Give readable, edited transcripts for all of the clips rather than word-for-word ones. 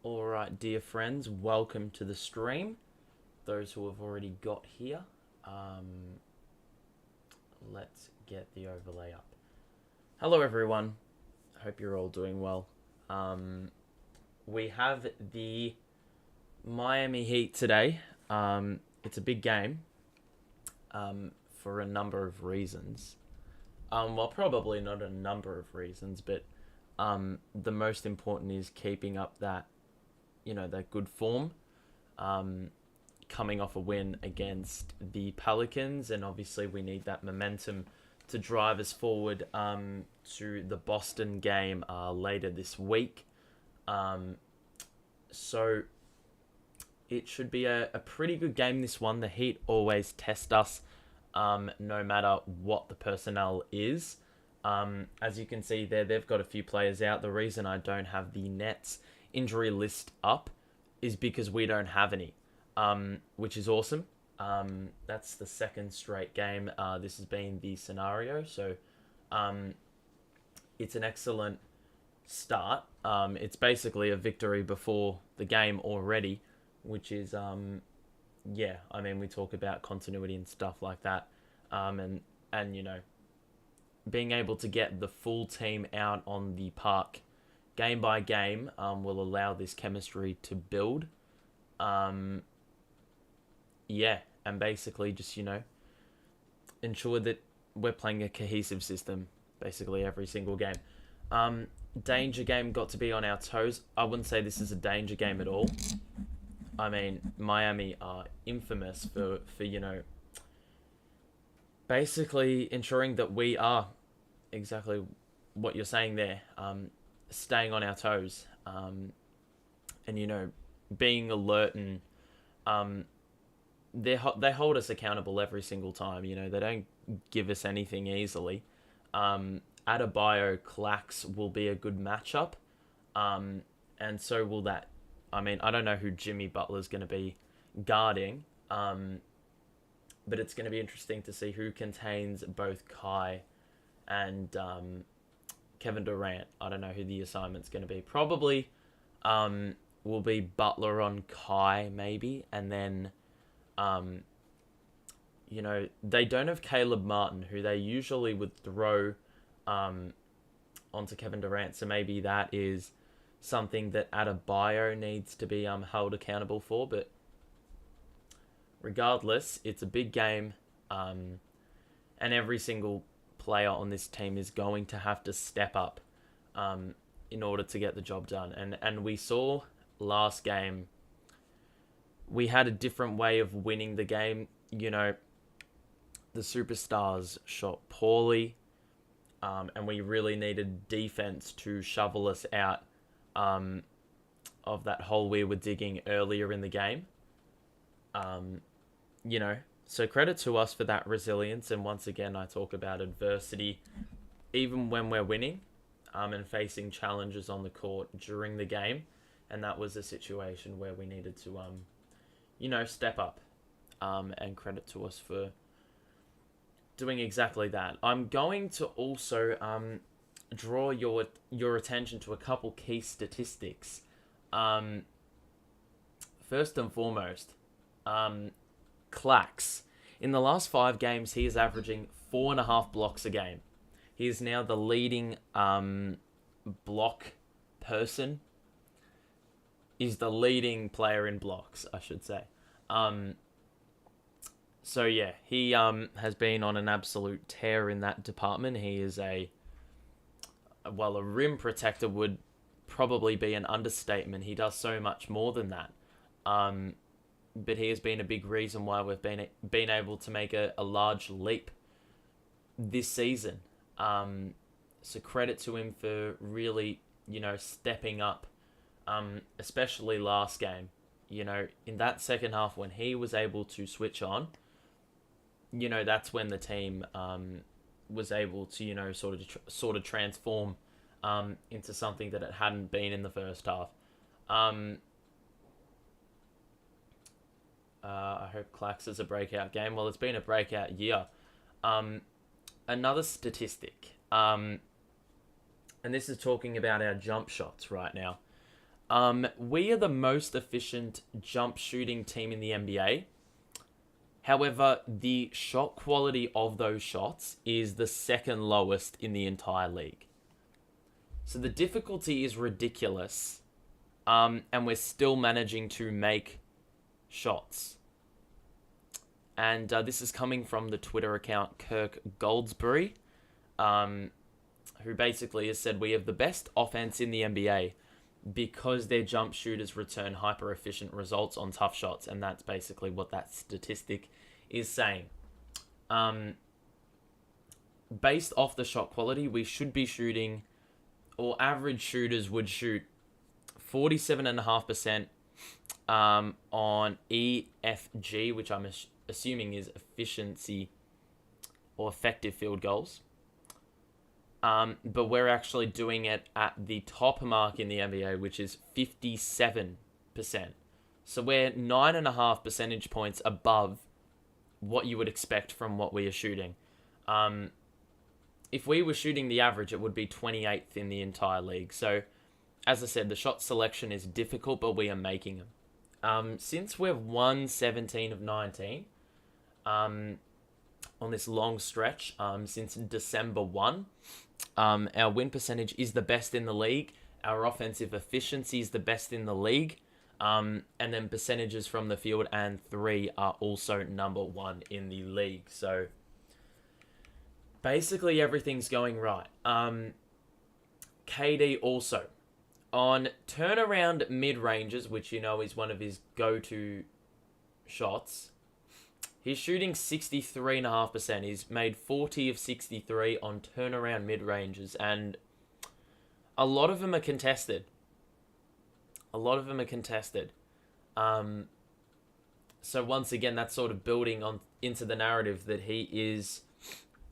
Alright, dear friends, welcome to the stream. Those who have already got here, let's get the overlay up. Hello, everyone. I hope you're all doing well. We have the Miami Heat today. It's a big game for a number of reasons. Well, probably not a number of reasons, but the most important is keeping up that good form, coming off a win against the Pelicans, and obviously we need that momentum to drive us forward to the Boston game later this week. So it should be a pretty good game, this one. The Heat always test us, no matter what the personnel is. As you can see there, they've got a few players out. The reason I don't have the Nets injury list up is because we don't have any, which is awesome. That's the second straight game. This has been the scenario, so it's an excellent start. It's basically a victory before the game already, which is, we talk about continuity and stuff like that, and being able to get the full team out on the park game by game will allow this chemistry to build. And basically just, ensure that we're playing a cohesive system basically every single game. Danger game got to be on our toes. I wouldn't say this is a danger game at all. I mean, Miami are infamous for basically ensuring that we are exactly what you're saying there, staying on our toes, and being alert, and they hold us accountable every single time. They don't give us anything easily. Adebayo Clax will be a good matchup, and so will that. I mean, I don't know who Jimmy Butler's going to be guarding, but it's going to be interesting to see who contains both Kai and Kevin Durant. I don't know who the assignment's going to be. Probably will be Butler on Kai, maybe. And then, they don't have Caleb Martin, who they usually would throw onto Kevin Durant. So maybe that is something that Adebayo needs to be held accountable for. But regardless, it's a big game, and every single player on this team is going to have to step up in order to get the job done. And we saw last game, we had a different way of winning the game. The superstars shot poorly, and we really needed defense to shovel us out of that hole we were digging earlier in the game. So credit to us for that resilience. And once again, I talk about adversity, even when we're winning, and facing challenges on the court during the game. And that was a situation where we needed to, step up. And credit to us for doing exactly that. I'm going to also draw your attention to a couple key statistics. First and foremost, Clax. In the last 5 games, he is averaging 4.5 blocks a game. He is now the leading block person. He's the leading player in blocks, I should say. So yeah, he has been on an absolute tear in that department. He is a rim protector would probably be an understatement. He does so much more than that. But he has been a big reason why we've been able to make a large leap this season. So credit to him for really, stepping up, especially last game. In that second half when he was able to switch on, that's when the team was able to, sort of transform into something that it hadn't been in the first half. I hope Clax is a breakout game. Well, it's been a breakout year. Another statistic, and this is talking about our jump shots right now. We are the most efficient jump shooting team in the NBA. However, the shot quality of those shots is the second lowest in the entire league. So the difficulty is ridiculous, and we're still managing to make shots. And this is coming from the Twitter account Kirk Goldsberry, who basically has said we have the best offense in the NBA because their jump shooters return hyper-efficient results on tough shots, and that's basically what that statistic is saying. Based off the shot quality, we should be shooting, or average shooters would shoot 47.5% on EFG, which I'm assuming is efficiency or effective field goals. But we're actually doing it at the top mark in the NBA, which is 57%. So we're 9.5 percentage points above what you would expect from what we are shooting. If we were shooting the average, it would be 28th in the entire league. So, as I said, the shot selection is difficult, but we are making them. Since we've won 17 of 19 on this long stretch, since December 1, our win percentage is the best in the league. Our offensive efficiency is the best in the league. And then percentages from the field and three are also number 1 in the league. So basically everything's going right. KD also on turnaround mid-ranges, which you know is one of his go-to shots. He's shooting 63.5%. He's made 40 of 63 on turnaround mid-ranges, and a lot of them are contested. So once again, that's sort of building on into the narrative that he is,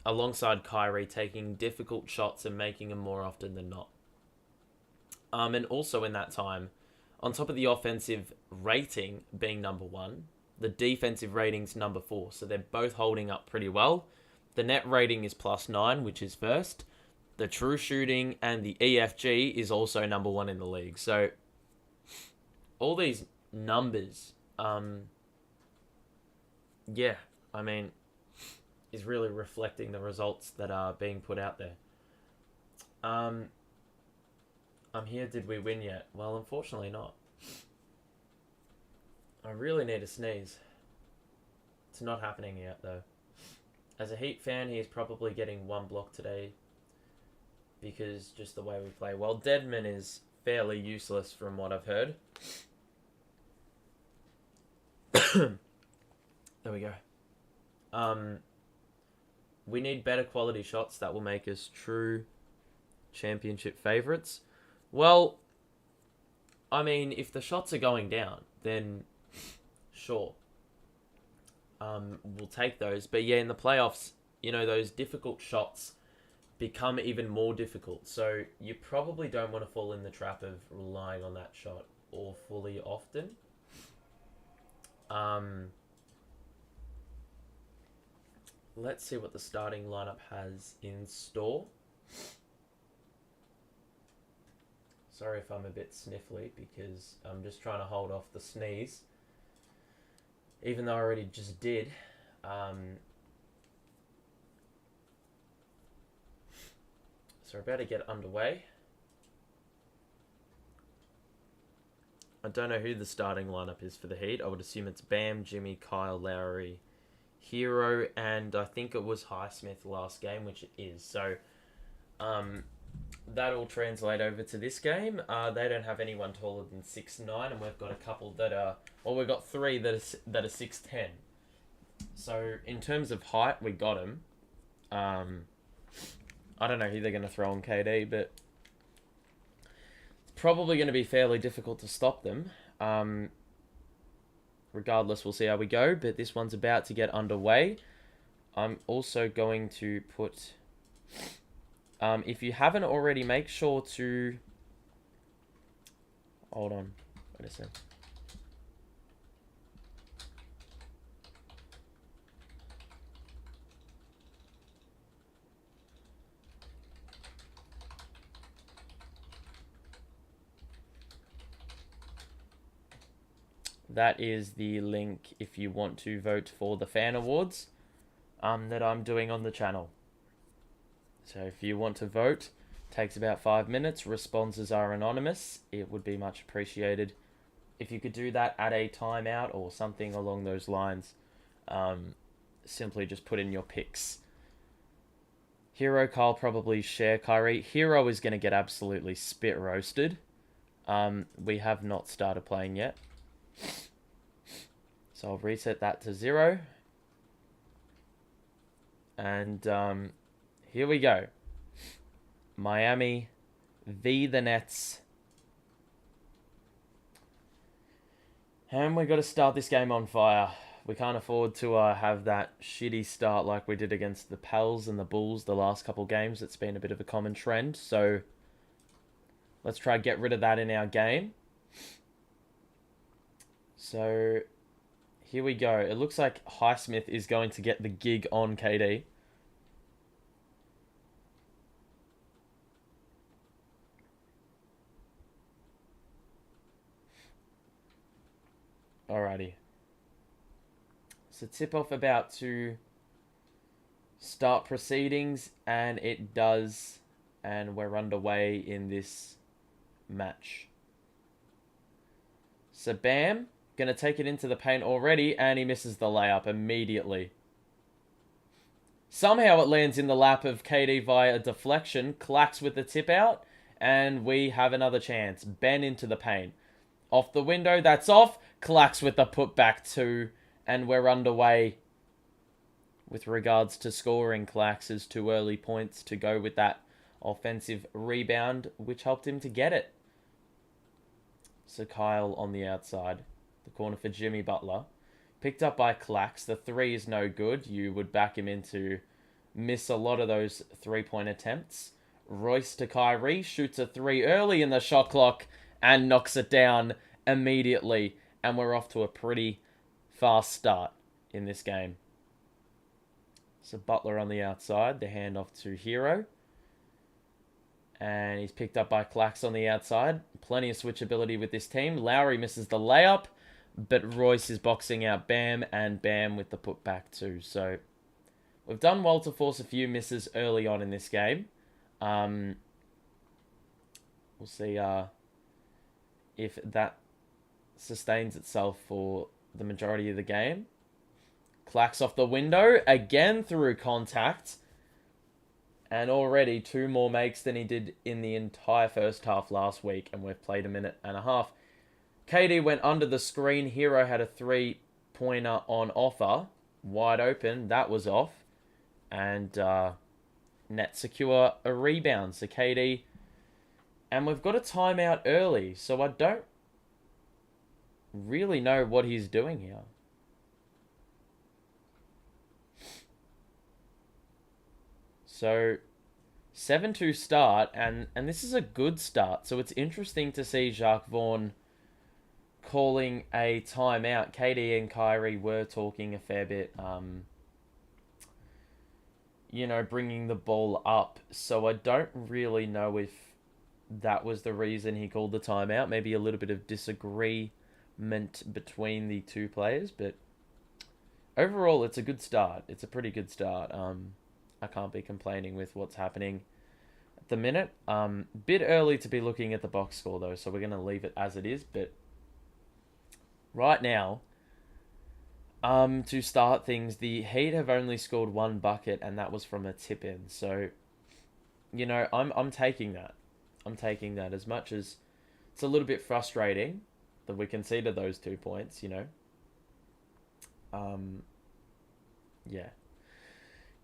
alongside Kyrie, taking difficult shots and making them more often than not. And also in that time, on top of the offensive rating being number 1, the defensive rating's number 4. So they're both holding up pretty well. The net rating is +9, which is first. The true shooting and the EFG is also number 1 in the league. So all these numbers, is really reflecting the results that are being put out there. I'm here, did we win yet? Well, unfortunately not. I really need a sneeze. It's not happening yet, though. As a Heat fan, he is probably getting 1 block today because just the way we play. Well, Deadman is fairly useless from what I've heard. There we go. We need better quality shots that will make us true championship favourites. Well, I mean, if the shots are going down, then sure. We'll take those. But yeah, in the playoffs, those difficult shots become even more difficult. So you probably don't want to fall in the trap of relying on that shot awfully often. Let's see what the starting lineup has in store. Sorry if I'm a bit sniffly because I'm just trying to hold off the sneeze. Even though I already just did. So we're about to get underway. I don't know who the starting lineup is for the Heat. I would assume it's Bam, Jimmy, Kyle, Lowry, Hero, and I think it was Highsmith last game, which it is. So that'll translate over to this game. They don't have anyone taller than 6'9", and we've got a couple that are... Well, we've got 3 that are 6'10". So in terms of height, we got them. I don't know who they're going to throw on KD, but it's probably going to be fairly difficult to stop them. Regardless, we'll see how we go, but this one's about to get underway. I'm also going to put... if you haven't already, make sure to... Hold on. Wait a sec. that is the link if you want to vote for the fan awards that I'm doing on the channel. So if you want to vote, takes about 5 minutes. Responses are anonymous. It would be much appreciated if you could do that at a timeout or something along those lines. Simply just put in your picks. Hero, Kyle probably share Kyrie. Hero is going to get absolutely spit roasted. We have not started playing yet. So I'll reset that to 0. And here we go. Miami v the Nets. And we got to start this game on fire. We can't afford to have that shitty start like we did against the Pels and the Bulls the last couple games. It's been a bit of a common trend. So let's try to get rid of that in our game. So here we go. It looks like Highsmith is going to get the gig on KD. Alrighty. So tip-off about to start proceedings, and it does, and we're underway in this match. So Bam, gonna take it into the paint already, and he misses the layup immediately. Somehow it lands in the lap of KD via a deflection, Clacks with the tip out, and we have another chance. Ben into the paint. Off the window, that's off. Clacks with the putback too, and we're underway. With regards to scoring, Clacks is 2 early points to go with that offensive rebound, which helped him to get it. So Kyle on the outside. The corner for Jimmy Butler. Picked up by Clacks. The 3 is no good. You would back him in to miss a lot of those 3-point attempts. Royce to Kyrie. Shoots a 3 early in the shot clock and knocks it down immediately. And we're off to a pretty fast start in this game. So Butler on the outside. The handoff to Hero. And he's picked up by Clacks on the outside. Plenty of switchability with this team. Lowry misses the layup. But Royce is boxing out Bam. And Bam with the putback too. So we've done well to force a few misses early on in this game. We'll see if that sustains itself for the majority of the game. Clacks off the window. Again through contact. And already 2 more makes than he did in the entire first half last week. And we've played a minute and a half. KD went under the screen. Hero had a 3-pointer on offer. Wide open. That was off. And Nets secure a rebound. So KD. And we've got a timeout early. So I don't really know what he's doing here. So 7-2 start, and this is a good start. So it's interesting to see Jacques Vaughn calling a timeout. KD and Kyrie were talking a fair bit, bringing the ball up. So I don't really know if that was the reason he called the timeout. Maybe a little bit of disagreement between the two players, but overall, it's a good start. It's a pretty good start. I can't be complaining with what's happening at the minute. Bit early to be looking at the box score, though, so we're going to leave it as it is. But right now, to start things, the Heat have only scored 1 bucket, and that was from a tip-in. So, I'm taking that. I'm taking that as much as it's a little bit frustrating that we conceded those 2 points, yeah.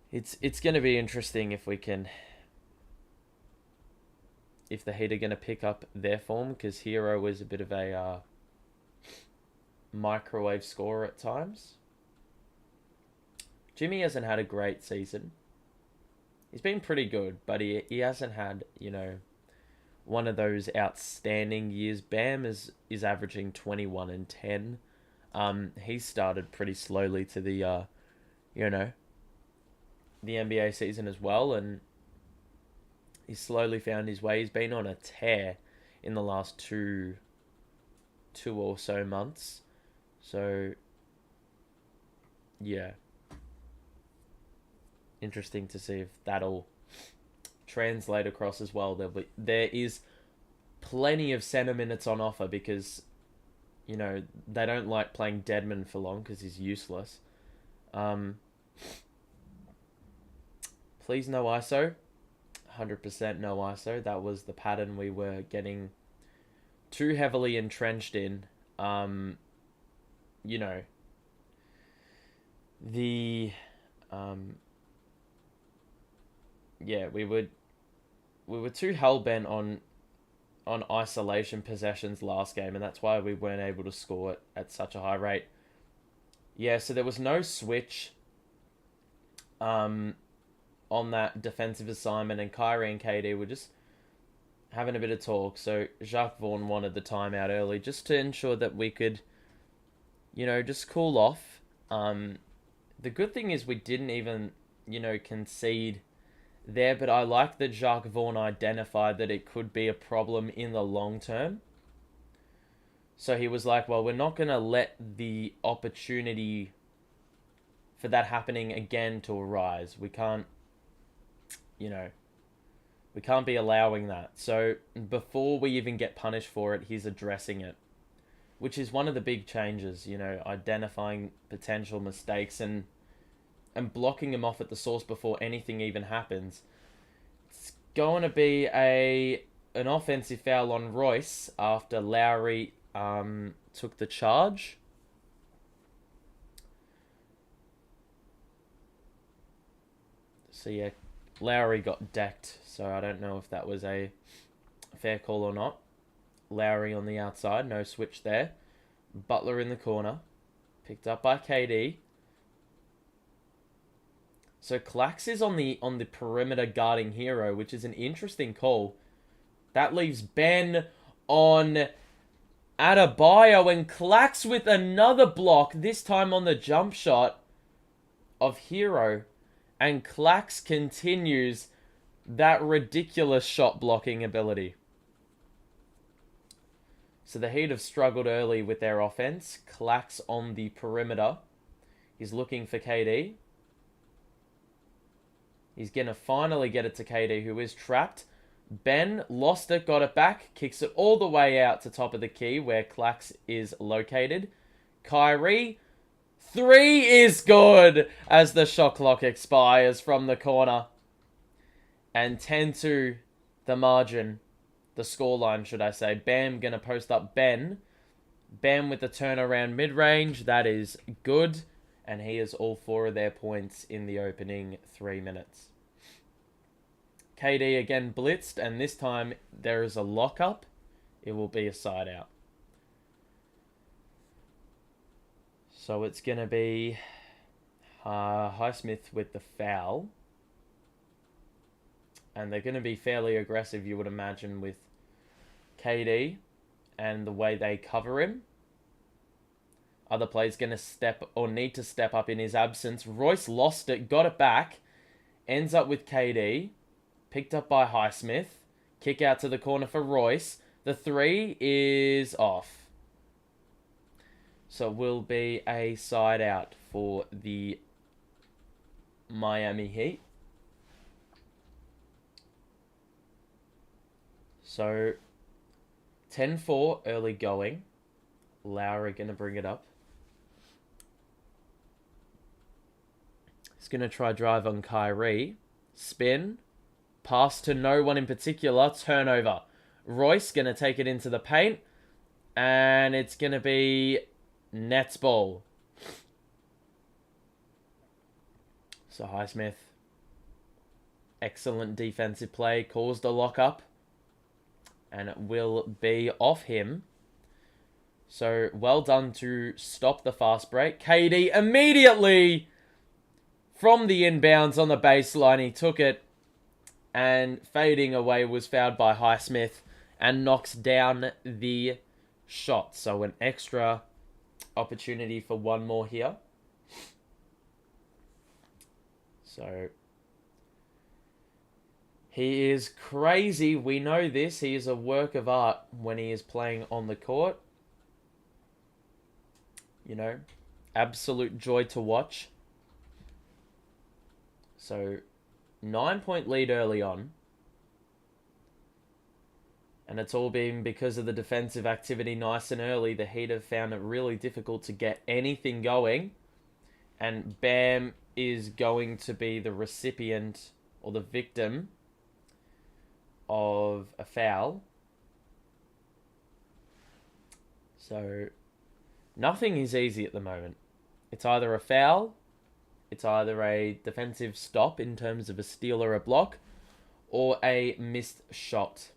It's going to be interesting if the Heat are going to pick up their form, because Hero is a bit of a microwave scorer at times. Jimmy hasn't had a great season. He's been pretty good, but he hasn't had, one of those outstanding years. Bam is averaging 21 and 10. He started pretty slowly to the NBA season as well, and he's slowly found his way. He's been on a tear in the last two or so months. So, yeah. Interesting to see if that'll translate across as well. There is plenty of center minutes on offer because, they don't like playing Deadman for long because he's useless. Please no ISO. 100% no ISO. That was the pattern we were getting too heavily entrenched in. You know, the yeah, we were too hell bent on isolation possessions last game, and that's why we weren't able to score it at such a high rate. Yeah, so there was no switch on that defensive assignment, and Kyrie and KD were just having a bit of talk. So Jacques Vaughan wanted the timeout early just to ensure that we could, just cool off. The good thing is we didn't even, concede there, but I like that Jacques Vaughan identified that it could be a problem in the long term. So he was like, well, we're not going to let the opportunity for that happening again to arise. We can't be allowing that. So before we even get punished for it, he's addressing it, which is one of the big changes, identifying potential mistakes and blocking him off at the source before anything even happens. It's going to be an offensive foul on Royce after Lowry took the charge. So yeah, Lowry got decked, so I don't know if that was a fair call or not. Lowry on the outside, no switch there. Butler in the corner, picked up by KD. So Clax is on the perimeter guarding Hero, which is an interesting call. That leaves Ben on Adebayo, and Clax with another block, this time on the jump shot of Hero. And Clax continues that ridiculous shot blocking ability. So the Heat have struggled early with their offense. Clax on the perimeter. He's looking for KD. He's going to finally get it to KD, who is trapped. Ben lost it, got it back, kicks it all the way out to top of the key where Clax is located. Kyrie, 3 is good as the shot clock expires from the corner. And 10-2 the margin, the scoreline, should I say. Bam going to post up Ben. Bam with the turnaround mid-range. That is good. And he has all 4 of their points in the opening 3 minutes. KD again blitzed, and this time there is a lockup. It will be a side out. So it's going to be Highsmith with the foul. And they're going to be fairly aggressive, you would imagine, with KD and the way they cover him. Other players going to need to step up in his absence. Royce lost it, got it back. Ends up with KD. Picked up by Highsmith. Kick out to the corner for Royce. The 3 is off. So it will be a side out for the Miami Heat. So 10-4 early going. Lowry going to bring it up. He's going to try drive on Kyrie. Spin. Pass to no one in particular. Turnover. Royce going to take it into the paint. And it's going to be Nets ball. So Highsmith. Excellent defensive play. Caused a lockup. And it will be off him. So well done to stop the fast break. KD immediately from the inbounds on the baseline. He took it. And fading away was fouled by Highsmith and knocks down the shot. So an extra opportunity for one more here. So he is crazy. We know this. He is a work of art when he is playing on the court. you know, absolute joy to watch. So, 9-point lead early on. And it's all been because of the defensive activity nice and early. The Heat have found it really difficult to get anything going. And Bam is going to be the recipient or the victim of a foul. So, nothing is easy at the moment. It's either a foul, it's either a defensive stop in terms of a steal or a block, or a missed shot.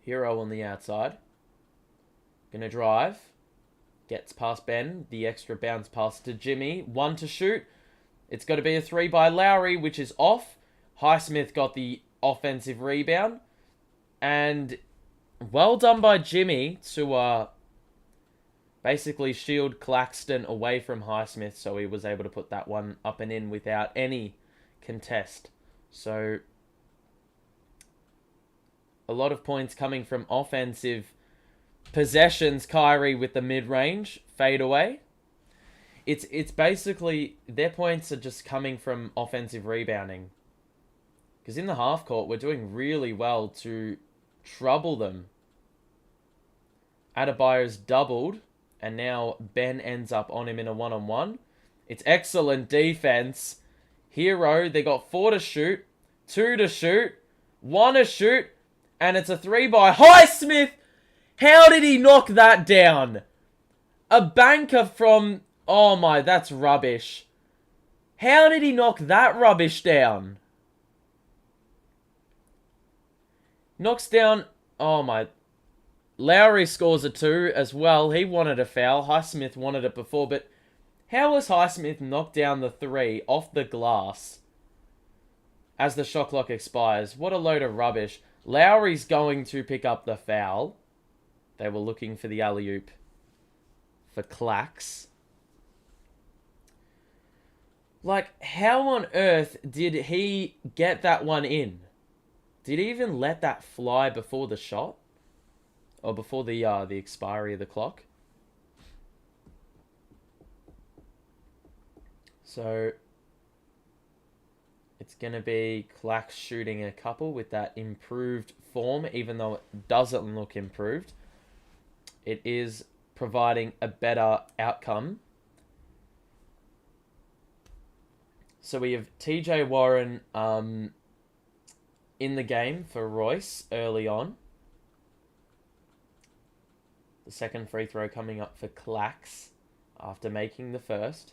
Hero on the outside. Gonna drive. Gets past Ben. The extra bounce pass to Jimmy. 1 to shoot. It's got to be a 3 by Lowry, which is off. Highsmith got the offensive rebound. And well done by Jimmy to basically shield Claxton away from Highsmith, so he was able to put that one up and in without any contest. So a lot of points coming from offensive possessions. Kyrie with the mid-range fadeaway. It's basically their points are just coming from offensive rebounding. Because in the half court, we're doing really well to trouble them. Adebayo's doubled, and now Ben ends up on him in a one-on-one. It's excellent defense. Hero, they got 4 to shoot, 2 to shoot, 1 to shoot, and it's a 3 by Highsmith. How did he knock that down? A banker from... Oh my, that's rubbish. How did he knock that rubbish down? Knocks down... Oh my... Lowry scores a 2 as well. He wanted a foul. Highsmith wanted it before, but how has Highsmith knocked down the 3 off the glass as the shot clock expires? What a load of rubbish. Lowry's going to pick up the foul. They were looking for the alley-oop for Clax. Like, how on earth did he get that one in? Did he even let that fly before the shot? Or before the expiry of the clock? So, it's going to be Clax shooting a couple with that improved form, even though it doesn't look improved. It is providing a better outcome. So we have TJ Warren in the game for Royce early on. The second free throw coming up for Clax after making the first.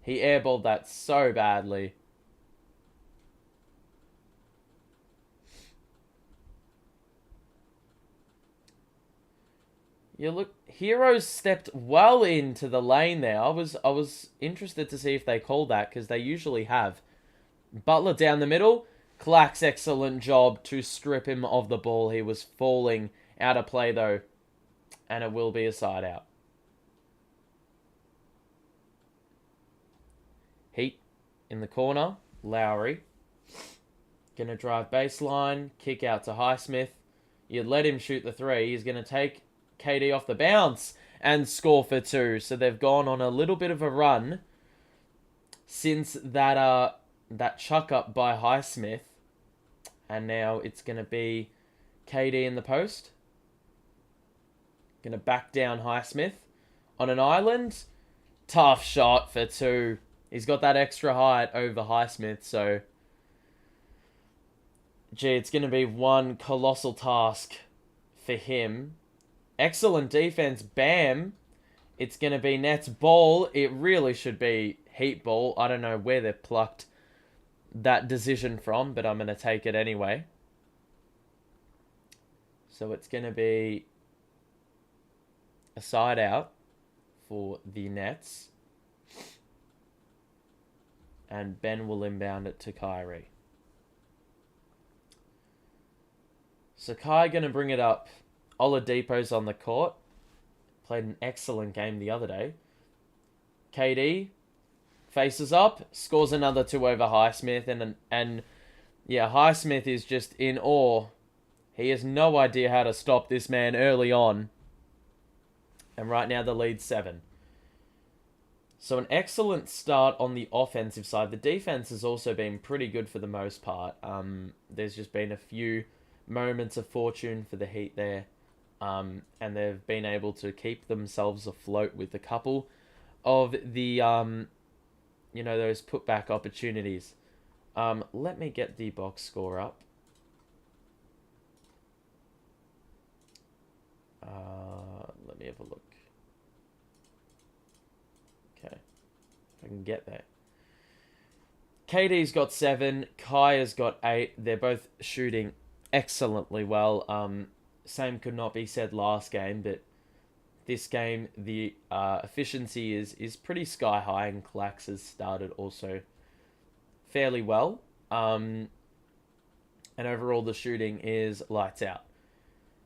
He airballed that so badly. You look, Heroes stepped well into the lane there. I was interested to see if they called that, because they usually have. Butler down the middle. Clax, excellent job to strip him of the ball. He was falling out of play though, and it will be a side out. Heat in the corner. Lowry gonna drive baseline, kick out to Highsmith. You'd let him shoot the 3. He's gonna take KD off the bounce and score for 2. So they've gone on a little bit of a run since that chuck up by Highsmith, and now it's gonna be KD in the post. Gonna back down Highsmith on an island. Tough shot for 2. He's got that extra height over Highsmith, so gee, it's gonna be one colossal task for him. Excellent defense, Bam. It's going to be Nets ball. It really should be Heat ball. I don't know where they plucked that decision from, but I'm going to take it anyway. So it's going to be a side out for the Nets. And Ben will inbound it to Kyrie. So Kai going to bring it up. Oladipo's on the court. Played an excellent game the other day. KD faces up, scores another 2 over Highsmith, and yeah, Highsmith is just in awe. He has no idea how to stop this man early on. And right now the lead's 7. So an excellent start on the offensive side. The defense has also been pretty good for the most part. There's just been a few moments of fortune for the Heat there. And they've been able to keep themselves afloat with a couple of the, those putback opportunities. Let me get the box score up. Let me have a look. Okay. If I can get there. KD's got 7. Kai has got 8. They're both shooting excellently well. Same could not be said last game, but this game, the efficiency is pretty sky high, and Clax has started also fairly well. And overall, the shooting is lights out.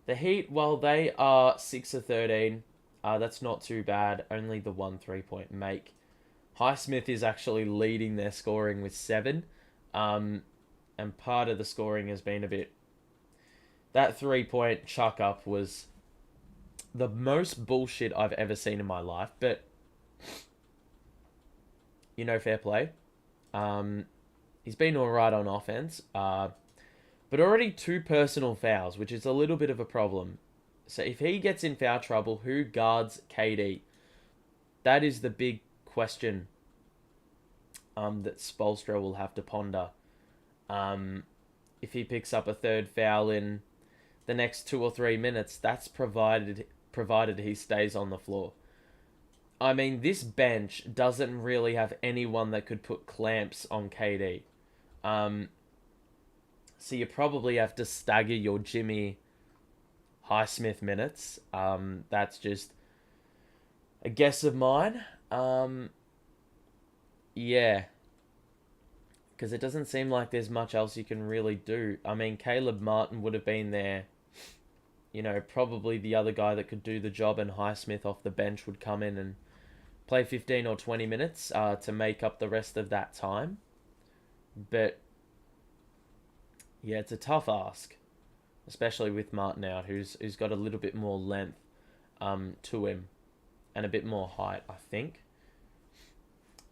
The Heat, well, they are 6 of 13. That's not too bad. Only the 1 3-point make. Highsmith is actually leading their scoring with 7. And part of the scoring has been a bit... That 3-point chuck up was the most bullshit I've ever seen in my life. But, fair play. He's been alright on offense. But already 2 personal fouls, which is a little bit of a problem. So if he gets in foul trouble, who guards KD? That is the big question that Spoelstra will have to ponder. If he picks up a 3rd foul in the next 2 or 3 minutes, that's provided he stays on the floor. I mean, this bench doesn't really have anyone that could put clamps on KD. So you probably have to stagger your Jimmy Highsmith minutes. That's just a guess of mine. Yeah. Because it doesn't seem like there's much else you can really do. I mean, Caleb Martin would have been there. Probably the other guy that could do the job, and Highsmith off the bench would come in and play 15 or 20 minutes to make up the rest of that time. But yeah, it's a tough ask, especially with Martin out, who's got a little bit more length to him and a bit more height, I think.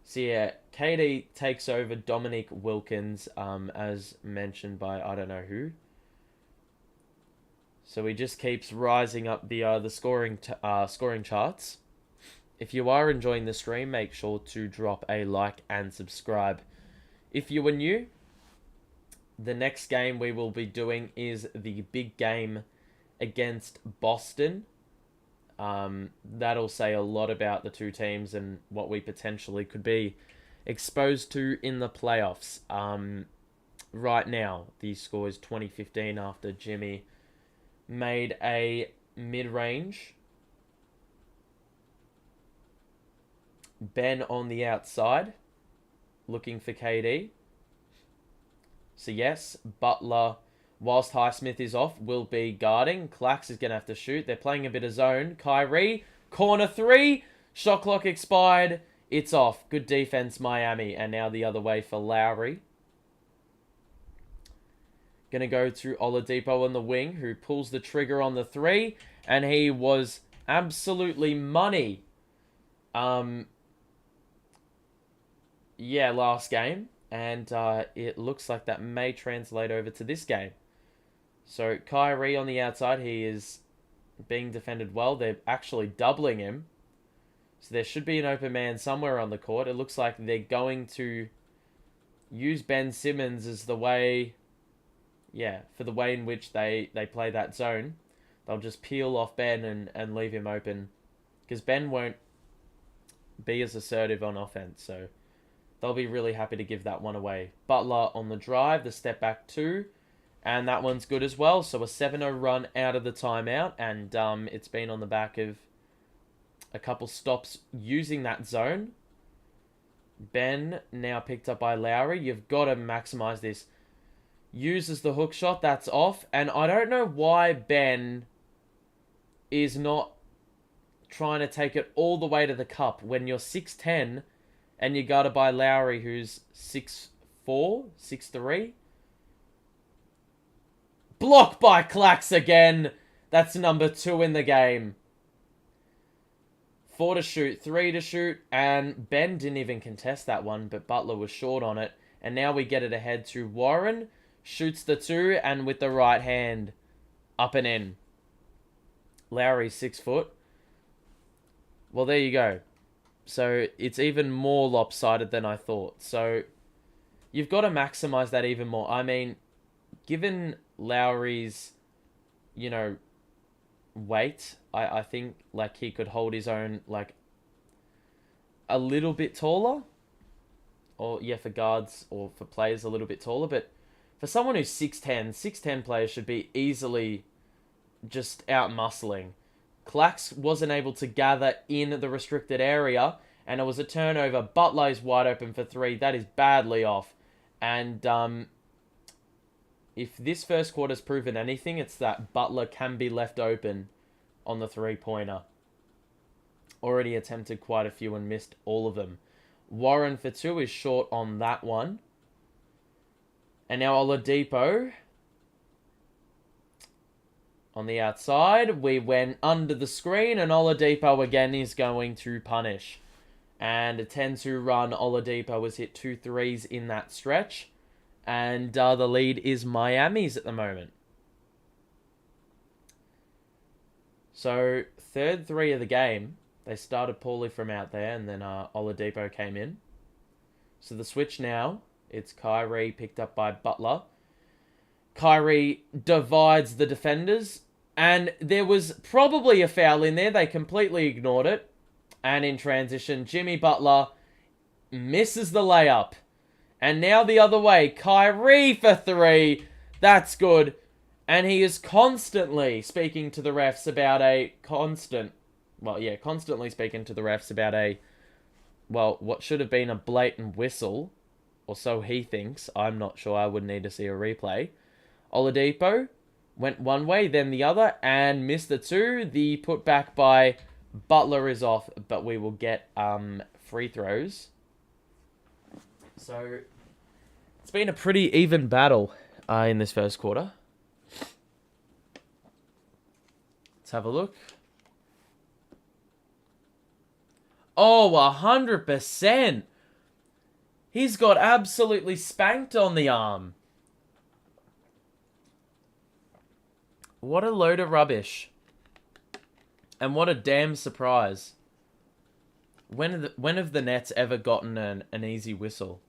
So yeah, KD takes over Dominique Wilkins, as mentioned by I don't know who. So he just keeps rising up the scoring charts. If you are enjoying the stream, make sure to drop a like and subscribe. If you are new, the next game we will be doing is the big game against Boston. That'll say a lot about the two teams and what we potentially could be exposed to in the playoffs. Right now, the score is 20-15 after Jimmy made a mid-range. Ben on the outside, looking for KD. So yes, Butler, whilst Highsmith is off, will be guarding. Clax is going to have to shoot. They're playing a bit of zone. Kyrie, corner 3. Shot clock expired. It's off. Good defense, Miami. And now the other way for Lowry. Going to go to Oladipo on the wing, who pulls the trigger on the 3. And he was absolutely money. Yeah, last game. And it looks like that may translate over to this game. So Kyrie on the outside, he is being defended well. They're actually doubling him. So there should be an open man somewhere on the court. It looks like they're going to use Ben Simmons as the way... Yeah, for the way in which they play that zone. They'll just peel off Ben and leave him open. Because Ben won't be as assertive on offense. So they'll be really happy to give that one away. Butler on the drive, the step back 2. And that one's good as well. So a 7-0 run out of the timeout. And it's been on the back of a couple stops using that zone. Ben now picked up by Lowry. You've got to maximize this. Uses the hook shot. That's off. And I don't know why Ben is not trying to take it all the way to the cup when you're 6'10" and you got to by Lowry, who's 6'4", 6'3". Blocked by Clax again. That's number 2 in the game. 4 to shoot, 3 to shoot, and Ben didn't even contest that one, but Butler was short on it. And now we get it ahead to Warren, shoots the 2, and with the right hand, up and in. Lowry's 6 foot. Well, there you go. So it's even more lopsided than I thought. So you've got to maximize that even more. I mean, given Lowry's, you know, weight, I think like he could hold his own like a little bit taller. Or yeah, for guards or for players a little bit taller. But for someone who's 6'10", players should be easily just out-muscling. Clax wasn't able to gather in the restricted area, and it was a turnover. Butler is wide open for 3. That is badly off. And if this first quarter's proven anything, it's that Butler can be left open on the 3-pointer. Already attempted quite a few and missed all of them. Warren for 2 is short on that one. And now Oladipo on the outside. We went under the screen, and Oladipo again is going to punish. And a 10-2 run. Oladipo has hit 2 threes in that stretch. And the lead is Miami's at the moment. So, third 3 of the game. They started poorly from out there, and then Oladipo came in. So the switch now, it's Kyrie picked up by Butler. Kyrie divides the defenders, and there was probably a foul in there. They completely ignored it. And in transition, Jimmy Butler misses the layup. And now the other way, Kyrie for 3. That's good. And he is constantly speaking to the refs about constantly speaking to the refs about what should have been a blatant whistle, or so he thinks. I'm not sure. I would need to see a replay. Oladipo went one way, then the other, and missed the 2. The putback by Butler is off, but we will get free throws. So it's been a pretty even battle in this first quarter. Let's have a look. Oh, 100%. He's got absolutely spanked on the arm. What a load of rubbish. And what a damn surprise. When have the Nets ever gotten an easy whistle?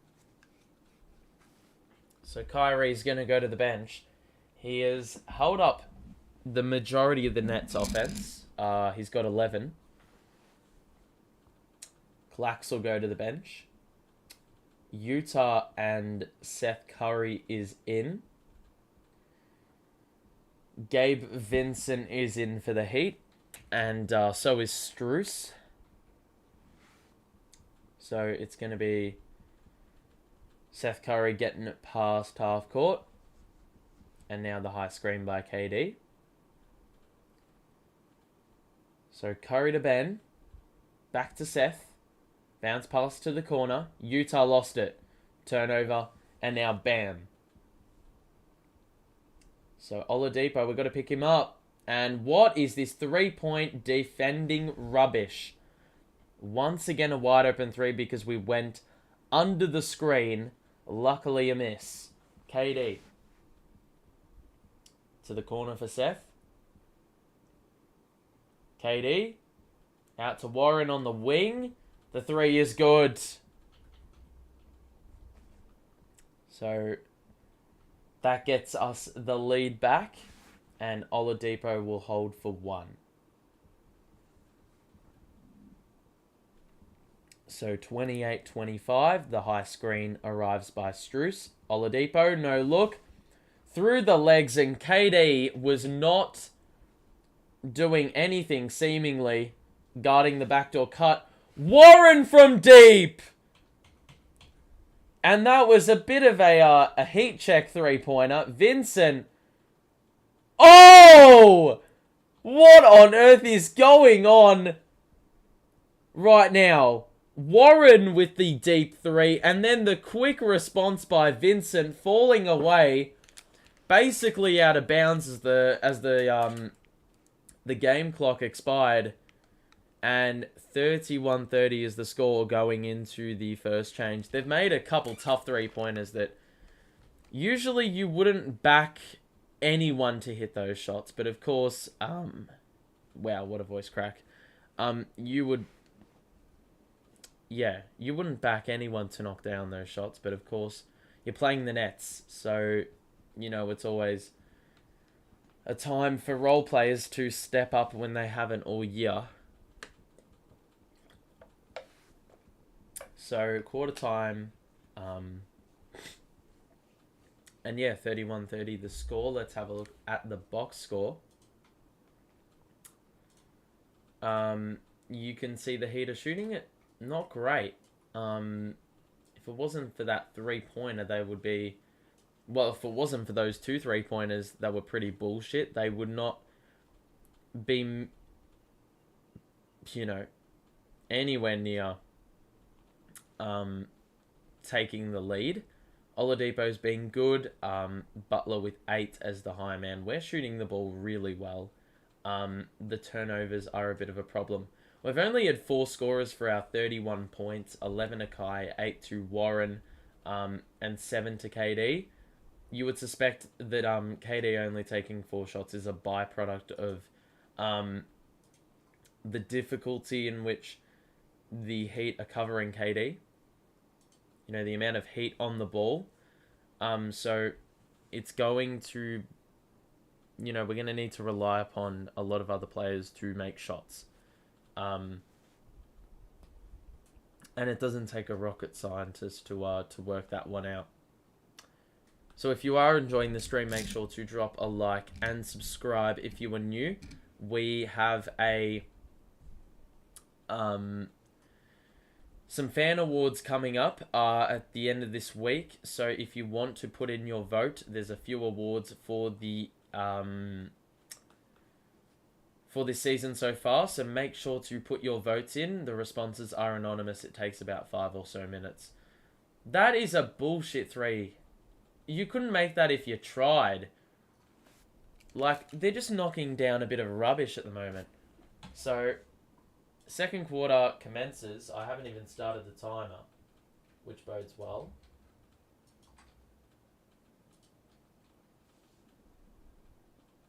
So Kyrie's going to go to the bench. He has held up the majority of the Nets offense. He's got 11. Clax will go to the bench. Utah and Seth Curry is in. Gabe Vincent is in for the Heat. And so is Strus. So it's going to be Seth Curry getting it past half court. And now the high screen by KD. So Curry to Ben. Back to Seth. Bounce pass to the corner. Utah lost it. Turnover. And now bam. So Oladipo, we've got to pick him up. And what is this 3-point defending rubbish? Once again a wide open 3 because we went under the screen. Luckily a miss. KD. To the corner for Seth. KD. Out to Warren on the wing. The 3 is good. So that gets us the lead back. And Oladipo will hold for 1. So 28-25. The high screen arrives by Strus. Oladipo, no look. Through the legs, and KD was not doing anything seemingly guarding the backdoor cut. Warren from deep! And that was a bit of a heat check 3-pointer. Vincent. Oh! What on earth is going on right now? Warren with the deep 3, and then the quick response by Vincent falling away, basically out of bounds as the game clock expired. And 31-30 is the score going into the first change. They've made a couple tough three-pointers that usually you wouldn't back anyone to hit those shots. But of course, wow, what a voice crack. You would, yeah, you wouldn't back anyone to knock down those shots. But of course, you're playing the Nets. So, you know, it's always a time for role players to step up when they haven't all year. So, quarter time. And yeah, 31-30 the score. Let's have a look at the box score. You can see the Heat are shooting it not great. If it wasn't for that three-pointer, they would be... Well, if it wasn't for those two three-pointers that were pretty bullshit, they would not be, you know, anywhere near taking the lead. Oladipo's been good. Butler with 8 as the high man. We're shooting the ball really well. The turnovers are a bit of a problem. We've only had 4 scorers for our 31 points. 11 to Kai, 8 to Warren, and 7 to KD. You would suspect that KD only taking 4 shots is a byproduct of the difficulty in which the Heat are covering KD. You know, the amount of heat on the ball. So it's going to, you know, we're going to need to rely upon a lot of other players to make shots. And it doesn't take a rocket scientist to work that one out. So if you are enjoying the stream, make sure to drop a like and subscribe if you are new. We have a some fan awards coming up at the end of this week. So if you want to put in your vote, there's a few awards for the for this season so far. So make sure to put your votes in. The responses are anonymous. It takes about 5 or so minutes. That is a bullshit 3. You couldn't make that if you tried. Like, they're just knocking down a bit of rubbish at the moment. So, second quarter commences. I haven't even started the timer, which bodes well.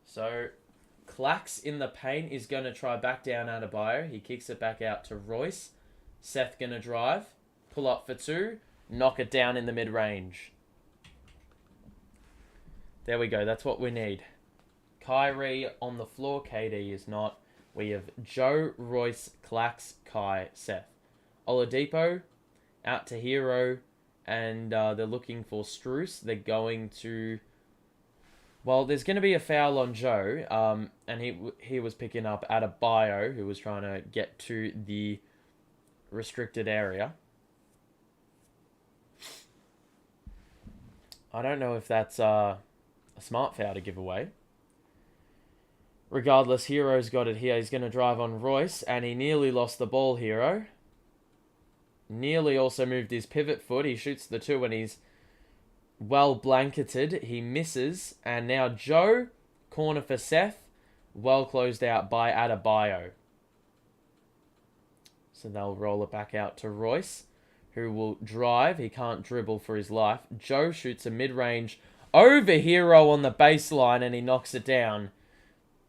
So, Clax in the paint is going to try back down Adebayo. He kicks it back out to Royce. Seth going to drive. Pull up for 2. Knock it down in the mid-range. There we go. That's what we need. Kyrie on the floor. KD is not. We have Joe, Royce, Clax, Kai, Seth. Oladipo out to Hero. And they're looking for Strus. They're going to... Well, there's going to be a foul on Joe. And he was picking up Adebayo, who was trying to get to the restricted area. I don't know if that's... a smart foul to give away. Regardless, Hero's got it here. He's going to drive on Royce, and he nearly lost the ball, Hero. Nearly also moved his pivot foot. He shoots the 2, and he's well blanketed. He misses, and now Joe, corner for Seth, well closed out by Adebayo. So they'll roll it back out to Royce, who will drive. He can't dribble for his life. Joe shoots a mid-range over Hero on the baseline, and he knocks it down.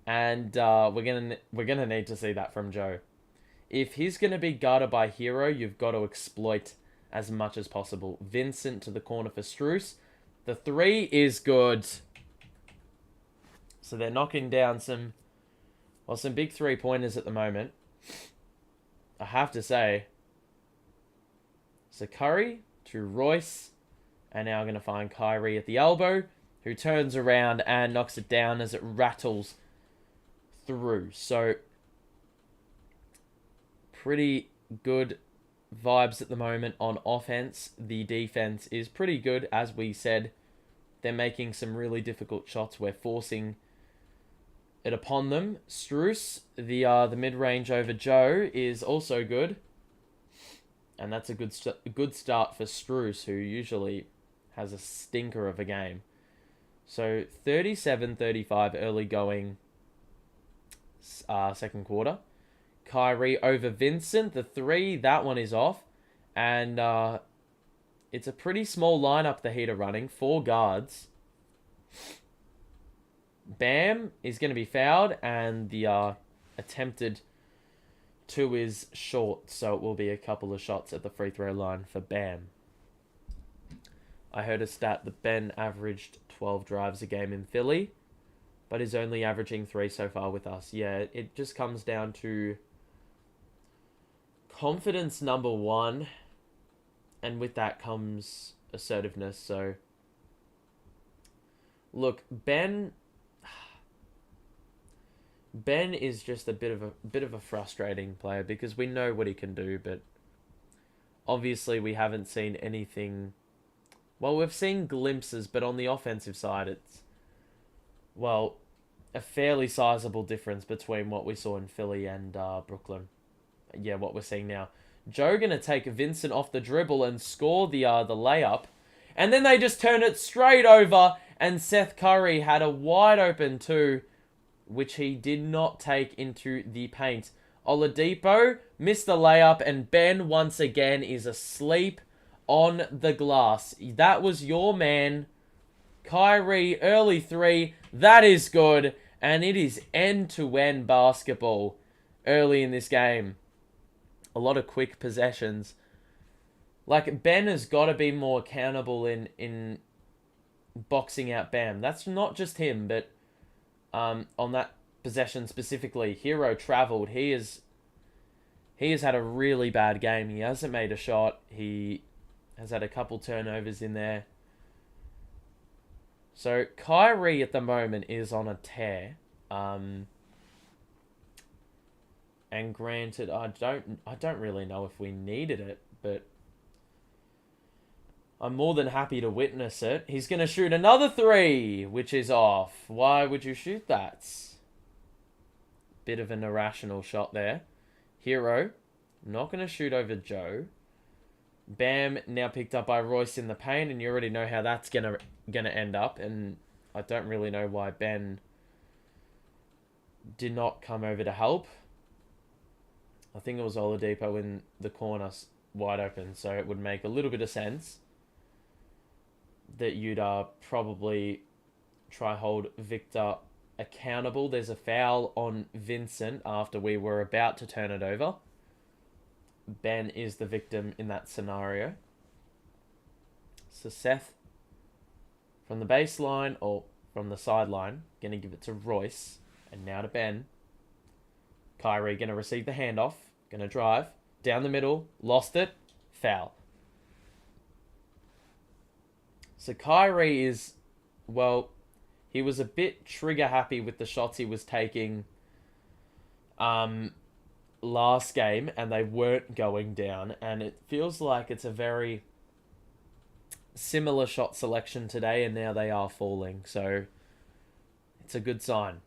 And we're gonna need to see that from Joe. If he's gonna be guarded by Hero, you've got to exploit as much as possible. Vincent to the corner for Strus. The 3 is good. So they're knocking down some big 3-pointers at the moment. I have to say. So Curry to Royce. And now going to find Kyrie at the elbow, who turns around and knocks it down as it rattles through. So, pretty good vibes at the moment on offense. The defense is pretty good, as we said. They're making some really difficult shots. We're forcing it upon them. Strus, the mid-range over Joe, is also good. And that's a good start for Strus, who usually has a stinker of a game. So 37-35 early going second quarter. Kyrie over Vincent. The 3, that one is off. And it's a pretty small lineup the Heat are running. 4 guards. Bam is going to be fouled. And the attempted 2 is short. So it will be a couple of shots at the free throw line for Bam. I heard a stat that Ben averaged 12 drives a game in Philly, but is only averaging 3 so far with us. Yeah, it just comes down to confidence, number 1, and with that comes assertiveness. So, look, Ben is just a bit of a frustrating player because we know what he can do, but obviously we haven't seen anything. Well, we've seen glimpses, but on the offensive side, it's, well, a fairly sizable difference between what we saw in Philly and Brooklyn. Yeah, what we're seeing now. Joe going to take Vincent off the dribble and score the layup. And then they just turn it straight over, and Seth Curry had a wide open 2, which he did not take into the paint. Oladipo missed the layup, and Ben once again is asleep on the glass. That was your man, Kyrie, early 3. That is good. And it is end-to-end basketball early in this game. A lot of quick possessions. Like, Ben has got to be more accountable in boxing out Bam. That's not just him, but on that possession specifically, Hero traveled. He has had a really bad game. He hasn't made a shot. He has had a couple turnovers in there. So Kyrie at the moment is on a tear. And granted, I don't really know if we needed it, but I'm more than happy to witness it. He's going to shoot another 3, which is off. Why would you shoot that? Bit of an irrational shot there. Hero, not going to shoot over Joe. Bam, now picked up by Royce in the paint, and you already know how that's gonna end up. And I don't really know why Ben did not come over to help. I think it was Oladipo in the corner wide open, so it would make a little bit of sense that you'd probably try hold Victor accountable. There's a foul on Vincent after we were about to turn it over. Ben is the victim in that scenario. So Seth, from the baseline, or from the sideline, going to give it to Royce. And now to Ben. Kyrie going to receive the handoff. Going to drive. Down the middle. Lost it. Foul. So Kyrie is, well, he was a bit trigger happy with the shots he was taking last game, and they weren't going down, and it feels like it's a very similar shot selection today, and now they are falling, so it's a good sign.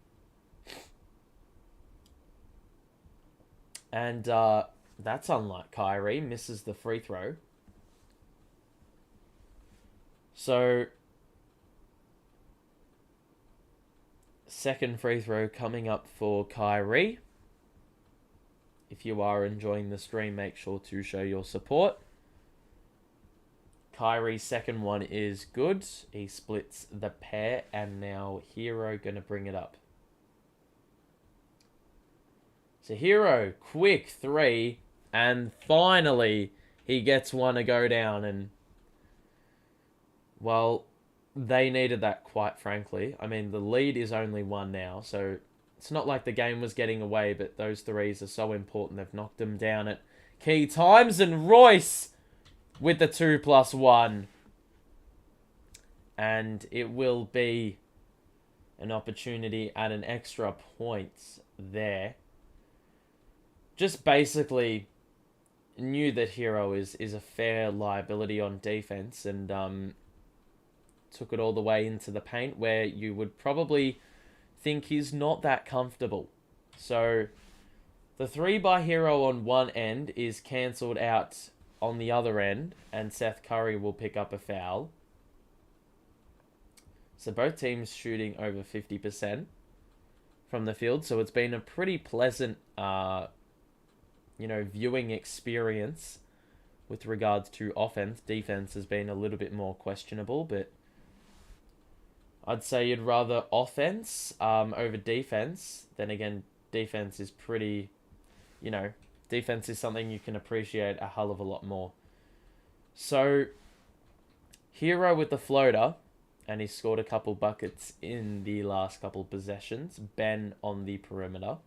And that's unlike Kyrie, misses the free throw. So second free throw coming up for Kyrie. If you are enjoying the stream, make sure to show your support. Kyrie's second one is good. He splits the pair, and now Hero going to bring it up. So Hero, quick 3, and finally he gets one to go down, and well, they needed that, quite frankly. I mean, the lead is only 1 now, so it's not like the game was getting away, but those threes are so important. They've knocked them down at key times, and Royce with the 2+1. And it will be an opportunity at an extra point there. Just basically knew that Hero is a fair liability on defense, and took it all the way into the paint, where you would probably think he's not that comfortable. So the 3 by Hero on one end is cancelled out on the other end, and Seth Curry will pick up a foul. So both teams shooting over 50% from the field. So it's been a pretty pleasant viewing experience with regards to offense. Defense has been a little bit more questionable, but I'd say you'd rather offense over defense. Then again, defense is pretty, defense is something you can appreciate a hell of a lot more. So, Hero with the floater, and he scored a couple buckets in the last couple possessions. Ben on the perimeter.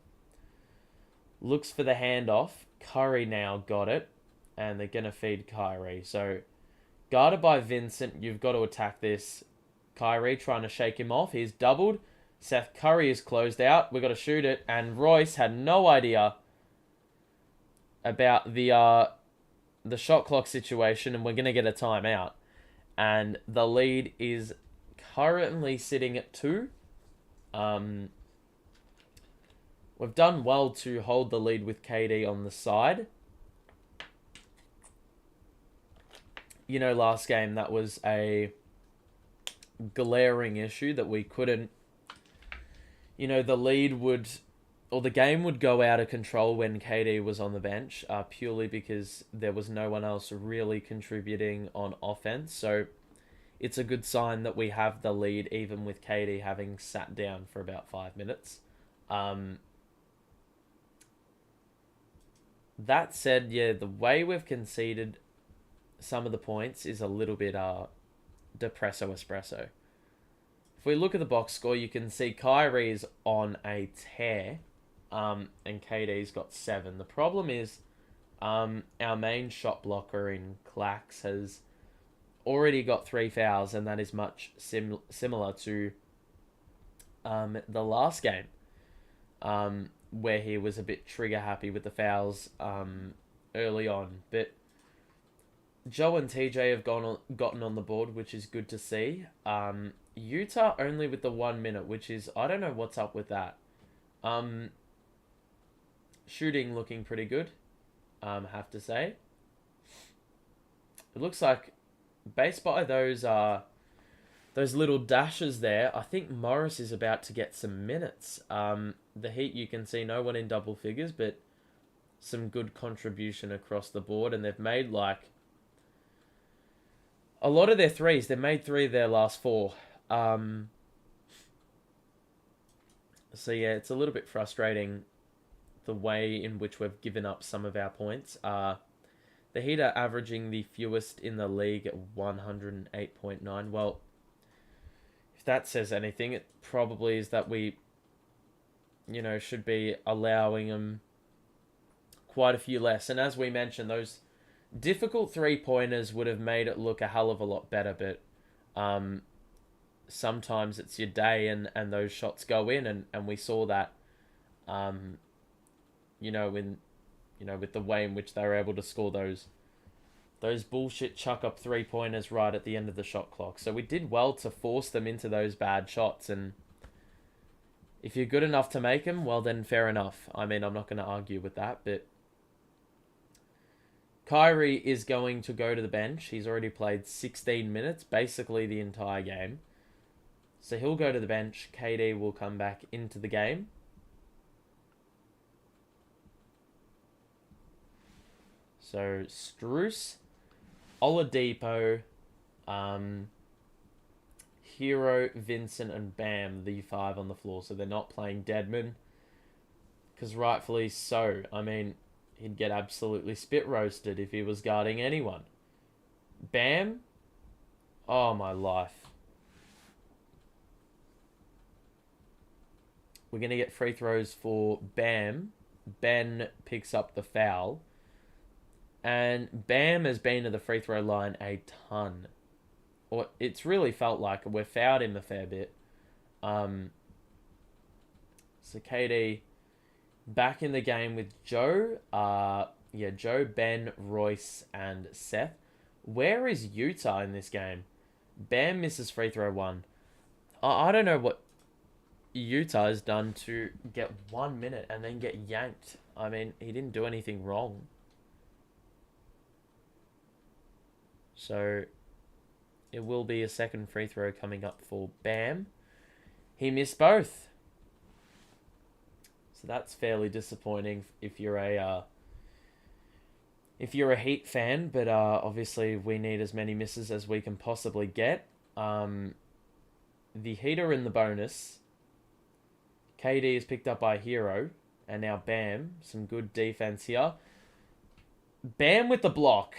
Looks for the handoff. Curry now got it, and they're going to feed Kyrie. So, guarded by Vincent, you've got to attack this. Kyrie trying to shake him off. He's doubled. Seth Curry is closed out. We've got to shoot it, and Royce had no idea about the shot clock situation, and we're going to get a timeout. And the lead is currently sitting at 2. We've done well to hold the lead with KD on the side. Last game that was a glaring issue that we couldn't, the lead would, or the game would go out of control when KD was on the bench, purely because there was no one else really contributing on offense. So it's a good sign that we have the lead even with KD having sat down for about 5 minutes. That said, the way we've conceded some of the points is a little bit depresso espresso. If we look at the box score, you can see Kyrie's on a tear, and KD's got 7. The problem is our main shot blocker in Clax has already got 3 fouls, and that is much similar to the last game, where he was a bit trigger happy with the fouls early on. But Joe and TJ have gotten on the board, which is good to see. Utah only with the 1 minute, which is, I don't know what's up with that. Shooting looking pretty good, have to say. It looks like, based by those little dashes there, I think Morris is about to get some minutes. The Heat, you can see no one in double figures, but some good contribution across the board, and they've made a lot of their threes. They've made 3 of their last 4. So it's a little bit frustrating the way in which we've given up some of our points. The Heat are averaging the fewest in the league at 108.9. Well, if that says anything, it probably is that we, should be allowing them quite a few less. And as we mentioned, those difficult 3-pointers would have made it look a hell of a lot better, but sometimes it's your day and those shots go in, and we saw that, with the way in which they were able to score those bullshit chuck-up 3-pointers right at the end of the shot clock. So we did well to force them into those bad shots, and if you're good enough to make them, well then fair enough. I mean, I'm not going to argue with that, but Kyrie is going to go to the bench. He's already played 16 minutes, basically the entire game. So he'll go to the bench. KD will come back into the game. So Strus, Oladipo, Hero, Vincent, and Bam, the 5 on the floor. So they're not playing Deadman, because rightfully so. I mean, he'd get absolutely spit roasted if he was guarding anyone. Bam? Oh, my life. We're going to get free throws for Bam. Ben picks up the foul. And Bam has been to the free throw line a ton. Or it's really felt like we've fouled him a fair bit. So KD back in the game with Joe. Joe, Ben, Royce, and Seth. Where is Utah in this game? Bam misses free throw 1. I don't know what Utah has done to get 1 minute and then get yanked. I mean, he didn't do anything wrong. So it will be a second free throw coming up for Bam. He missed both. So that's fairly disappointing if you're a if you're a Heat fan, but obviously we need as many misses as we can possibly get. The Heat are in the bonus. KD is picked up by Hero, and now Bam. Some good defense here. Bam with the block.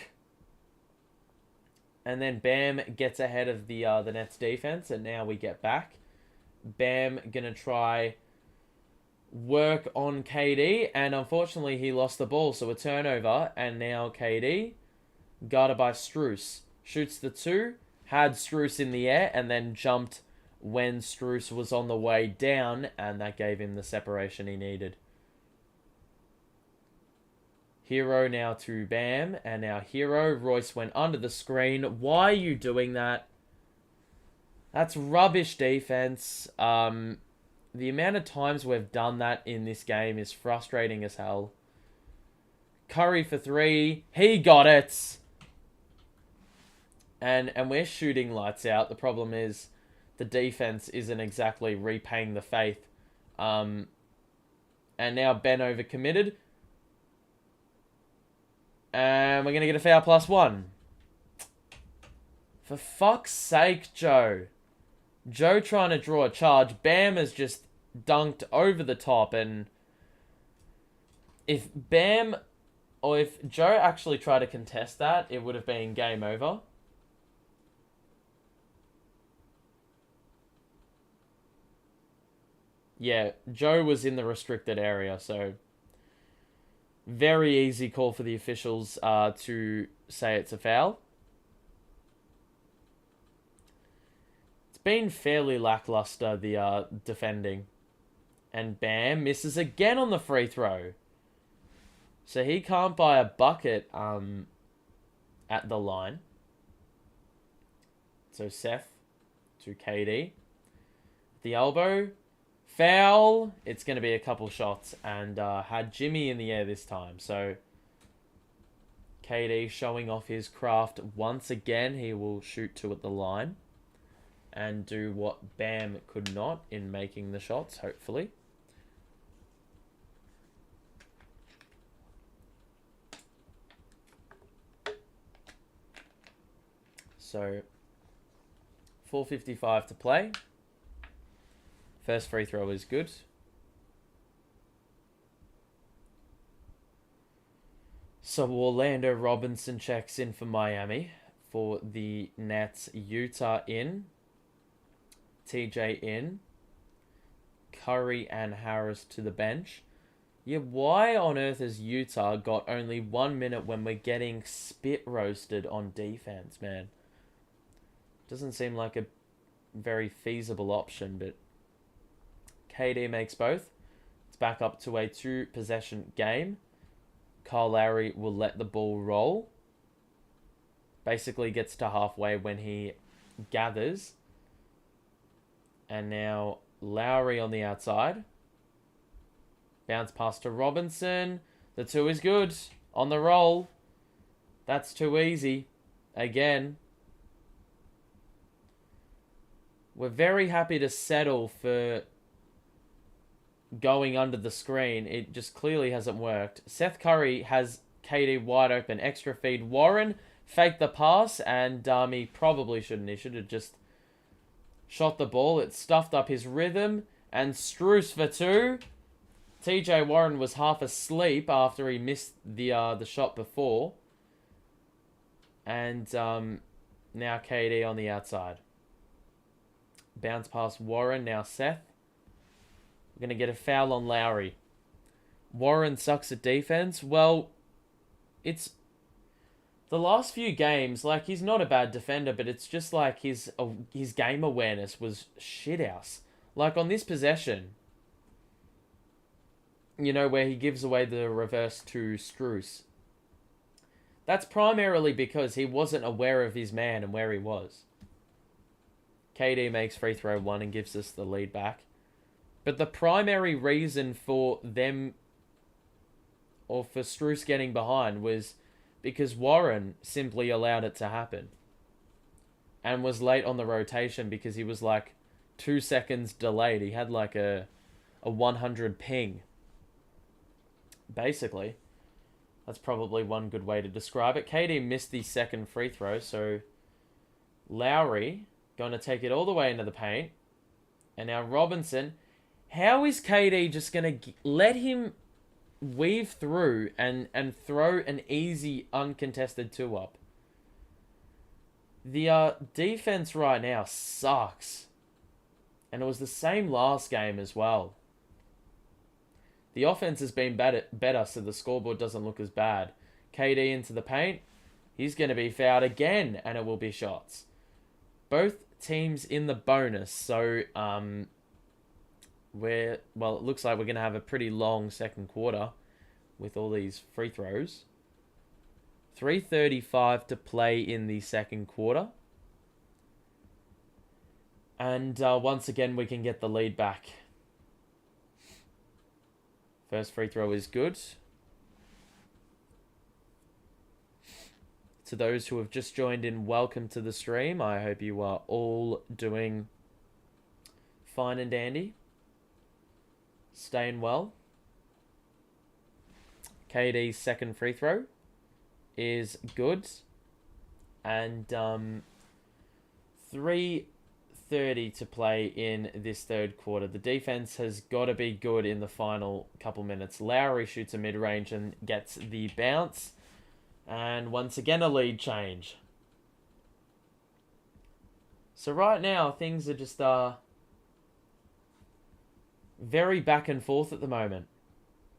And then Bam gets ahead of the Nets defense, and now we get back. Bam gonna try work on KD, and unfortunately he lost the ball, so a turnover, and now KD, guarded by Strus, shoots the two, had Strus in the air, and then jumped when Strus was on the way down, and that gave him the separation he needed. Hero now to Bam, and now Hero. Royce went under the screen. Why are you doing that? That's rubbish defense. The amount of times we've done that in this game is frustrating as hell. Curry for three. He got it. And we're shooting lights out. The problem is the defense isn't exactly repaying the faith. And now Ben overcommitted. And we're going to get a foul plus one. For fuck's sake, Joe. Joe trying to draw a charge. Bam has just dunked over the top. And if Bam, or if Joe actually tried to contest that, it would have been game over. Yeah, Joe was in the restricted area, so very easy call for the officials to say it's a foul. It's been fairly lackluster, the defending. And Bam misses again on the free throw. So he can't buy a bucket at the line. So Seth to KD. The elbow. Foul. It's going to be a couple shots. And had Jimmy in the air this time. So KD showing off his craft once again. He will shoot two at the line. And do what Bam could not in making the shots, hopefully. So 4:55 to play. First free throw is good. So Orlando Robinson checks in for Miami. For the Nets, Utah in. TJ in. Curry and Harris to the bench. Yeah, why on earth has Utah got only 1 minute when we're getting spit roasted on defense, man? Doesn't seem like a very feasible option, but KD makes both. It's back up to a 2-possession game. Kyle Lowry will let the ball roll. Basically gets to halfway when he gathers. And now Lowry on the outside. Bounce pass to Robinson. The two is good. On the roll. That's too easy. Again. We're very happy to settle for going under the screen. It just clearly hasn't worked. Seth Curry has KD wide open. Extra feed. Warren faked the pass, and he probably shouldn't. He should have just shot the ball. It stuffed up his rhythm. And Strus for two. TJ Warren was half asleep after he missed the shot before. And now KD on the outside. Bounce past Warren. Now Seth. We're going to get a foul on Lowry. Warren sucks at defense. Well, it's the last few games, like, he's not a bad defender, but it's just like his game awareness was shithouse. Like on this possession, you know, where he gives away the reverse to Strus. That's primarily because he wasn't aware of his man and where he was. KD makes free throw 1 and gives us the lead back. But the primary reason for them, or for Strus getting behind, was because Warren simply allowed it to happen. And was late on the rotation because he was like 2 seconds delayed. He had like a 100 ping. Basically. That's probably one good way to describe it. KD missed the second free throw, so Lowry going to take it all the way into the paint. And now Robinson. How is KD just going to let him weave through and throw an easy, uncontested 2-up? The defense right now sucks. And it was the same last game as well. The offense has been better, so the scoreboard doesn't look as bad. KD into the paint. He's going to be fouled again, and it will be shots. Both teams in the bonus, so it looks like we're going to have a pretty long second quarter with all these free throws. 3:35 to play in the second quarter. And once again, we can get the lead back. First free throw is good. To those who have just joined in, welcome to the stream. I hope you are all doing fine and dandy. Staying well. KD's second free throw is good. And 3:30 to play in this third quarter. The defense has got to be good in the final couple minutes. Lowry shoots a mid-range and gets the bounce. And once again, a lead change. So right now, things are just very back and forth at the moment.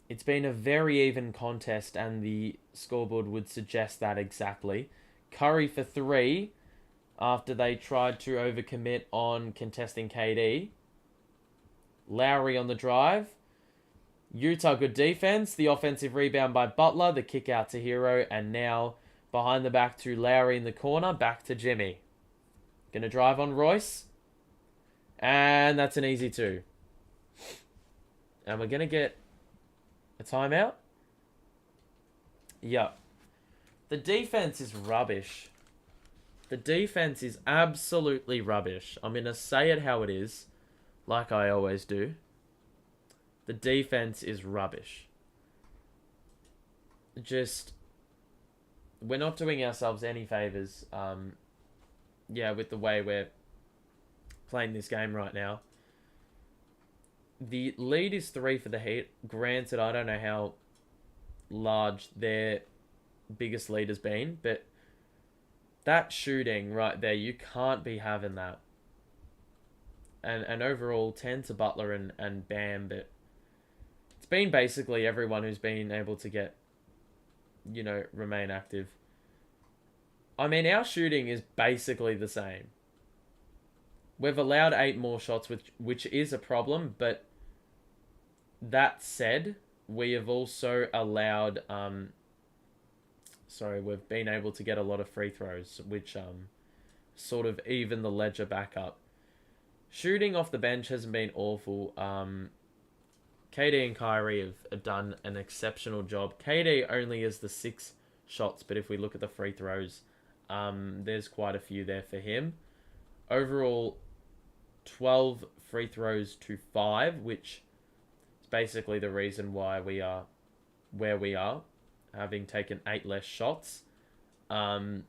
It's been a very even contest, and the scoreboard would suggest that exactly. Curry for 3 after they tried to overcommit on contesting KD. Lowry on the drive. Utah, good defense. The offensive rebound by Butler. The kick out to Hero. And now behind the back to Lowry in the corner. Back to Jimmy. Gonna drive on Royce. And that's an easy 2. And we're gonna get a timeout. Yep. The defense is rubbish. The defense is absolutely rubbish. I'm gonna say it how it is. Like I always do. The defense is rubbish. Just, we're not doing ourselves any favors. With the way we're playing this game right now. The lead is 3 for the Heat. Granted, I don't know how large their biggest lead has been, but that shooting right there, you can't be having that. And overall, 10 to Butler and Bam, but it's been basically everyone who's been able to get, remain active. I mean, our shooting is basically the same. We've allowed 8 more shots, which is a problem, but that said, we have also allowed, we've been able to get a lot of free throws, which sort of even the ledger back up. Shooting off the bench hasn't been awful. KD and Kyrie have done an exceptional job. KD only has the 6 shots, but if we look at the free throws, there's quite a few there for him. Overall, 12 free throws to 5, which is basically the reason why we are where we are, having taken 8 less shots. Clax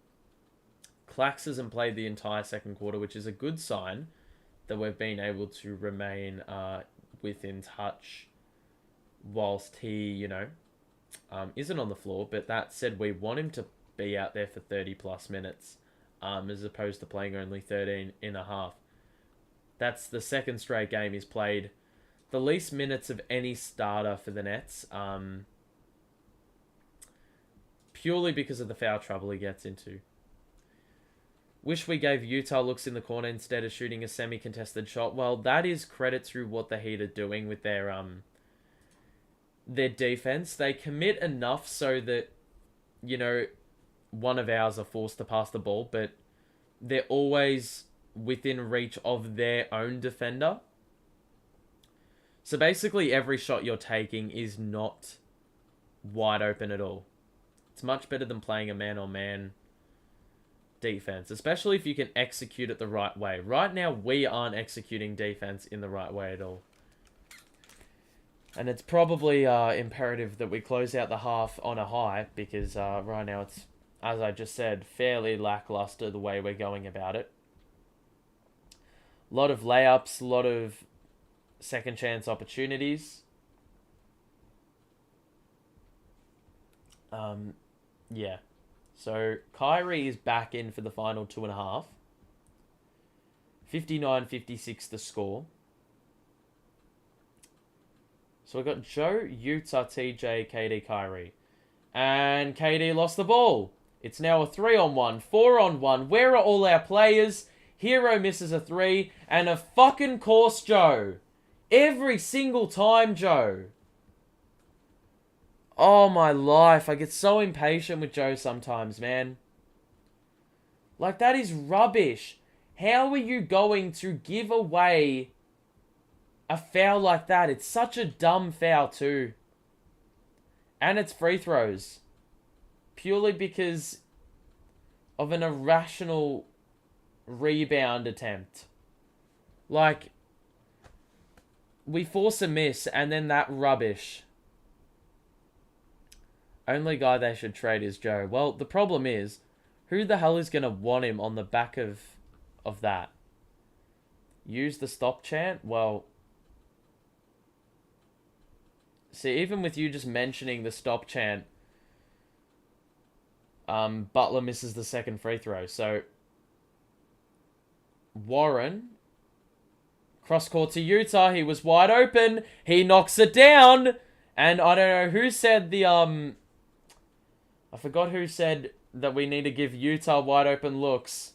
hasn't played the entire second quarter, which is a good sign that we've been able to remain within touch whilst he, isn't on the floor. But that said, we want him to be out there for 30 plus minutes, as opposed to playing only 13 and a half. That's the second straight game he's played the least minutes of any starter for the Nets, purely because of the foul trouble he gets into. Wish we gave Utah looks in the corner instead of shooting a semi-contested shot. Well, that is credit to what the Heat are doing with their defense. They commit enough so that, one of ours are forced to pass the ball, but they're always within reach of their own defender. So basically every shot you're taking is not wide open at all. It's much better than playing a man-on-man defense, especially if you can execute it the right way. Right now, we aren't executing defense in the right way at all. And it's probably imperative that we close out the half on a high because right now it's, as I just said, fairly lackluster the way we're going about it. A lot of layups, a lot of second chance opportunities. Yeah. So Kyrie is back in for the final 2.5. 59-56 the score. So we've got Joe, Utah, TJ, KD, Kyrie. And KD lost the ball. It's now a 3-on-1, 4-on-1. Where are all our players? Hero misses a 3. And of fucking course, Joe. Every single time, Joe. Oh, my life. I get so impatient with Joe sometimes, man. Like, that is rubbish. How are you going to give away a foul like that? It's such a dumb foul, too. And it's free throws. Purely because of an irrational rebound attempt. Like, we force a miss and then that rubbish. Only guy they should trade is Joe. Well, the problem is, who the hell is going to want him on the back of that? Use the stop chant? Well, see, even with you just mentioning the stop chant, Butler misses the second free throw. So, Warren, cross court to Utah. He was wide open. He knocks it down. And I don't know who said I forgot who said that we need to give Utah wide open looks.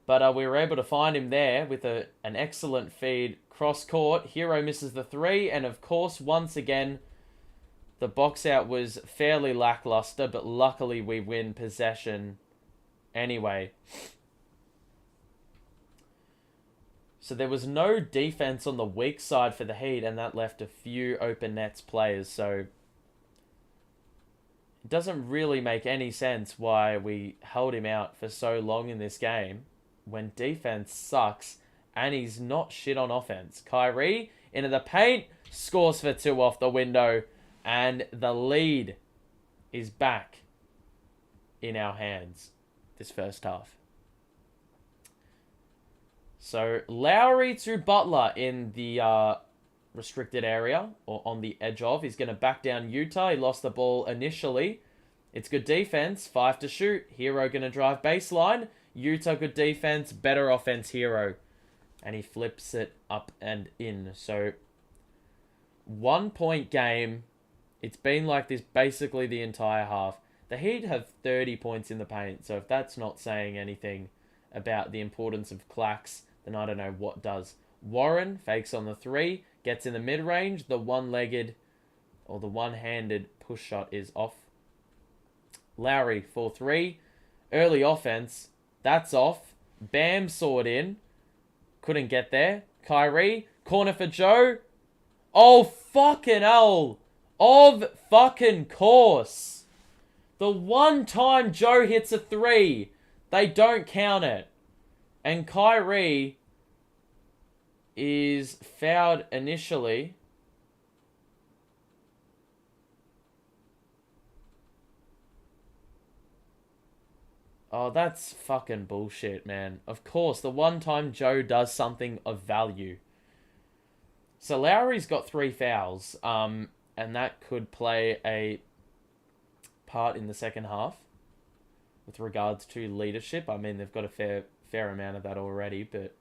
But we were able to find him there with an excellent feed. Cross court. Hero misses the 3. And of course, once again, the box out was fairly lackluster. But luckily, we win possession anyway. So there was no defense on the weak side for the Heat. And that left a few open Nets players. So it doesn't really make any sense why we held him out for so long in this game when defense sucks and he's not shit on offense. Kyrie into the paint, scores for 2 off the window, and the lead is back in our hands this first half. So Lowry to Butler in the restricted area, or on the edge of. He's going to back down Utah. He lost the ball initially. It's good defense. 5 to shoot. Hero going to drive baseline. Utah, good defense. Better offense, Hero. And he flips it up and in. So, 1 point game. It's been like this basically the entire half. The Heat have 30 points in the paint. So, if that's not saying anything about the importance of Clax, then I don't know what does. Warren fakes on the 3. Gets in the mid-range. The one-legged or the one-handed push shot is off. Lowry for 3. Early offense. That's off. Bam saw it in. Couldn't get there. Kyrie. Corner for Joe. Oh, fucking hell. Of fucking course. The one time Joe hits a 3, they don't count it. And Kyrie is fouled initially. Oh, that's fucking bullshit, man. Of course, the one time Joe does something of value. So Lowry's got 3 fouls, and that could play a part in the second half with regards to leadership. I mean, they've got a fair amount of that already, but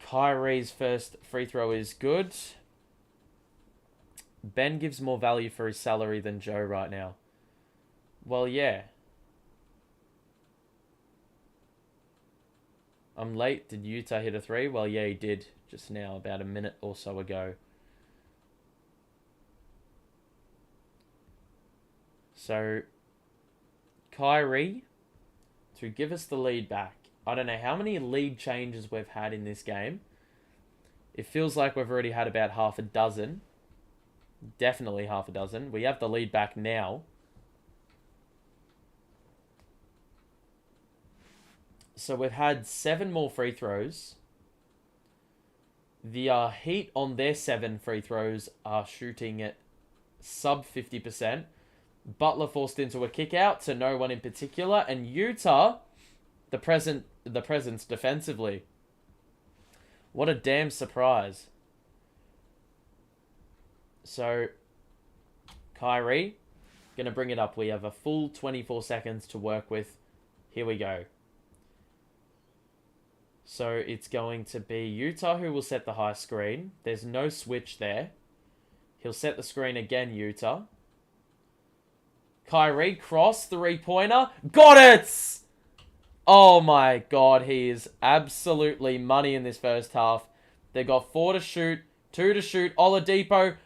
Kyrie's first free throw is good. Ben gives more value for his salary than Joe right now. Well, yeah. I'm late. Did Utah hit a 3? Well, yeah, he did just now, about a minute or so ago. So, Kyrie to give us the lead back. I don't know how many lead changes we've had in this game. It feels like we've already had about half a dozen. Definitely half a dozen. We have the lead back now. So we've had 7 more free throws. The Heat on their 7 free throws are shooting at sub 50%. Butler forced into a kick out to no one in particular, and Utah, the presence defensively. What a damn surprise. So, Kyrie, gonna bring it up. We have a full 24 seconds to work with. Here we go. So it's going to be Utah who will set the high screen. There's no switch there. He'll set the screen again, Utah. Kyrie, cross, three-pointer. Got it! Oh my god, he is absolutely money in this first half. They got 4 to shoot, 2 to shoot. Oladipo.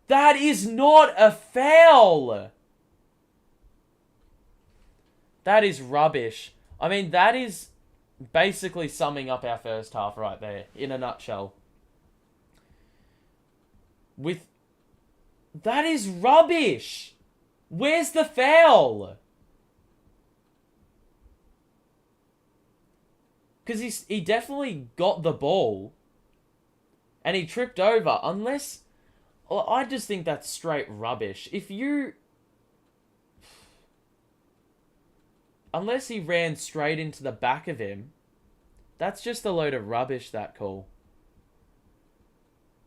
That is not a foul! That is rubbish. I mean, that is basically summing up our first half right there, in a nutshell. That is rubbish! Where's the foul? Because he definitely got the ball. And he tripped over. Unless... Well, I just think that's straight rubbish. Unless he ran straight into the back of him, that's just a load of rubbish, that call.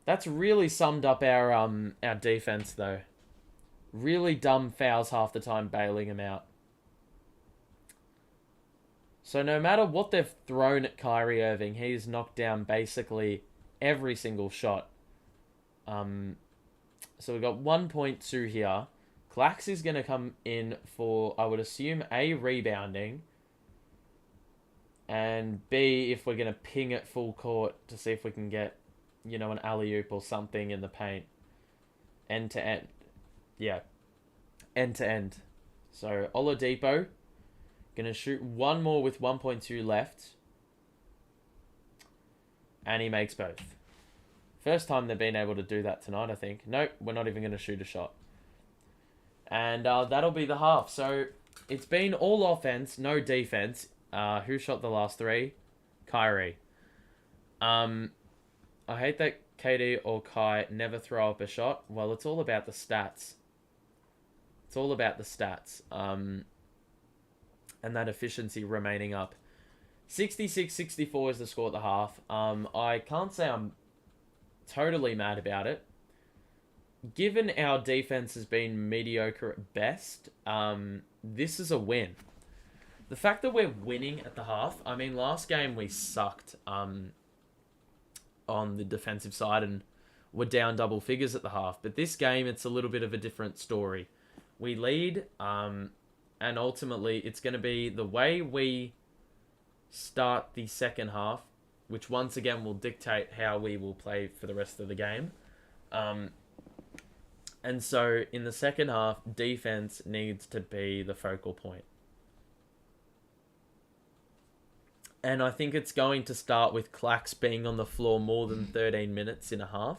That's really summed up our defense, though. Really dumb fouls half the time, bailing him out. So no matter what they've thrown at Kyrie Irving, he's knocked down basically every single shot. So we've got 1.2 here. Clax is going to come in for, I would assume, A, rebounding. And B, if we're going to ping it full court to see if we can get, an alley-oop or something in the paint. End to end. Yeah. End to end. So Oladipo, going to shoot one more with 1.2 left. And he makes both. First time they've been able to do that tonight, I think. Nope, we're not even going to shoot a shot. And that'll be the half. So it's been all offense, no defense. Who shot the last 3? Kyrie. I hate that KD or Kai never throw up a shot. Well, it's all about the stats. It's all about the stats. And that efficiency remaining up. 66-64 is the score at the half. I can't say I'm totally mad about it. Given our defense has been mediocre at best, this is a win. The fact that we're winning at the half, I mean, last game we sucked on the defensive side and were down double figures at the half. But this game, it's a little bit of a different story. We lead, and ultimately it's going to be the way we start the second half, which once again will dictate how we will play for the rest of the game. And so, in the second half, defense needs to be the focal point. And I think it's going to start with Clax being on the floor more than 13 minutes in a half.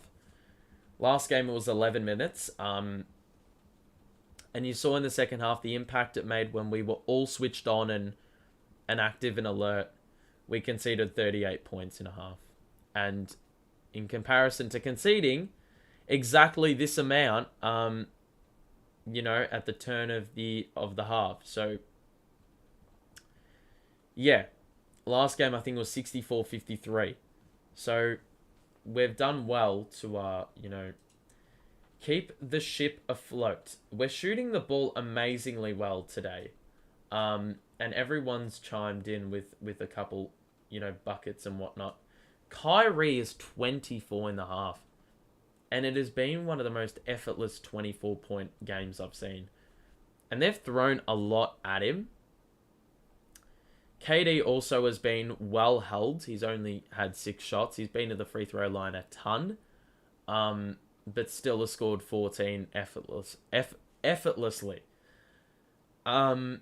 Last game, it was 11 minutes. And you saw in the second half the impact it made when we were all switched on and active and alert. We conceded 38 points in a half. And in comparison to conceding exactly this amount, at the turn of the half. So, yeah. Last game, I think, was 64-53. So, we've done well to, keep the ship afloat. We're shooting the ball amazingly well today. And everyone's chimed in with a couple, buckets and whatnot. Kyrie is 24 in the half. And it has been one of the most effortless 24-point games I've seen. And they've thrown a lot at him. KD also has been well held. He's only had 6 shots. He's been to the free throw line a ton. But still has scored 14 effortlessly. In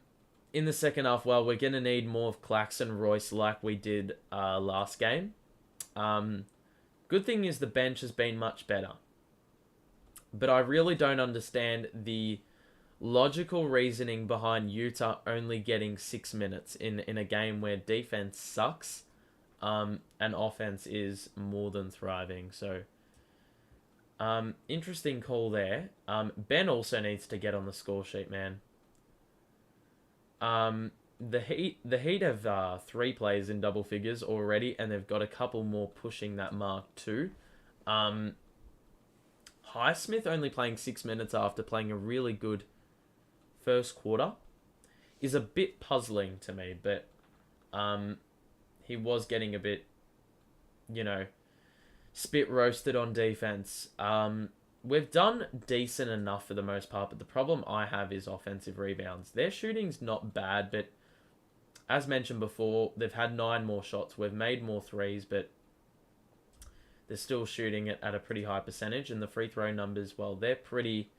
the second half, well, we're going to need more of Claxton Royce like we did last game. Good thing is the bench has been much better. But I really don't understand the logical reasoning behind Utah only getting 6 minutes in a game where defense sucks. and offense is more than thriving. So, interesting call there. Ben also needs to get on the score sheet, man. The Heat have 3 players in double figures already, and they've got a couple more pushing that mark too. Highsmith only playing 6 minutes after playing a really good first quarter is a bit puzzling to me, but he was getting a bit, spit roasted on defense. We've done decent enough for the most part, but the problem I have is offensive rebounds. Their shooting's not bad, but as mentioned before, they've had 9 more shots. We've made more threes, but they're still shooting it at a pretty high percentage. And the free throw numbers, well, they're pretty...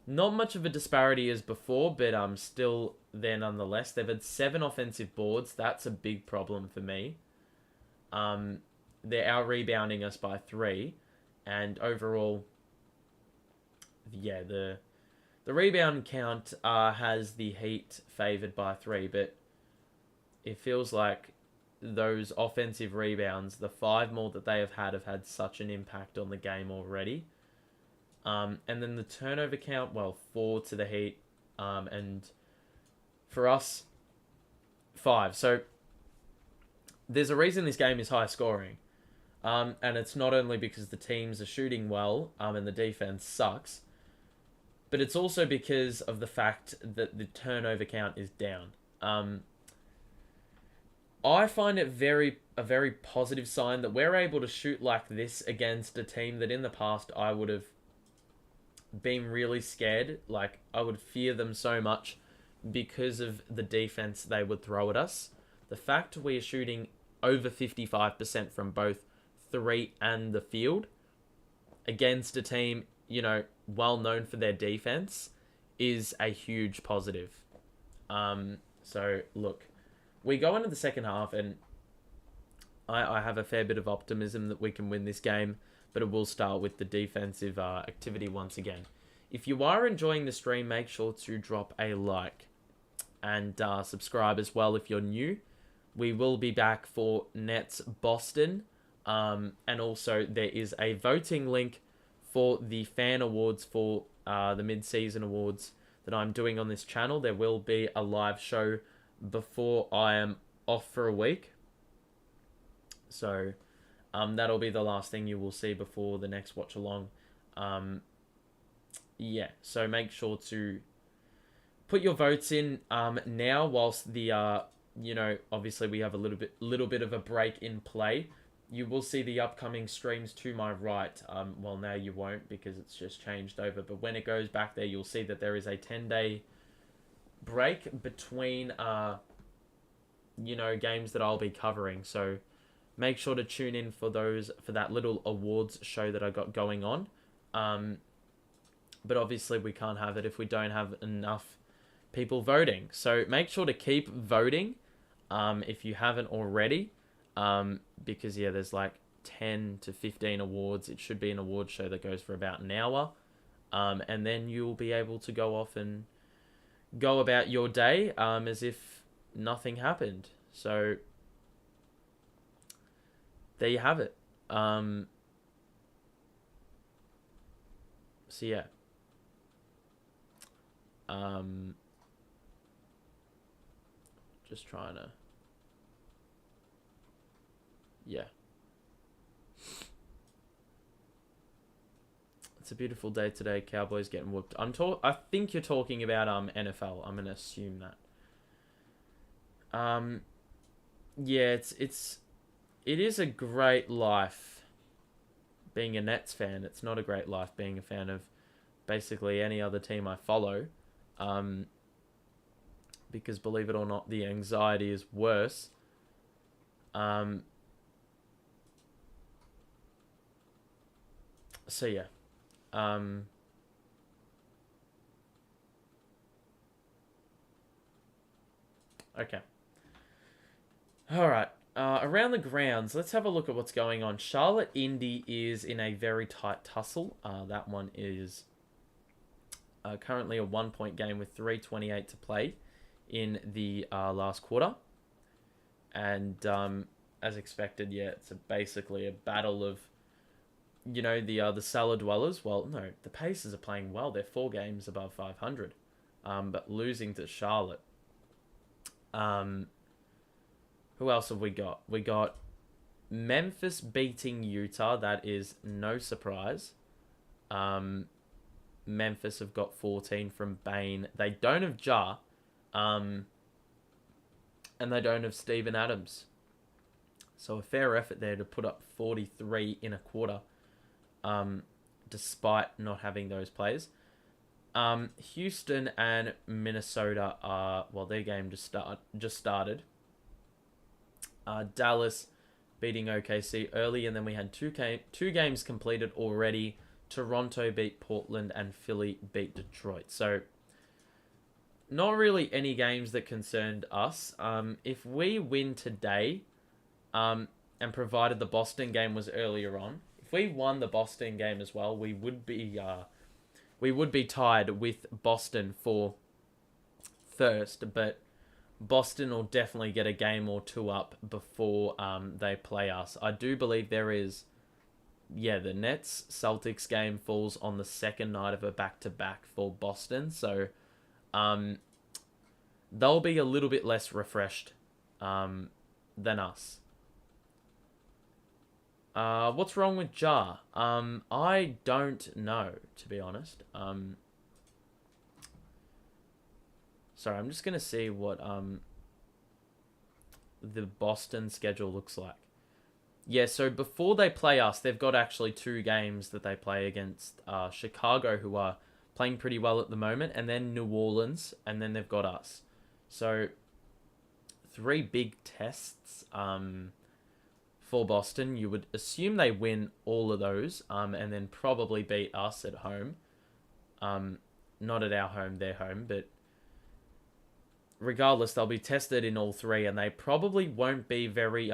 Not much of a disparity as before, but still there nonetheless. They've had 7 offensive boards. That's a big problem for me. They're out-rebounding us by 3. And overall, yeah, the rebound count has the Heat favoured by 3, but it feels like those offensive rebounds, the 5 more that they have had such an impact on the game already. And then the turnover count, well, 4 to the Heat, and for us, 5. So there's a reason this game is high scoring. And it's not only because the teams are shooting well, and the defense sucks, but it's also because of the fact that the turnover count is down. I find it a very positive sign that we're able to shoot like this against a team that in the past I would have been really scared. Like, I would fear them so much because of the defense they would throw at us. The fact we are shooting over 55% from both 3 and the field against a team, well known for their defense is a huge positive. So look, we go into the second half and I have a fair bit of optimism that we can win this game, but it will start with the defensive activity once again. If you are enjoying the stream, make sure to drop a like and subscribe as well if you're new. We will be back for Nets Boston. And also there is a voting link for the fan awards for the mid-season awards that I'm doing on this channel. There will be a live show before I am off for a week. So that'll be the last thing you will see before the next watch along. Yeah, so make sure to put your votes in now whilst the obviously we have a little bit of a break in play. You will see the upcoming streams to my right. Well, now you won't because it's just changed over. But when it goes back there, you'll see that there is a 10-day break between, games that I'll be covering. So make sure to tune in for that little awards show that I got going on. But obviously we can't have it if we don't have enough people voting. So make sure to keep voting if you haven't already. Because there's like 10 to 15 awards. It should be an award show that goes for about an hour. And then you'll be able to go off and go about your day as if nothing happened. So there you have it. So yeah. Just trying to... Yeah. It's a beautiful day today. Cowboys getting whooped. I think you're talking about NFL. I'm gonna assume that. Yeah, it is a great life being a Nets fan. It's not a great life being a fan of basically any other team I follow. Because believe it or not, the anxiety is worse. So yeah, okay. All right. Around the grounds, let's have a look at what's going on. Charlotte Indy is in a very tight tussle. That one is currently a 1-point game with 3:28 to play in the last quarter. And as expected. Yeah, it's basically a battle of, the cellar dwellers. Well, no, the Pacers are playing well. They're 4 games above 500, but losing to Charlotte. Who else have we got? We got Memphis beating Utah. That is no surprise. Memphis have got 14 from Bane. They don't have Ja. And they don't have Steven Adams. So a fair effort there to put up 43 in a quarter, despite not having those players. Houston and Minnesota are, well, their game just started. Dallas beating OKC early, and then we had two games completed already. Toronto beat Portland and Philly beat Detroit. So not really any games that concerned us. If we win today, and provided the Boston game was earlier on, if we won the Boston game as well, we would be tied with Boston for first. But Boston will definitely get a game or two up before they play us. I do believe there is, the Nets Celtics game falls on the second night of a back-to-back for Boston, so they'll be a little bit less refreshed than us. What's wrong with Ja? I don't know, to be honest. Sorry, I'm just going to see what the Boston schedule looks like. Yeah, so before they play us, they've got actually 2 games that they play against Chicago, who are playing pretty well at the moment, and then New Orleans, and then they've got us. So 3 big tests for Boston. You would assume they win all of those, and then probably beat us at home. Not at our home, their home, but regardless, they'll be tested in all 3, and they probably won't be very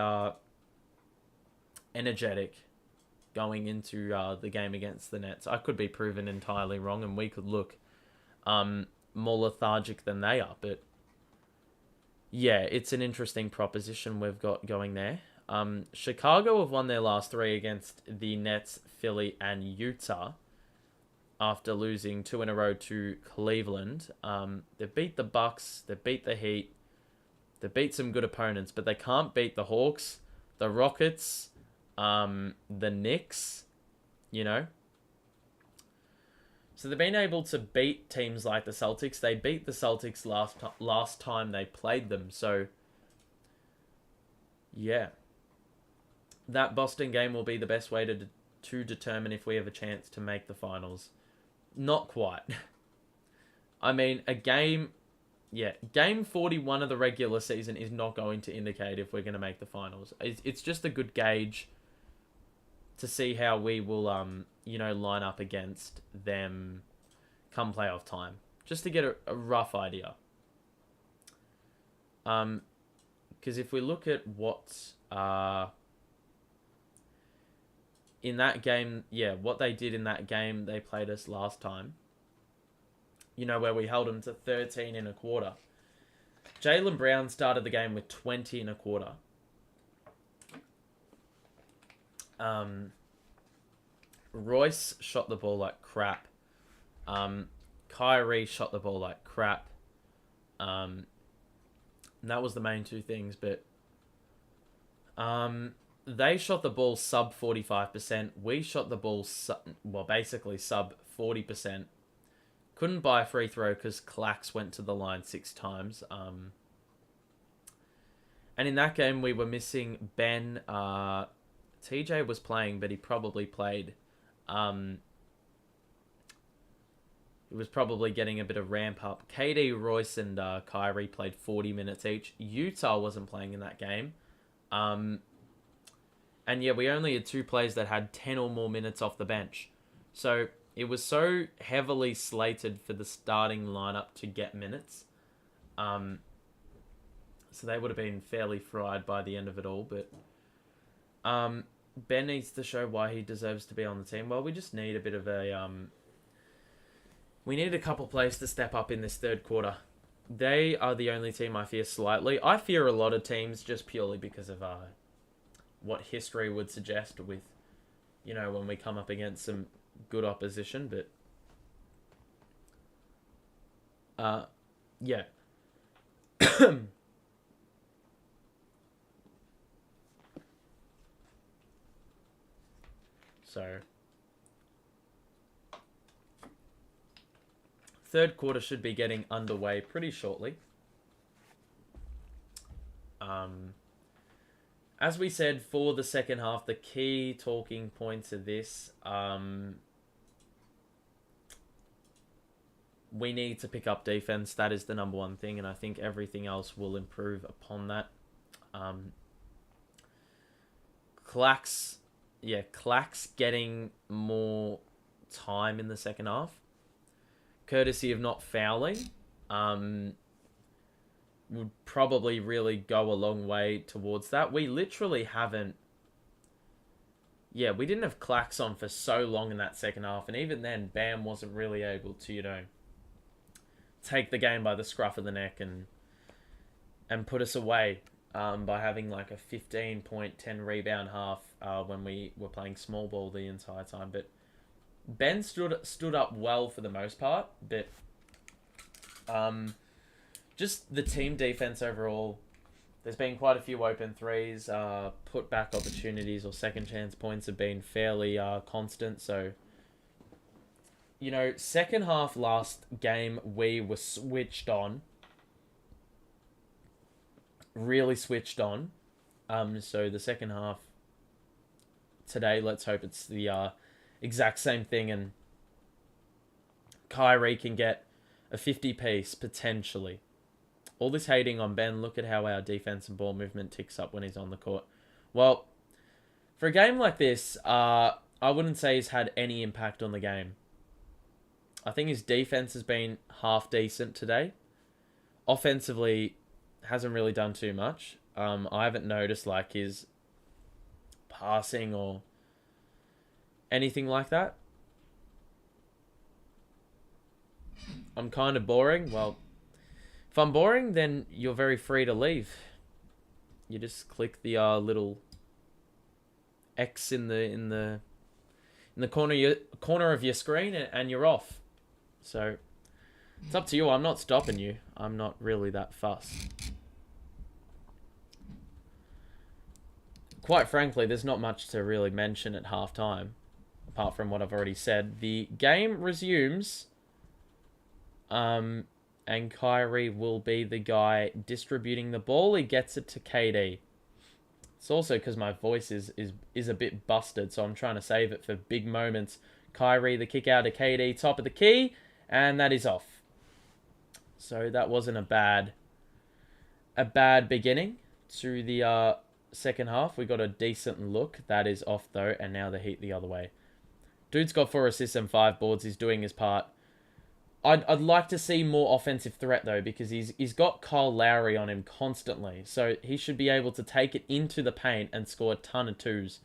energetic going into the game against the Nets. I could be proven entirely wrong, and we could look more lethargic than they are, but yeah, it's an interesting proposition we've got going there. Chicago have won their last 3 against the Nets, Philly, and Utah after losing 2 in a row to Cleveland. They beat the Bucks, they beat the Heat, they beat some good opponents, but they can't beat the Hawks, the Rockets, the Knicks, So they've been able to beat teams like the Celtics. They beat the Celtics last time they played them. So, yeah. That Boston game will be the best way to determine if we have a chance to make the finals. Not quite. I mean, game 41 of the regular season is not going to indicate if we're going to make the finals. It's just a good gauge to see how we will, line up against them come playoff time. Just to get a rough idea. Because if we look at what in that game, what they did in that game they played us last time, where we held them to 13 in a quarter. Jaylen Brown started the game with 20 in a quarter. Royce shot the ball like crap. Kyrie shot the ball like crap. And that was the main 2 things, but they shot the ball sub 45%. We shot the ball basically sub 40%. Couldn't buy a free throw because Clax went to the line 6 times. And in that game we were missing Ben. TJ was playing, but he probably played. He was probably getting a bit of ramp up. KD, Royce, and Kyrie played 40 minutes each. Utah wasn't playing in that game. And yeah, we only had 2 players that had 10 or more minutes off the bench. So it was so heavily slated for the starting lineup to get minutes. So they would have been fairly fried by the end of it all. But Ben needs to show why he deserves to be on the team. Well, we just need a bit of a... we need a couple players to step up in this third quarter. They are the only team I fear slightly. I fear a lot of teams just purely because of what history would suggest with, when we come up against some good opposition. But yeah. So third quarter should be getting underway pretty shortly. As we said, for the second half, the key talking points of this, we need to pick up defense. That is the number one thing, and I think everything else will improve upon that. Clack's getting more time in the second half, courtesy of not fouling. Would probably really go a long way towards that. We literally haven't... Yeah, we didn't have Clacks on for so long in that second half, and even then, Bam wasn't really able to, take the game by the scruff of the neck and put us away by having like a 15-point, 10-rebound half when we were playing small ball the entire time. But Ben stood up well for the most part, but... just the team defense overall, there's been quite a few open threes. Put back opportunities or second chance points have been fairly constant. So, second half last game, we were switched on. Really switched on. So the second half today, let's hope it's the exact same thing, and Kyrie can get a 50-piece potentially. All this hating on Ben, look at how our defense and ball movement ticks up when he's on the court. Well, for a game like this, I wouldn't say he's had any impact on the game. I think his defense has been half decent today. Offensively, hasn't really done too much. I haven't noticed like his passing or anything like that. I'm kind of boring. Well, if I'm boring, then you're very free to leave. You just click the little X in the corner of your screen, and you're off. So it's up to you. I'm not stopping you. I'm not really that fussed. Quite frankly, there's not much to really mention at halftime, apart from what I've already said. The game resumes. And Kyrie will be the guy distributing the ball. He gets it to KD. It's also because my voice is a bit busted, so I'm trying to save it for big moments. Kyrie, the kick out to KD, top of the key, and that is off. So that wasn't a bad beginning to the second half. We got a decent look. That is off though, and now the Heat the other way. Dude's got 4 assists and 5 boards. He's doing his part. I'd like to see more offensive threat, though, because he's got Kyle Lowry on him constantly. So he should be able to take it into the paint and score a ton of twos.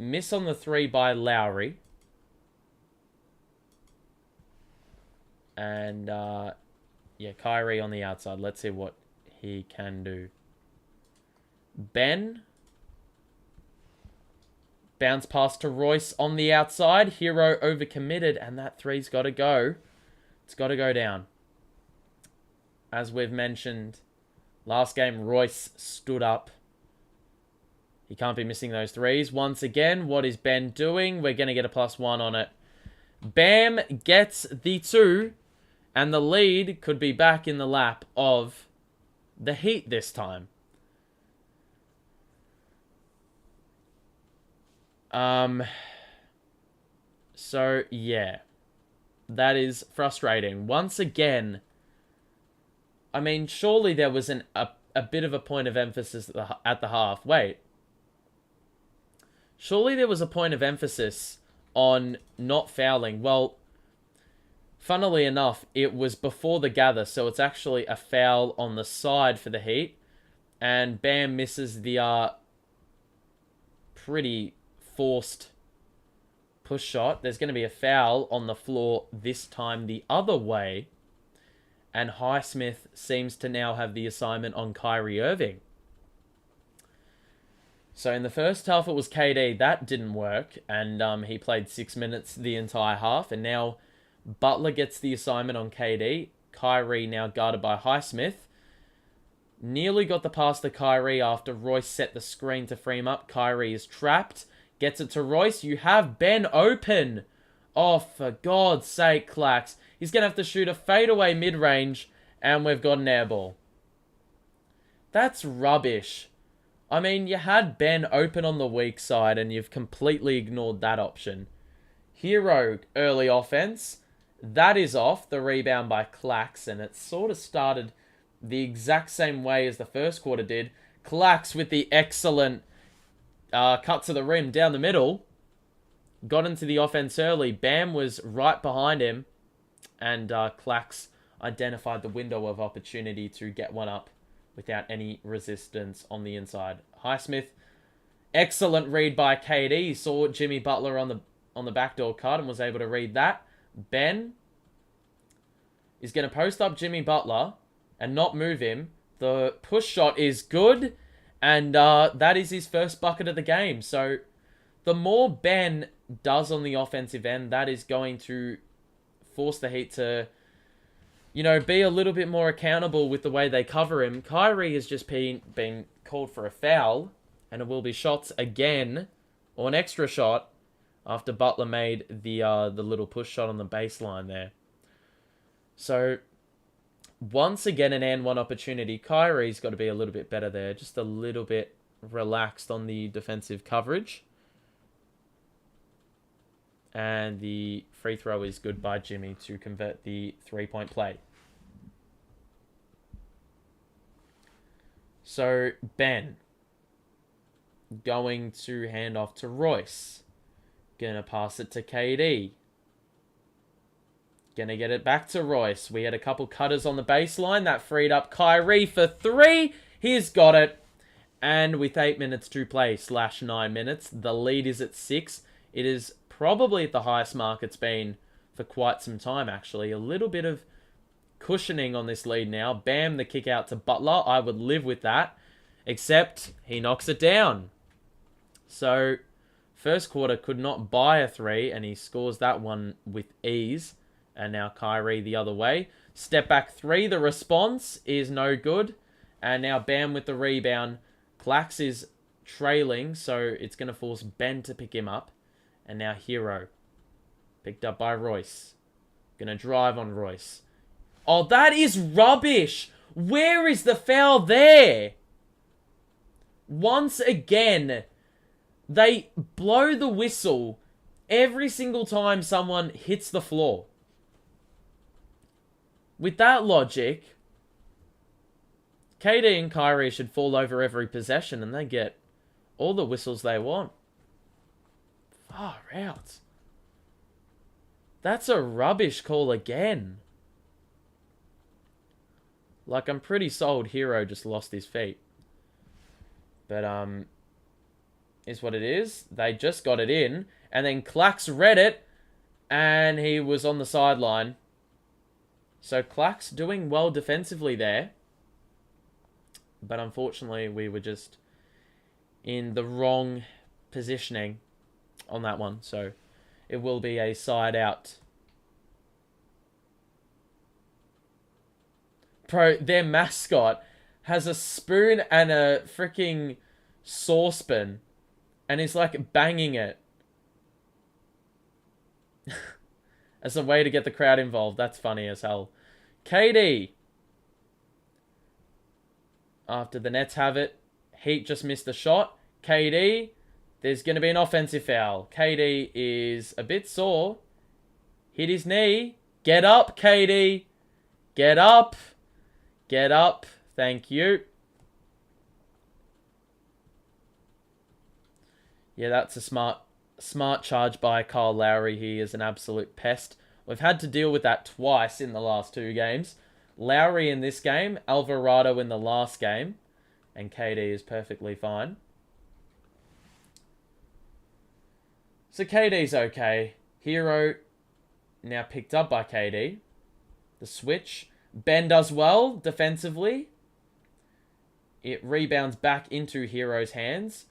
Miss on the 3 by Lowry. And, yeah, Kyrie on the outside. Let's see what he can do. Ben. Bounce pass to Royce on the outside. Hero overcommitted, and that 3's got to go. It's got to go down. As we've mentioned, last game, Royce stood up. He can't be missing those 3's. Once again, what is Ben doing? We're going to get a +1 on it. Bam gets the 2, and the lead could be back in the lap of the Heat this time. So, yeah. That is frustrating. Once again, I mean, surely there was a bit of a point of emphasis at the half. Wait. Surely there was a point of emphasis on not fouling. Well, funnily enough, it was before the gather, so it's actually a foul on the side for the Heat. And Bam misses the pretty forced push shot. There's going to be a foul on the floor, this time the other way. And Highsmith seems to now have the assignment on Kyrie Irving. So in the first half, it was KD. That didn't work. And he played 6 minutes the entire half. And now Butler gets the assignment on KD. Kyrie now guarded by Highsmith. Nearly got the pass to Kyrie after Royce set the screen to free him up. Kyrie is trapped. Gets it to Royce. You have Ben open. Oh, for God's sake, Clax. He's going to have to shoot a fadeaway mid-range. And we've got an air ball. That's rubbish. I mean, you had Ben open on the weak side and you've completely ignored that option. Hero early offense. That is off. The rebound by Clax. And it sort of started the exact same way as the first quarter did. Clax with the excellent cut to the rim down the middle. Got into the offense early. Bam was right behind him. And Clax identified the window of opportunity to get one up without any resistance on the inside. Highsmith, excellent read by KD. He saw Jimmy Butler on the backdoor cut and was able to read that. Ben is going to post up Jimmy Butler and not move him. The push shot is good, and that is his first bucket of the game. So the more Ben does on the offensive end, that is going to force the Heat to, you know, be a little bit more accountable with the way they cover him. Kyrie has just been called for a foul, and it will be shots again, or an extra shot, after Butler made the little push shot on the baseline there. So, once again, an and one opportunity. Kyrie's got to be a little bit better there, just a little bit relaxed on the defensive coverage. And the free throw is good by Jimmy to convert the three-point play. So, Ben going to hand off to Royce. Gonna pass it to KD. Gonna get it back to Royce. We had a couple cutters on the baseline. That freed up Kyrie for three. He's got it. And with 8 minutes to play, / 9 minutes, the lead is at 6. It is probably at the highest mark it's been for quite some time, actually. A little bit of cushioning on this lead now. Bam, the kick out to Butler. I would live with that. Except he knocks it down. So, first quarter could not buy a 3, and he scores that one with ease. And now Kyrie the other way. Step back 3. The response is no good. And now Bam with the rebound. Clax is trailing, so it's going to force Ben to pick him up. And now Hero. Picked up by Royce. Gonna drive on Royce. Oh, that is rubbish! Where is the foul there? Once again, they blow the whistle every single time someone hits the floor. With that logic, KD and Kyrie should fall over every possession and they get all the whistles they want. Far out. That's a rubbish call again. Like, I'm pretty sold Hero just lost his feet. But, is what it is. They just got it in. And then Clax read it. And he was on the sideline. So, Clax doing well defensively there. But unfortunately, we were just in the wrong positioning on that one. So, it will be a side out. Bro, their mascot has a spoon and a freaking saucepan. And he's like banging it. As a way to get the crowd involved. That's funny as hell. KD. After the Nets have it. Heat just missed the shot. KD. There's going to be an offensive foul. KD is a bit sore. Hit his knee. Get up, KD. Get up. Get up. Thank you. Yeah, that's a smart charge by Kyle Lowry. He is an absolute pest. We've had to deal with that twice in the last 2 games. Lowry in this game. Alvarado in the last game. And KD is perfectly fine. So KD's okay. Hero now picked up by KD. The switch. Ben does well defensively. It rebounds back into Hero's hands.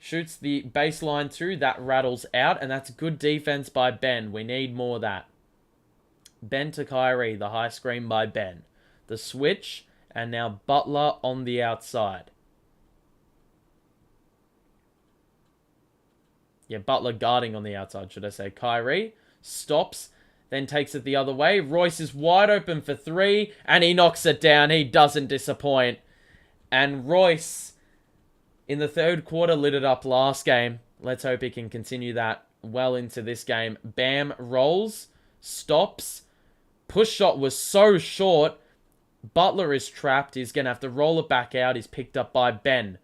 Shoots the baseline too. That rattles out, and that's good defense by Ben. We need more of that. Ben to Kyrie. The high screen by Ben. The switch, and now Butler on the outside. Yeah, Butler guarding on the outside, should I say. Kyrie stops, then takes it the other way. Royce is wide open for three, and he knocks it down. He doesn't disappoint. And Royce, in the third quarter, lit it up last game. Let's hope he can continue that well into this game. Bam rolls, stops. Push shot was so short. Butler is trapped. He's going to have to roll it back out. He's picked up by Ben.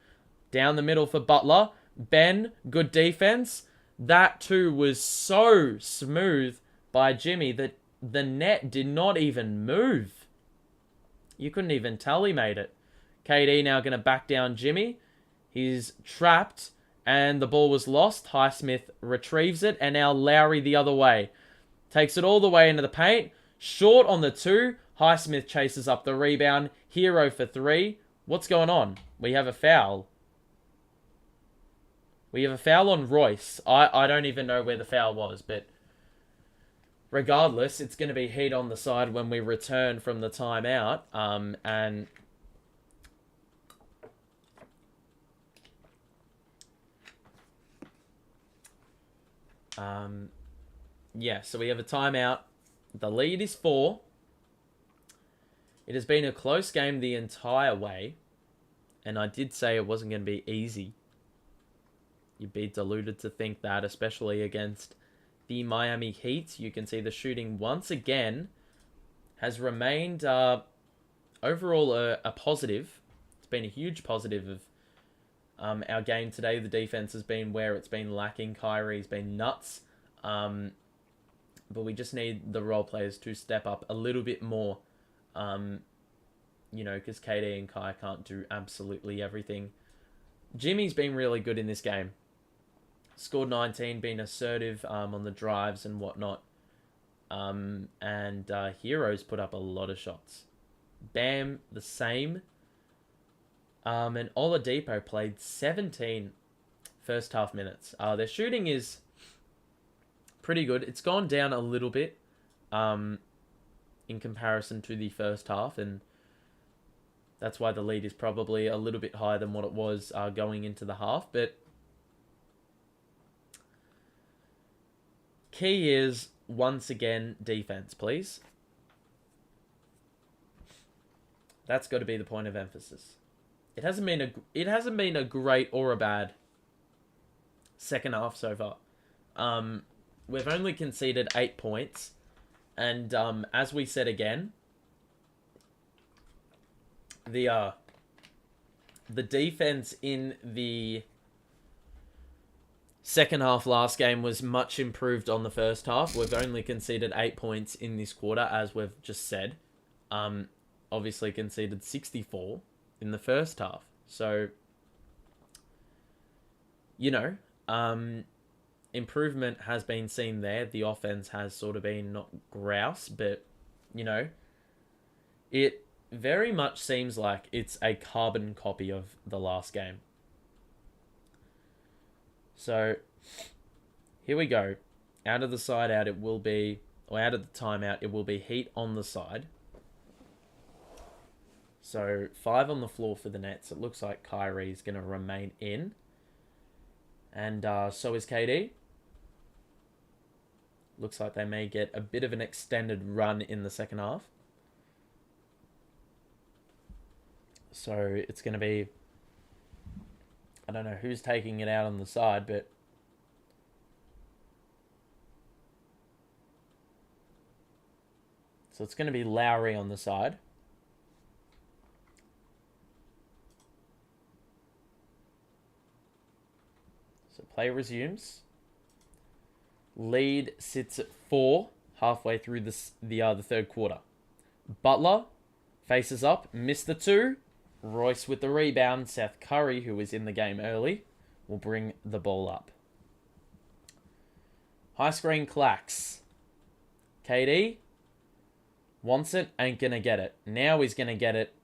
Down the middle for Butler. Ben, good defense. That too was so smooth by Jimmy that the net did not even move. You couldn't even tell he made it. KD now going to back down Jimmy. He's trapped and the ball was lost. Highsmith retrieves it and now Lowry the other way. Takes it all the way into the paint. Short on the two. Highsmith chases up the rebound. Hero for three. What's going on? We have a foul. We have a foul on Royce. I don't even know where the foul was, but regardless, it's going to be Heat on the side when we return from the timeout. Yeah, so we have a timeout. The lead is 4. It has been a close game the entire way. And I did say it wasn't going to be easy. You'd be deluded to think that, especially against the Miami Heat. You can see the shooting once again has remained overall a positive. It's been a huge positive of our game today. The defense has been where it's been lacking. Kyrie's been nuts. But we just need the role players to step up a little bit more. Because KD and Kai can't do absolutely everything. Jimmy's been really good in this game. Scored 19, been assertive on the drives and whatnot. And Hero's put up a lot of shots. Bam, the same. And Oladipo played 17 first half minutes. Their shooting is pretty good. It's gone down a little bit in comparison to the first half. And that's why the lead is probably a little bit higher than what it was going into the half. But key is, once again, defense, please. That's got to be the point of emphasis. It hasn't been a great or a bad second half so far. We've only conceded 8 points. And as we said again, the defense in the second half last game was much improved on the first half. We've only conceded 8 points in this quarter, as we've just said. Obviously conceded 64 in the first half. So, improvement has been seen there. The offense has sort of been not grouse, but, it very much seems like it's a carbon copy of the last game. So, here we go. Out of the side out, it will be, or out of the timeout, it will be Heat on the side. So, 5 on the floor for the Nets. It looks like Kyrie is going to remain in. And so is KD. Looks like they may get a bit of an extended run in the second half. So, it's going to be, I don't know who's taking it out on the side, but so it's going to be Lowry on the side. So play resumes. Lead sits at 4 halfway through the third quarter. Butler faces up, missed the 2. Royce with the rebound. Seth Curry, who was in the game early, will bring the ball up. High screen clacks. KD wants it, ain't going to get it. Now he's going to get it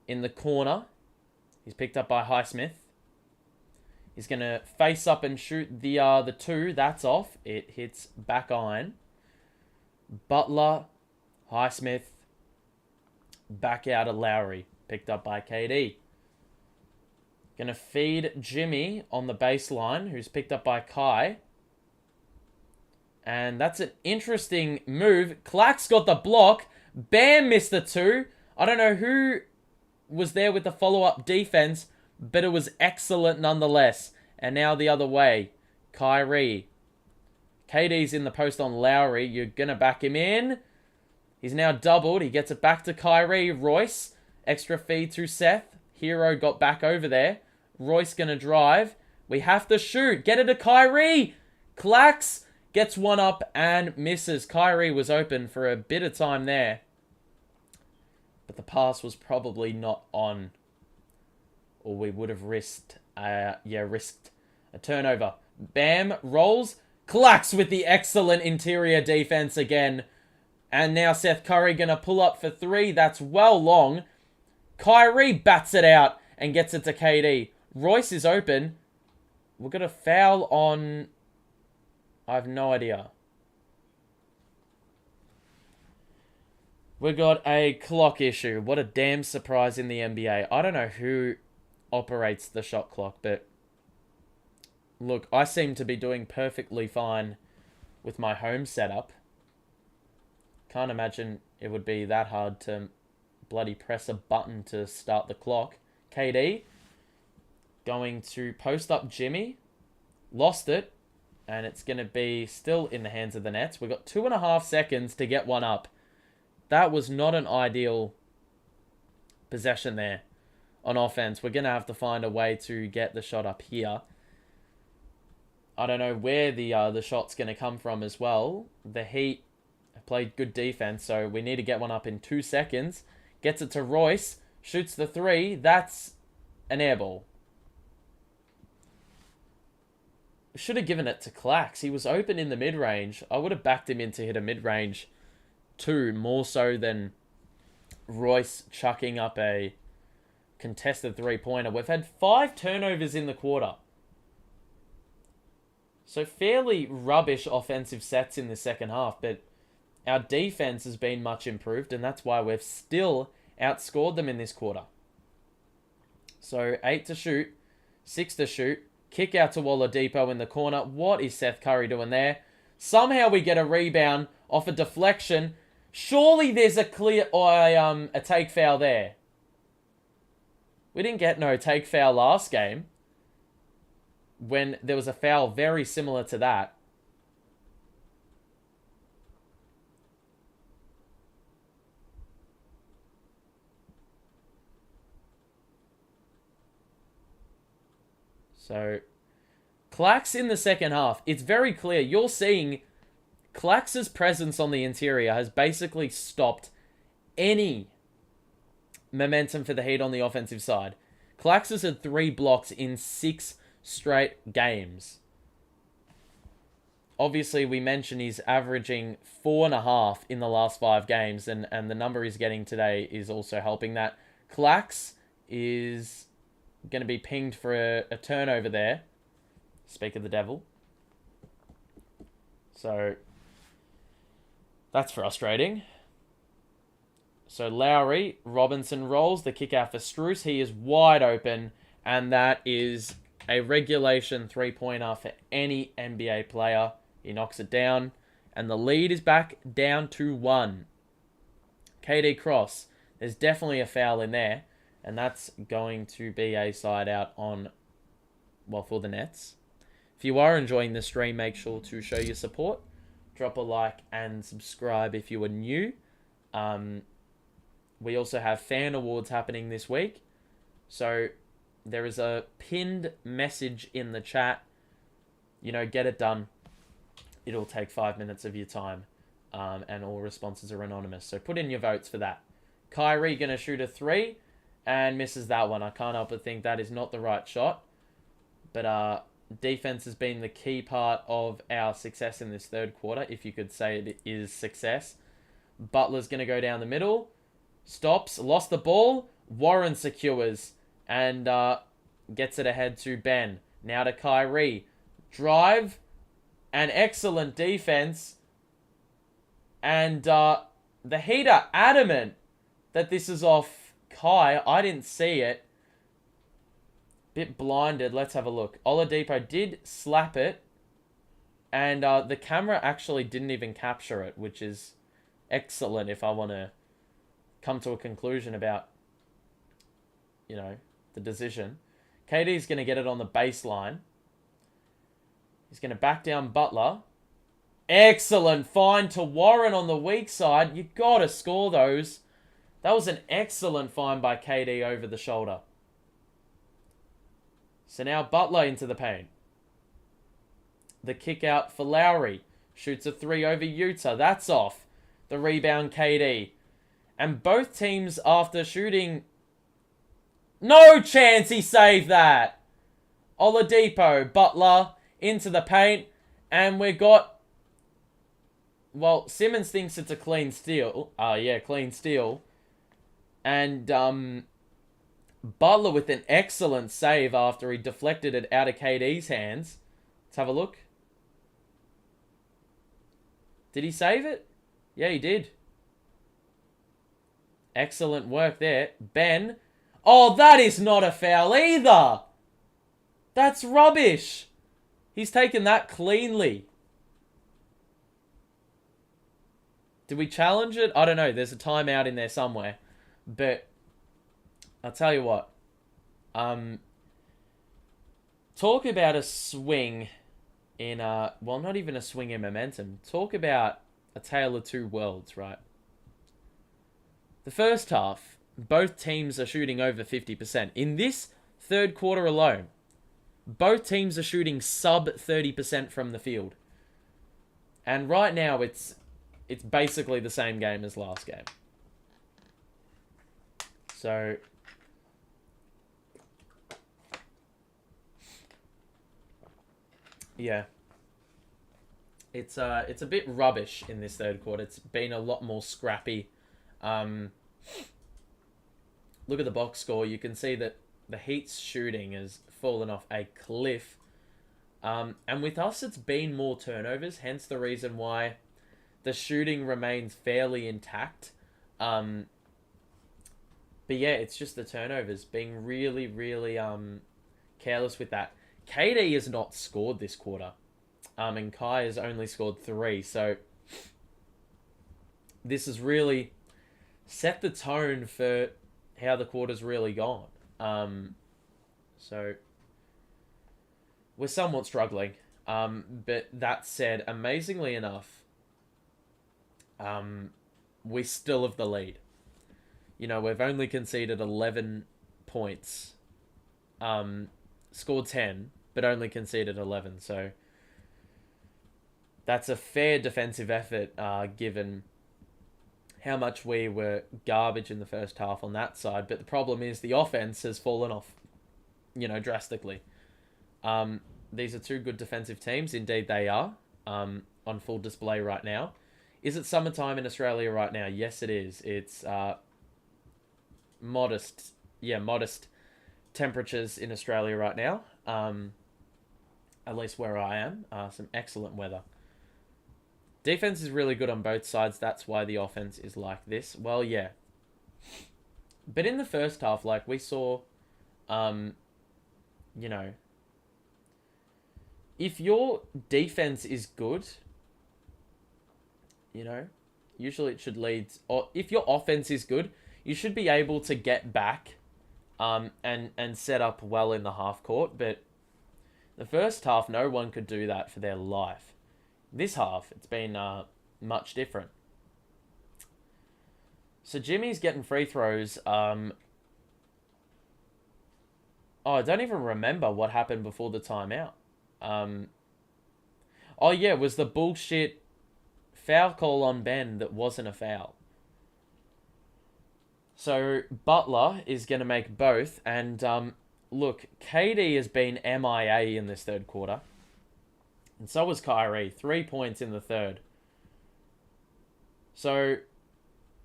in the corner. He's picked up by Highsmith. He's going to face up and shoot the two. That's off. It hits back iron. Butler, Highsmith, back out of Lowry. Picked up by KD. Going to feed Jimmy on the baseline, who's picked up by Kai. And that's an interesting move. Clack's got the block. Bam missed the two. I don't know who was there with the follow-up defense, but it was excellent nonetheless. And now the other way. Kyrie. KD's in the post on Lowry. You're going to back him in. He's now doubled. He gets it back to Kyrie. Royce. Extra feed to Seth. Hero got back over there. Royce going to drive. We have to shoot. Get it to Kyrie. Clacks gets one up and misses. Kyrie was open for a bit of time there. But the pass was probably not on. Or we would have risked a turnover. Bam, rolls. Clacks with the excellent interior defense again. And now Seth Curry going to pull up for three. That's well long. Kyrie bats it out and gets it to KD. Royce is open. We've got a foul on... I have no idea. We got a clock issue. What a damn surprise in the NBA. I don't know who operates the shot clock, but look, I seem to be doing perfectly fine with my home setup. Can't imagine it would be that hard to bloody press a button to start the clock. KD going to post up Jimmy. Lost it. And it's going to be still in the hands of the Nets. We've got 2.5 seconds to get one up. That was not an ideal possession there on offense. We're going to have to find a way to get the shot up here. I don't know where the shot's going to come from as well. The Heat have played good defense, so we need to get one up in 2 seconds. Gets it to Royce. Shoots the three. That's an air ball. Should have given it to Clacks. He was open in the mid-range. I would have backed him in to hit a mid-range too, more so than Royce chucking up a contested three-pointer. We've had 5 turnovers in the quarter. So fairly rubbish offensive sets in the second half, but our defense has been much improved, and that's why we've still outscored them in this quarter. So 8 to shoot, 6 to shoot. Kick out to Oladipo in the corner. What is Seth Curry doing there? Somehow we get a rebound off a deflection. Surely there's a clear or a take foul there. We didn't get no take foul last game when there was a foul very similar to that. So, Clax in the second half. It's very clear. You're seeing Clax's presence on the interior has basically stopped any momentum for the Heat on the offensive side. Clax has had 3 blocks in 6 straight games. Obviously, we mentioned he's averaging 4.5 in the last 5 games, and the number he's getting today is also helping that. Clax is going to be pinged for a turnover there. Speak of the devil. So, that's frustrating. So, Lowry, Robinson rolls the kick out for Strus. He is wide open, and that is a regulation 3-pointer for any NBA player. He knocks it down, and the lead is back down to 1. KD Cross. There's definitely a foul in there. And that's going to be a side out on, well, for the Nets. If you are enjoying the stream, make sure to show your support. Drop a like and subscribe if you are new. We also have fan awards happening this week. So there is a pinned message in the chat. You know, get it done. It'll take 5 minutes of your time. And all responses are anonymous. So put in your votes for that. Kyrie going to shoot a 3. And misses that one. I can't help but think that is not the right shot. But defense has been the key part of our success in this third quarter, if you could say it is success. Butler's going to go down the middle. Stops. Lost the ball. Warren secures. And gets it ahead to Ben. Now to Kyrie. Drive. An excellent defense. And the Heat are adamant that this is off Kai. I didn't see it. Bit blinded. Let's have a look. Oladipo did slap it. And the camera actually didn't even capture it, which is excellent if I want to come to a conclusion about, you know, the decision. KD's going to get it on the baseline. He's going to back down Butler. Excellent find to Warren on the weak side. You got to score those. That was an excellent find by KD over the shoulder. So now Butler into the paint. The kick out for Lowry. Shoots a 3 over Utah. That's off. The rebound KD. And both teams after shooting... No chance he saved that. Oladipo, Butler into the paint. And we got... Well, Simmons thinks it's a clean steal. Clean steal. And Butler with an excellent save after he deflected it out of KD's hands. Let's have a look. Did he save it? Yeah, he did. Excellent work there. Ben. Oh, that is not a foul either. That's rubbish. He's taken that cleanly. Did we challenge it? I don't know. There's a timeout in there somewhere. But I'll tell you what. Talk about a swing in well, not even a swing in momentum. Talk about a tale of two worlds, right? The first half, both teams are shooting over 50%. In this third quarter alone, both teams are shooting sub 30% from the field. And right now, it's basically the same game as last game. So... yeah. It's a bit rubbish in this third quarter. It's been a lot more scrappy. Look at the box score. You can see that the Heat's shooting has fallen off a cliff. And with us, it's been more turnovers. Hence the reason why the shooting remains fairly intact. But yeah, it's just the turnovers. Being really, really careless with that. KD has not scored this quarter. And Kai has only scored 3. So this has really set the tone for how the quarter's really gone. So we're somewhat struggling. But that said, amazingly enough, we still have the lead. You know, we've only conceded 11 points. Scored 10, but only conceded 11. So that's a fair defensive effort, given how much we were garbage in the first half on that side. But the problem is the offense has fallen off, you know, drastically. These are two good defensive teams. Indeed, they are on full display right now. Is it summertime in Australia right now? Yes, it is. It's modest temperatures in Australia right now. At least where I am. Some excellent weather. Defense is really good on both sides. That's why the offense is like this. Well, yeah. But in the first half, like we saw, you know, if your defense is good, you know, usually it should lead, or if your offense is good, you should be able to get back and set up well in the half court. But the first half, no one could do that for their life. This half, it's been much different. So Jimmy's getting free throws. I don't even remember what happened before the timeout. Oh yeah, it was the bullshit foul call on Ben that wasn't a foul. So Butler is going to make both. And look, KD has been MIA in this third quarter. And so was Kyrie. 3 points in the third. So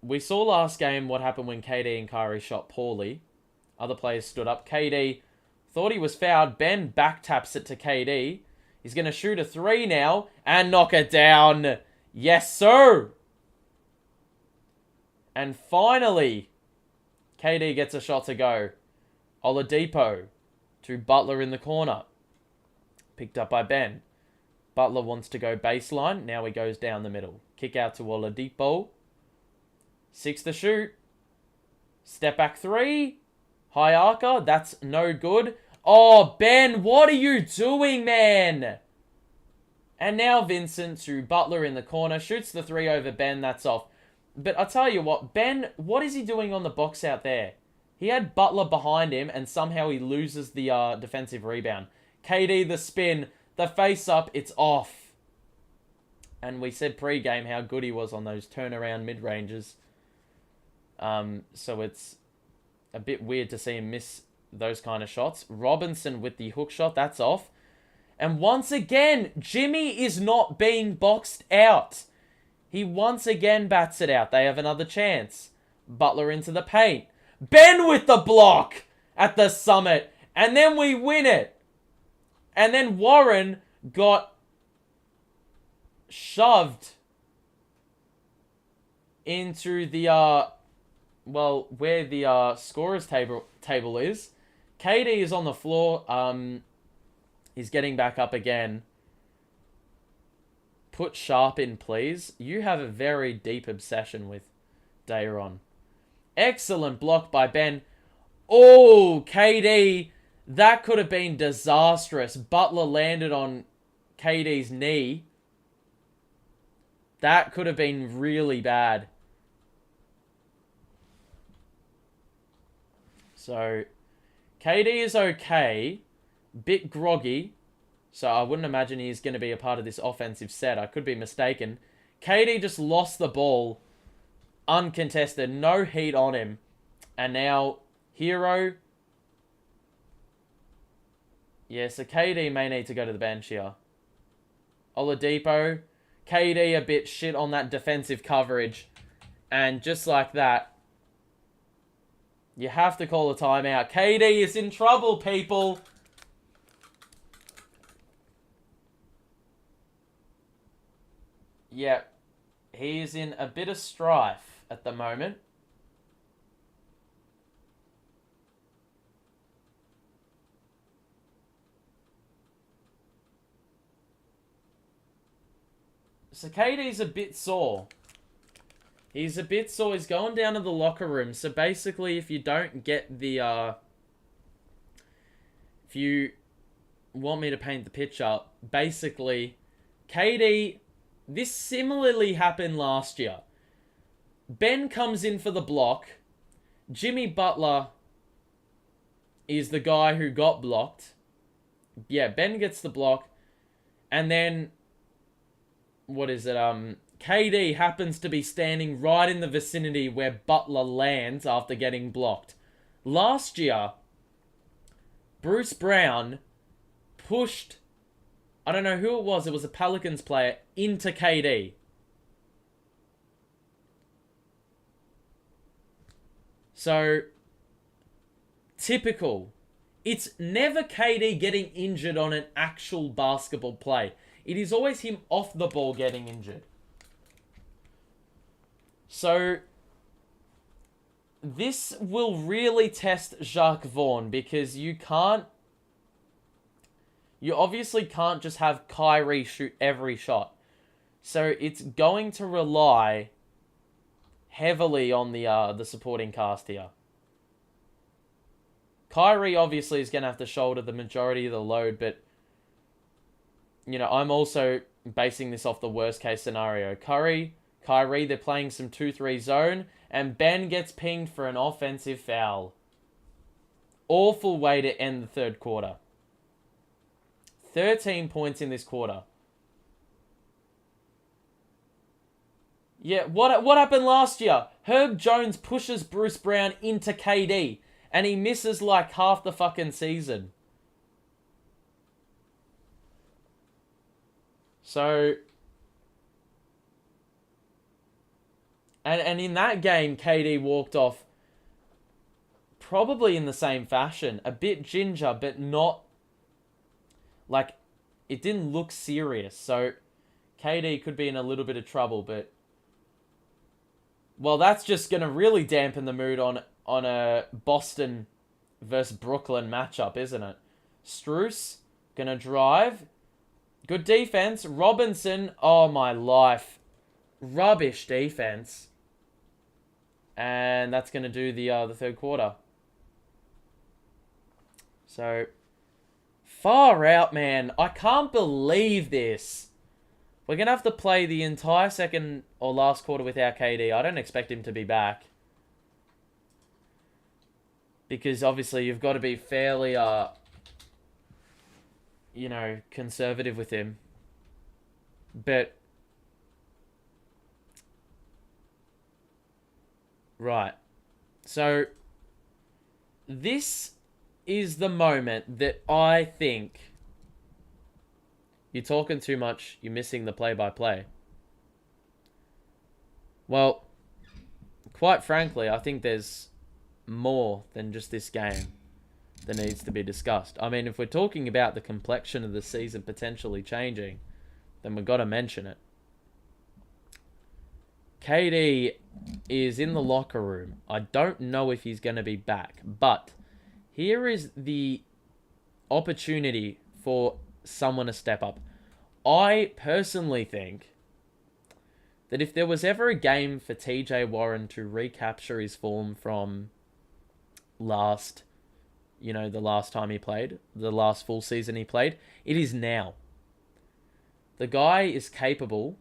we saw last game what happened when KD and Kyrie shot poorly. Other players stood up. KD, Thought he was fouled. Ben back taps it to KD. He's going to shoot a 3 now and knock it down. Yes, sir. And finally, KD gets a shot to go. Oladipo to Butler in the corner. Picked up by Ben. Butler wants to go baseline. Now he goes down the middle. Kick out to Oladipo. 6 to shoot. Step back 3. High archer. That's no good. Oh, Ben, what are you doing, man? And now Vincent to Butler in the corner. Shoots the 3 over Ben. That's off. But I tell you what, Ben, what is he doing on the box out there? He had Butler behind him, and somehow he loses the defensive rebound. KD, the spin, the face-up, it's off. And we said pre-game how good he was on those turnaround mid-ranges. So it's a bit weird to see him miss those kind of shots. Robinson with the hook shot, that's off. And once again, Jimmy is not being boxed out. He once again bats it out. They have another chance. Butler into the paint. Ben with the block at the summit. And then we win it. And then Warren got shoved into the, where the scorer's table is. KD is on the floor. He's getting back up again. Put Sharp in, please. You have a very deep obsession with Dayron. Excellent block by Ben. Oh, KD. That could have been disastrous. Butler landed on KD's knee. That could have been really bad. So, KD is okay. Bit groggy. So I wouldn't imagine he's going to be a part of this offensive set. I could be mistaken. KD just lost the ball. Uncontested. No heat on him. And now, Hero. Yeah, so KD may need to go to the bench here. Oladipo. KD a bit shit on that defensive coverage. And just like that, you have to call a timeout. KD is in trouble, people. Yeah, he is in a bit of strife at the moment. So KD's a bit sore. He's a bit sore. He's going down to the locker room. So basically, if you don't get the... if you want me to paint the picture, basically, KD... This similarly happened last year. Ben comes in for the block. Jimmy Butler is the guy who got blocked. Yeah, Ben gets the block. And then, what is it? KD happens to be standing right in the vicinity where Butler lands after getting blocked. Last year, Bruce Brown pushed... I don't know who it was a Pelicans player, into KD. So, typical. It's never KD getting injured on an actual basketball play. It is always him off the ball getting injured. So, this will really test Jacques Vaughn because you obviously can't just have Kyrie shoot every shot. So it's going to rely heavily on the supporting cast here. Kyrie obviously is going to have to shoulder the majority of the load, but you know, I'm also basing this off the worst case scenario. Kyrie, they're playing some 2-3 zone, and Ben gets pinged for an offensive foul. Awful way to end the third quarter. 13 points in this quarter. Yeah, what happened last year? Herb Jones pushes Bruce Brown into KD, and he misses like half the fucking season. So, and in that game, KD walked off probably in the same fashion. A bit ginger, but not like it didn't look serious. So KD could be in a little bit of trouble, but well, that's just gonna really dampen the mood on a Boston versus Brooklyn matchup, isn't it? Strus gonna drive. Good defense. Robinson, oh my life. Rubbish defense. And that's gonna do the third quarter. So far out, man. I can't believe this. We're going to have to play the entire second or last quarter without KD. I don't expect him to be back. Because obviously you've got to be fairly, conservative with him. But, right. So, this is the moment that I think you're talking too much, you're missing the play-by-play. Well, quite frankly, I think there's more than just this game that needs to be discussed. I mean, if we're talking about the complexion of the season potentially changing, then we've got to mention it. KD is in the locker room. I don't know if he's going to be back, but here is the opportunity for someone to step up. I personally think that if there was ever a game for TJ Warren to recapture his form from the last time he played, the last full season he played, it is now. The guy is capable.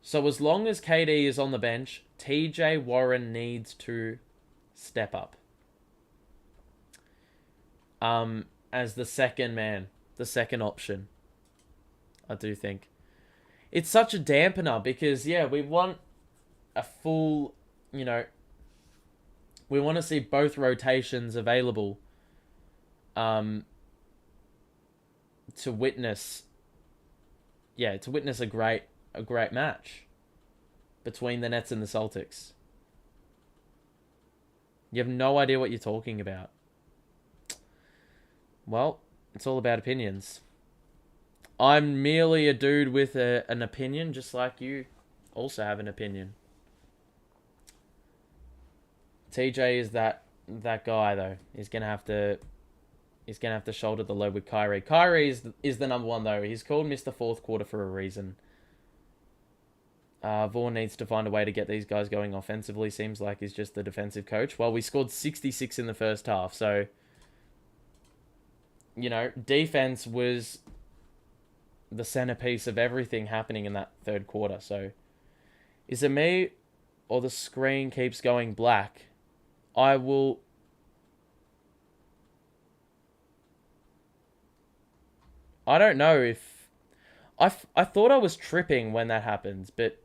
So as long as KD is on the bench, TJ Warren needs to step up. As the second man, the second option. I do think. It's such a dampener because, yeah, we want a full, we want to see both rotations available to witness a great match between the Nets and the Celtics. You have no idea what you're talking about. Well, it's all about opinions. I'm merely a dude with an opinion, just like you also have an opinion. TJ is that guy though. He's gonna have to shoulder the load with Kyrie. Kyrie is the number one though. He's called Mr. Fourth Quarter for a reason. Vaughn needs to find a way to get these guys going offensively. Seems like he's just the defensive coach. Well, we scored 66 in the first half, so defense was the centerpiece of everything happening in that third quarter. So, is it me or the screen keeps going black? I don't know if I thought I was tripping when that happens, but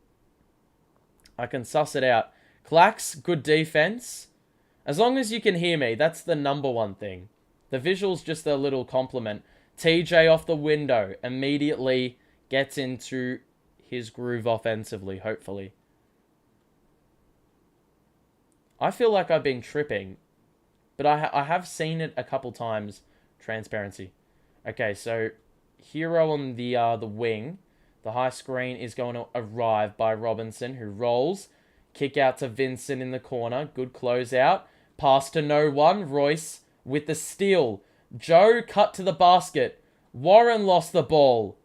I can suss it out. Clax, good defense. As long as you can hear me, that's the number one thing. The visual's just a little compliment. TJ off the window immediately gets into his groove offensively, hopefully. I feel like I've been tripping, but I have seen it a couple times. Transparency. Okay, so Hero on the wing. The high screen is going to arrive by Robinson, who rolls. Kick out to Vincent in the corner. Good closeout. Pass to no one. Royce with the steal. Joe cut to the basket. Warren lost the ball.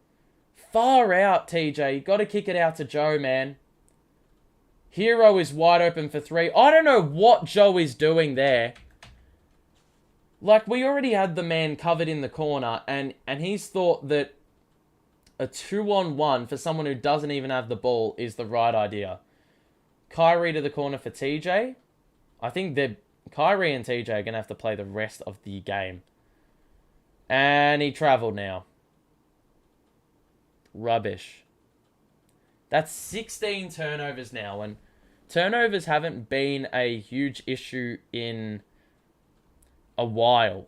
Far out, TJ. You got to kick it out to Joe, man. Hero is wide open for three. I don't know what Joe is doing there. Like, we already had the man covered in the corner, and he's thought that a 2-on-1 for someone who doesn't even have the ball is the right idea. Kyrie to the corner for TJ. I think that Kyrie and TJ are going to have to play the rest of the game. And he traveled now. Rubbish. That's 16 turnovers now, and turnovers haven't been a huge issue in a while.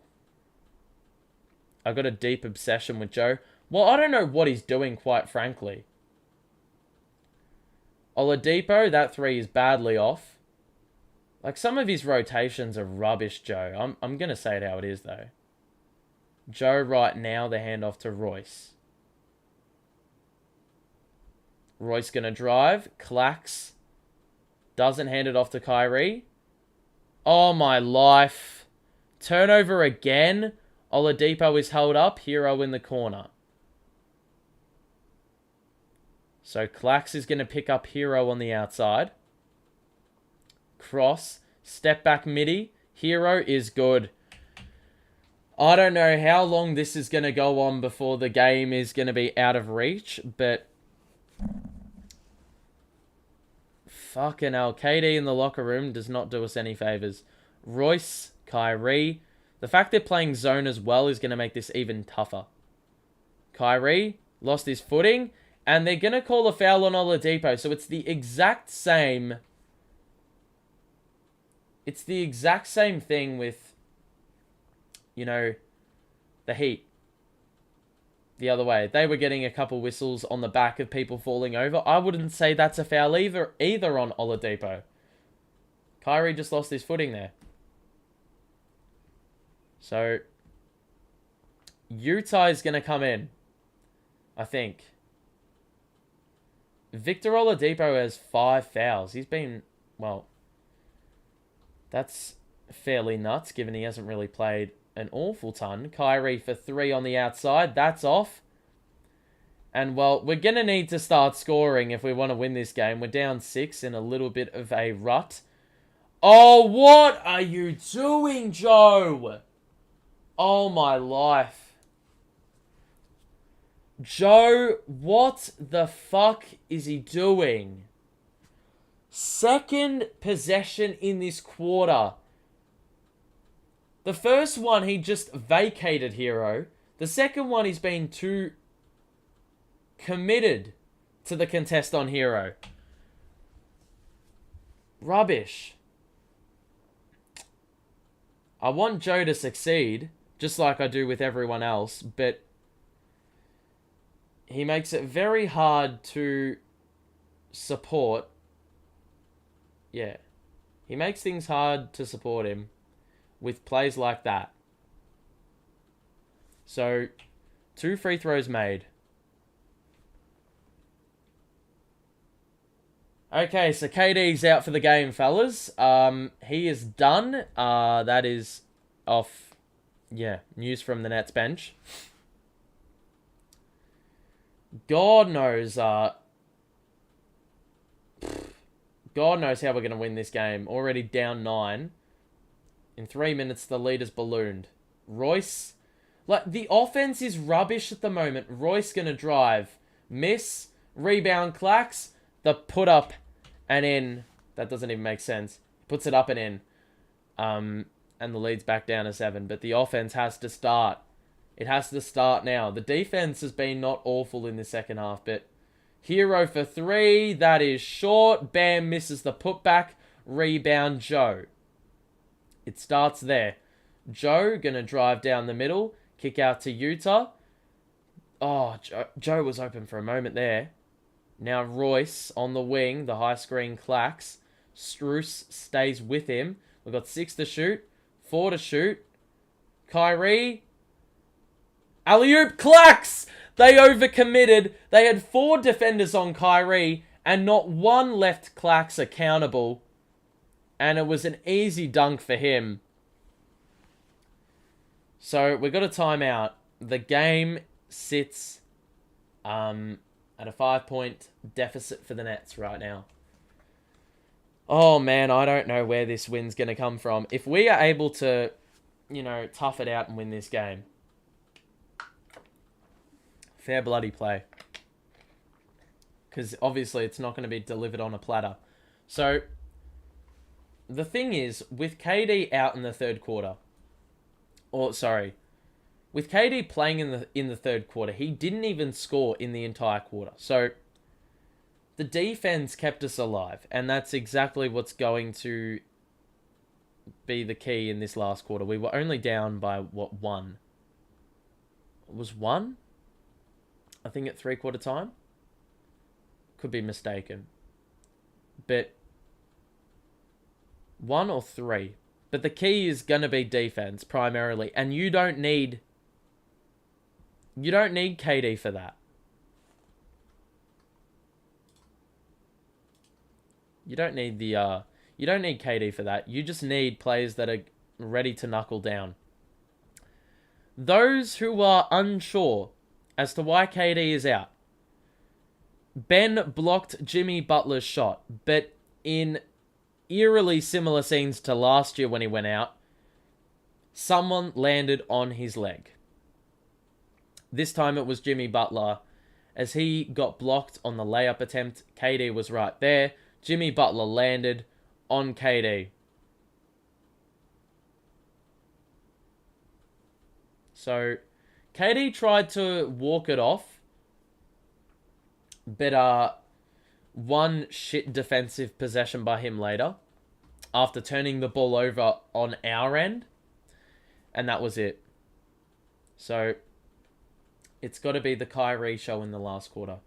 I got a deep obsession with Joe. Well, I don't know what he's doing, quite frankly. Oladipo, that three is badly off. Like, some of his rotations are rubbish, Joe. I'm going to say it how it is, though. Joe right now, the handoff to Royce. Royce going to drive. Clacks. Doesn't hand it off to Kyrie. Oh, my life. Turnover again. Oladipo is held up. Hero in the corner. So Clax is going to pick up Hero on the outside. Cross. Step back midi. Hero is good. I don't know how long this is going to go on before the game is going to be out of reach, but fucking hell. KD in the locker room does not do us any favors. Royce, Kyrie. The fact they're playing zone as well is going to make this even tougher. Kyrie lost his footing, and they're going to call a foul on Oladipo, so it's the exact same. It's the exact same thing with, you know, the Heat. The other way. They were getting a couple whistles on the back of people falling over. I wouldn't say that's a foul either on Oladipo. Kyrie just lost his footing there. So, Utah is going to come in, I think. Victor Oladipo has 5 fouls. He's been, well, that's fairly nuts, given he hasn't really played an awful ton. Kyrie for 3 on the outside. That's off. And, well, we're going to need to start scoring if we want to win this game. We're down 6 in a little bit of a rut. Oh, what are you doing, Joe? Oh, my life. Joe, what the fuck is he doing? Second possession in this quarter. The first one, he just vacated Hero. The second one, he's been too committed to the contest on Hero. Rubbish. I want Joe to succeed, just like I do with everyone else, but he makes it very hard to support. Yeah. He makes things hard to support him with plays like that. So, 2 free throws made. Okay, so KD's out for the game, fellas. He is done. That is off. Yeah, news from the Nets bench. God knows how we're going to win this game. Already down 9. In 3 minutes, the lead is ballooned. Royce, like, the offense is rubbish at the moment. Royce going to drive. Miss. Rebound, Clacks. The put up and in. That doesn't even make sense. Puts it up and in. And the lead's back down to 7. But the offense has to start. It has to start now. The defense has been not awful in the second half, but Hero for 3. That is short. Bam misses the putback. Rebound, Joe. It starts there. Joe going to drive down the middle. Kick out to Utah. Oh, Joe was open for a moment there. Now Royce on the wing. The high screen Clacks. Struce stays with him. We've got 6 to shoot. 4 to shoot. Kyrie. Alley-oop, Clacks! They overcommitted. They had 4 defenders on Kyrie, and not one left Clacks accountable. And it was an easy dunk for him. So, we got a timeout. The game sits at a 5-point deficit for the Nets right now. Oh, man, I don't know where this win's going to come from. If we are able to, you know, tough it out and win this game, fair bloody play. Because obviously it's not going to be delivered on a platter. So, the thing is, with KD out in the third quarter, with KD playing in the third quarter, he didn't even score in the entire quarter. So, the defense kept us alive. And that's exactly what's going to be the key in this last quarter. We were only down by, 1? It was 1? I think at 3-quarter time. Could be mistaken. But 1 or 3. But the key is going to be defense primarily. And you don't need KD for that. You don't need KD for that. You just need players that are ready to knuckle down. Those who are unsure as to why KD is out. Ben blocked Jimmy Butler's shot, but in eerily similar scenes to last year when he went out, someone landed on his leg. This time it was Jimmy Butler. As he got blocked on the layup attempt, KD was right there. Jimmy Butler landed on KD. So, KD tried to walk it off, but one shit defensive possession by him later, after turning the ball over on our end, and that was it. So, it's got to be the Kyrie show in the last quarter.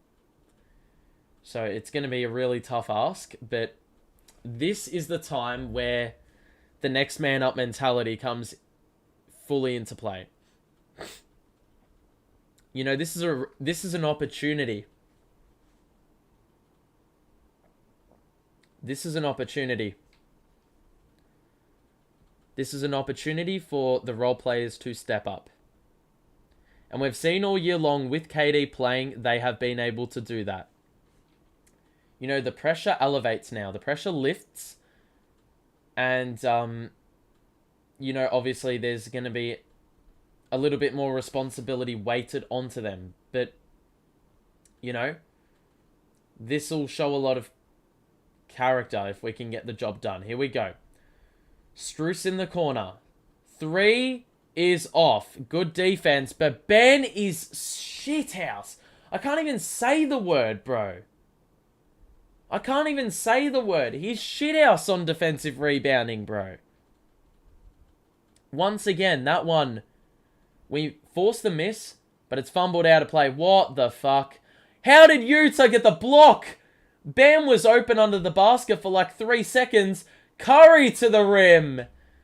So, it's going to be a really tough ask, but this is the time where the next man up mentality comes fully into play. You know, this is an opportunity. This is an opportunity. This is an opportunity for the role players to step up. And we've seen all year long with KD playing, they have been able to do that. You know, the pressure elevates now. The pressure lifts. And, you know, obviously there's going to be a little bit more responsibility weighted onto them. But, you know, this will show a lot of character if we can get the job done. Here we go. Strus in the corner. 3 is off. Good defense, but Ben is shithouse. I can't even say the word, bro. I can't even say the word. He's shithouse on defensive rebounding, bro. Once again, that one, we forced the miss, but it's fumbled out of play. What the fuck? How did Utah get the block? Bam was open under the basket for like 3 seconds. Curry to the rim.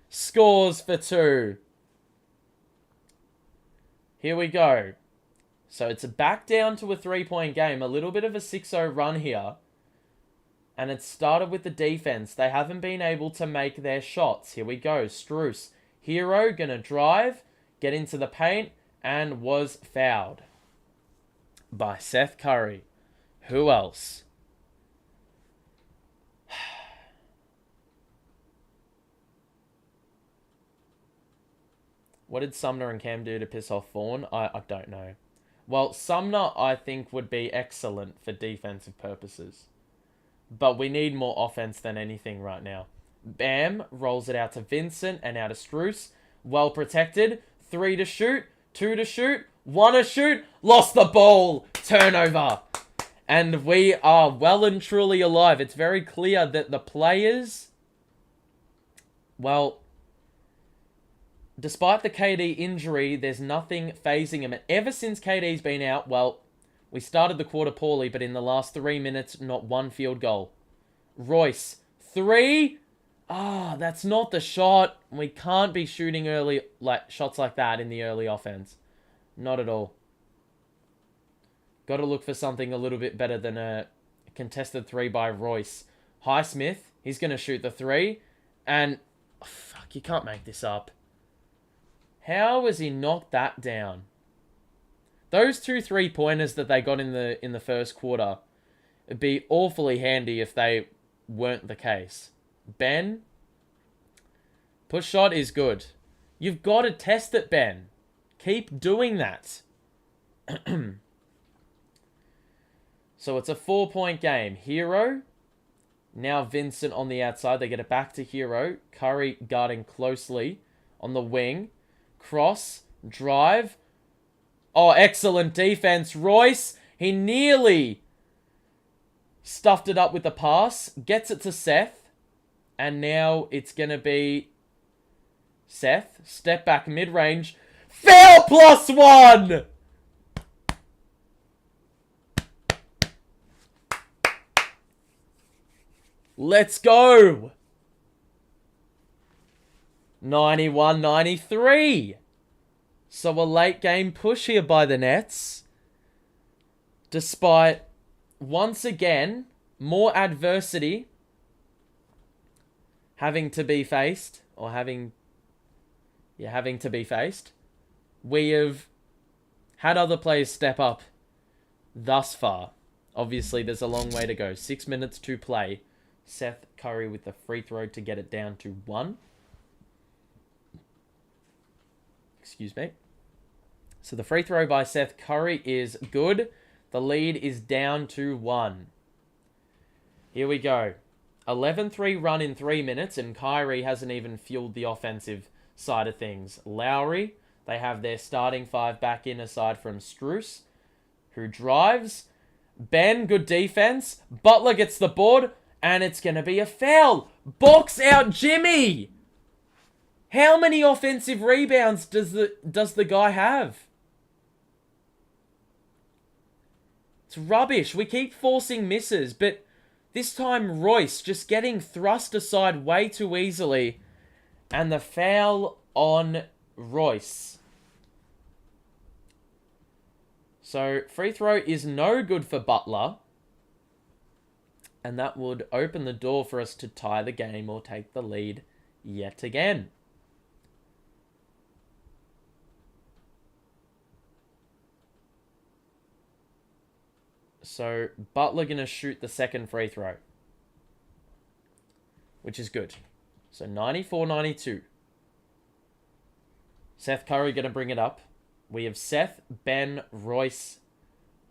Scores for 2. Here we go. So it's back down to a 3-point game. A little bit of a 6-0 run here. And it started with the defense. They haven't been able to make their shots. Here we go. Strus. Hero gonna drive, get into the paint, and was fouled by Seth Curry. Who else? What did Sumner and Cam do to piss off Vaughn? I don't know. Well, Sumner, I think, would be excellent for defensive purposes. But we need more offense than anything right now. Bam rolls it out to Vincent and out to Strus. Well protected. 3 to shoot. 2 to shoot. 1 to shoot. Lost the ball. Turnover. And we are well and truly alive. It's very clear that the players, well, despite the KD injury, there's nothing phasing him. And ever since KD's been out, well, we started the quarter poorly, but in the last 3 minutes, not one field goal. Royce, 3. That's not the shot. We can't be shooting early shots like that in the early offense. Not at all. Got to look for something a little bit better than a contested 3 by Royce. Highsmith, he's going to shoot the 3. And, fuck, you can't make this up. How has he knocked that down? Those 2 3-pointers that they got in the first quarter, it'd be awfully handy if they weren't the case. Ben, push shot is good. You've got to test it, Ben. Keep doing that. So it's a 4-point game. Hero. Now Vincent on the outside. They get it back to Hero. Curry guarding closely on the wing. Cross. Drive. Oh, excellent defense. Royce, he nearly stuffed it up with the pass. Gets it to Seth. And now it's going to be Seth. Step back mid-range. Foul +1! Let's go! 91-93. So a late game push here by the Nets. Despite, once again, more adversity having to be faced. Or having to be faced. We have had other players step up thus far. Obviously, there's a long way to go. 6 minutes to play. Seth Curry with the free throw to get it down to 1. Excuse me. So the free throw by Seth Curry is good. The lead is down to 1. Here we go. 11-3 run in 3 minutes, and Kyrie hasn't even fueled the offensive side of things. Lowry, they have their starting 5 back in aside from Strus, who drives. Ben, good defense. Butler gets the board, and it's going to be a foul. Box out Jimmy! How many offensive rebounds does the guy have? It's rubbish. We keep forcing misses, but this time Royce just getting thrust aside way too easily. And the foul on Royce. So, free throw is no good for Butler. And that would open the door for us to tie the game or take the lead yet again. So, Butler going to shoot the second free throw. Which is good. So, 94-92. Seth Curry going to bring it up. We have Seth, Ben, Royce,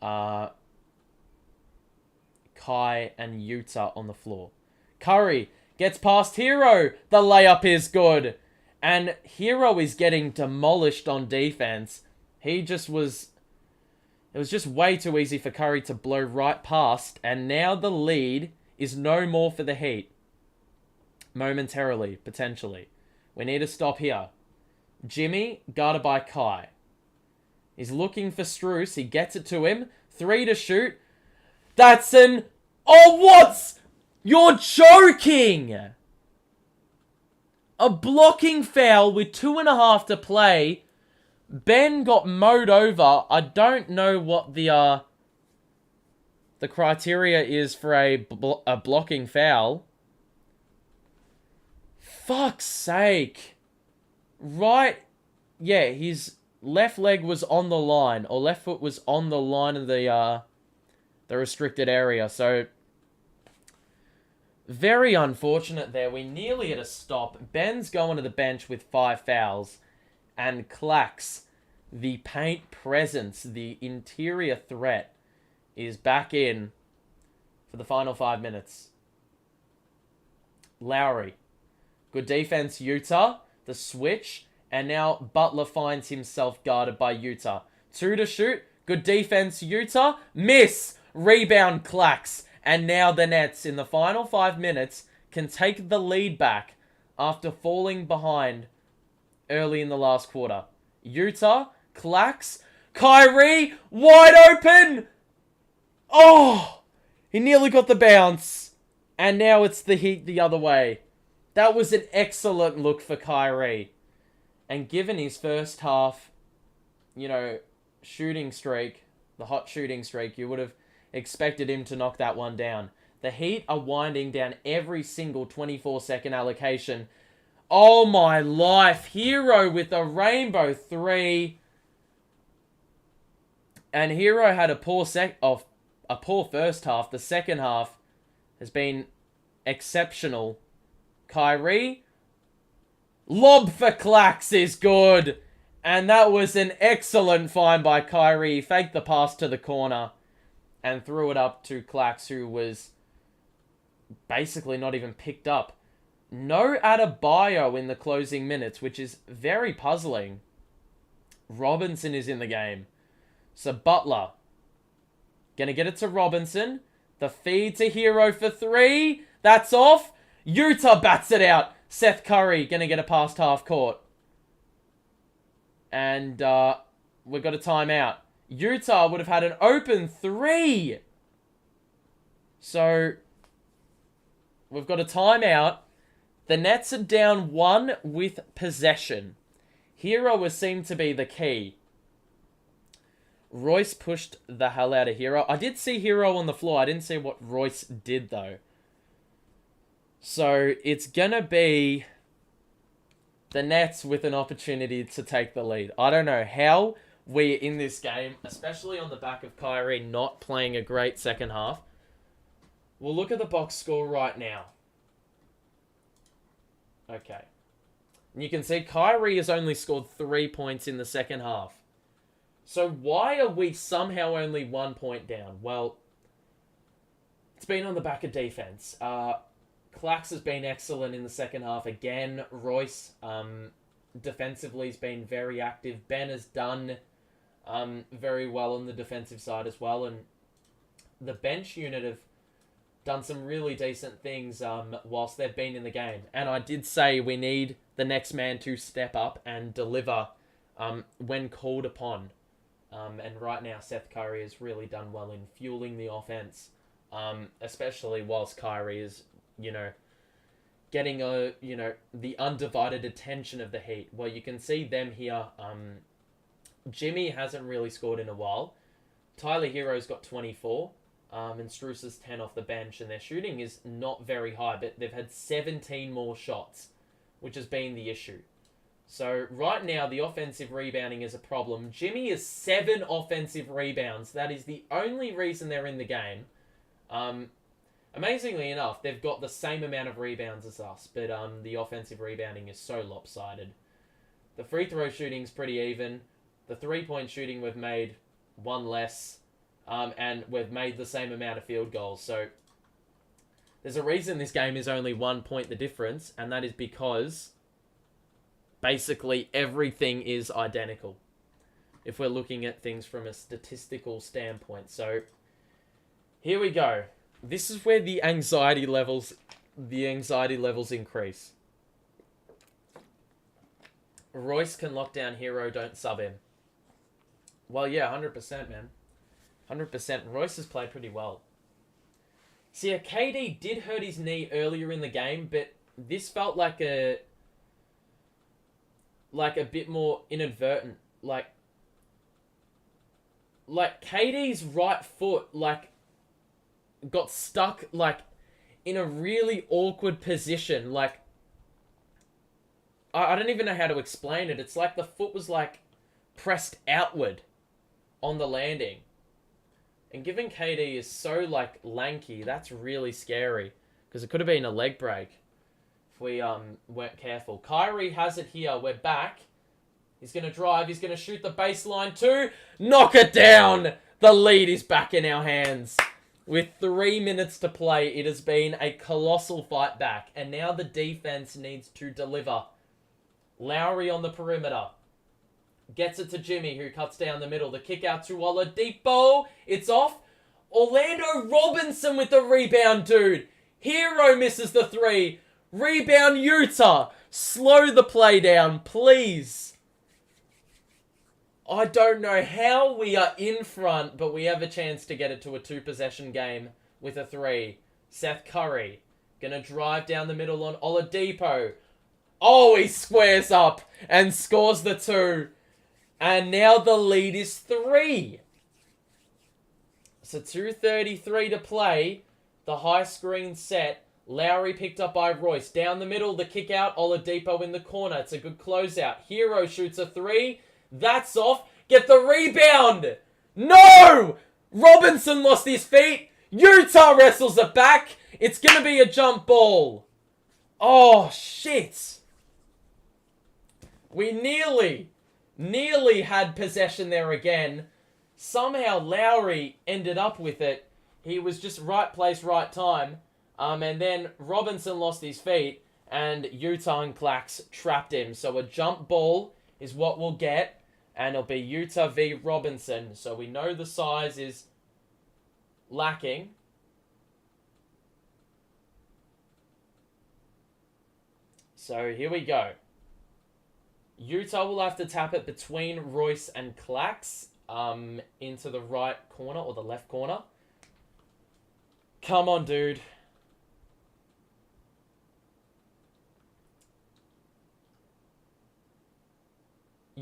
Kai, and Utah on the floor. Curry gets past Hero. The layup is good. And Hero is getting demolished on defense. It was just way too easy for Curry to blow right past. And now the lead is no more for the Heat. Momentarily, potentially. We need to stop here. Jimmy, guarded by Kai. He's looking for Strus. He gets it to him. 3 to shoot. That's an... Oh, what? You're joking! A blocking foul with 2.5 to play. Ben got mowed over. I don't know what the criteria is for a blocking foul. Fuck's sake. Right. Yeah, his left leg was on the line. Or left foot was on the line of the restricted area. So, very unfortunate there. We nearly had a stop. Ben's going to the bench with 5 fouls. And Clax, the paint presence, the interior threat, is back in for the final 5 minutes. Lowry. Good defense, Utah. The switch. And now Butler finds himself guarded by Utah. 2 to shoot. Good defense, Utah. Miss. Rebound, Clax. And now the Nets, in the final 5 minutes, can take the lead back after falling behind early in the last quarter. Utah, Clax, Kyrie, wide open! Oh! He nearly got the bounce. And now it's the Heat the other way. That was an excellent look for Kyrie. And given his first half, shooting streak, the hot shooting streak, you would have expected him to knock that one down. The Heat are winding down every single 24-second allocation. Oh my life. Hero with a rainbow 3. And Hero had a poor first half. The second half has been exceptional. Kyrie. Lob for Clax is good. And that was an excellent find by Kyrie. He faked the pass to the corner and threw it up to Clax, who was basically not even picked up. No Adebayo in the closing minutes, which is very puzzling. Robinson is in the game. So Butler. Gonna get it to Robinson. The feed to Hero for 3. That's off. Utah bats it out. Seth Curry gonna get it past half court. And we've got a timeout. Utah would have had an open 3. So we've got a timeout. The Nets are down 1 with possession. Hero was seemed to be the key. Royce pushed the hell out of Hero. I did see Hero on the floor. I didn't see what Royce did, though. So, it's gonna be the Nets with an opportunity to take the lead. I don't know how we're in this game, especially on the back of Kyrie not playing a great second half. We'll look at the box score right now. Okay. And you can see Kyrie has only scored 3 points in the second half. So why are we somehow only 1 point down? Well, it's been on the back of defense. Clax has been excellent in the second half again. Royce, defensively, has been very active. Ben has done very well on the defensive side as well. And the bench unit have done some really decent things whilst they've been in the game. And I did say we need the next man to step up and deliver when called upon. And right now, Seth Curry has really done well in fueling the offense, especially whilst Kyrie is, getting the undivided attention of the Heat. Well, you can see them here. Jimmy hasn't really scored in a while. Tyler Hero's got 24, and Strus is 10 off the bench, and their shooting is not very high, but they've had 17 more shots, which has been the issue. So right now, the offensive rebounding is a problem. Jimmy has 7 offensive rebounds. That is the only reason they're in the game. Amazingly enough, they've got the same amount of rebounds as us, but the offensive rebounding is so lopsided. The free throw shooting's pretty even. The 3-point shooting we've made 1 less, and we've made the same amount of field goals. So there's a reason this game is only 1 point the difference, and that is because basically everything is identical if we're looking at things from a statistical standpoint. So here we go. This is where the anxiety levels increase. Royce can lock down Hero, don't sub him. Well, yeah, 100%, man. 100%. Royce has played pretty well. See, KD did hurt his knee earlier in the game, but this felt like a bit more inadvertent. Like KD's right foot, got stuck, in a really awkward position. I don't even know how to explain it. It's like the foot was, pressed outward on the landing. And given KD is so, lanky, that's really scary. Because it could have been a leg break if we weren't careful. Kyrie has it here. We're back. He's going to drive. He's going to shoot the baseline too. Knock it down! The lead is back in our hands. With 3 minutes to play, it has been a colossal fight back. And now the defense needs to deliver. Lowry on the perimeter. Gets it to Jimmy, who cuts down the middle. The kick out to Oladipo. It's off. Orlando Robinson with the rebound, dude. Hero misses the 3. Rebound Utah. Slow the play down, please. I don't know how we are in front, but we have a chance to get it to a 2-possession game with a 3. Seth Curry. Gonna drive down the middle on Oladipo. Oh, he squares up and scores the 2. And now the lead is 3. So 2:33 to play. The high screen set. Lowry picked up by Royce. Down the middle, the kick out. Oladipo in the corner. It's a good closeout. Hero shoots a 3. That's off. Get the rebound. No! Robinson lost his feet. Utah wrestles it back. It's going to be a jump ball. Oh, shit. We nearly had possession there again. Somehow Lowry ended up with it. He was just right place, right time. And then Robinson lost his feet. And Utah and Clax trapped him. So a jump ball is what we'll get. And it'll be Utah v Robinson. So we know the size is lacking. So here we go. Utah will have to tap it between Royce and Clax into the right corner or the left corner. Come on, dude.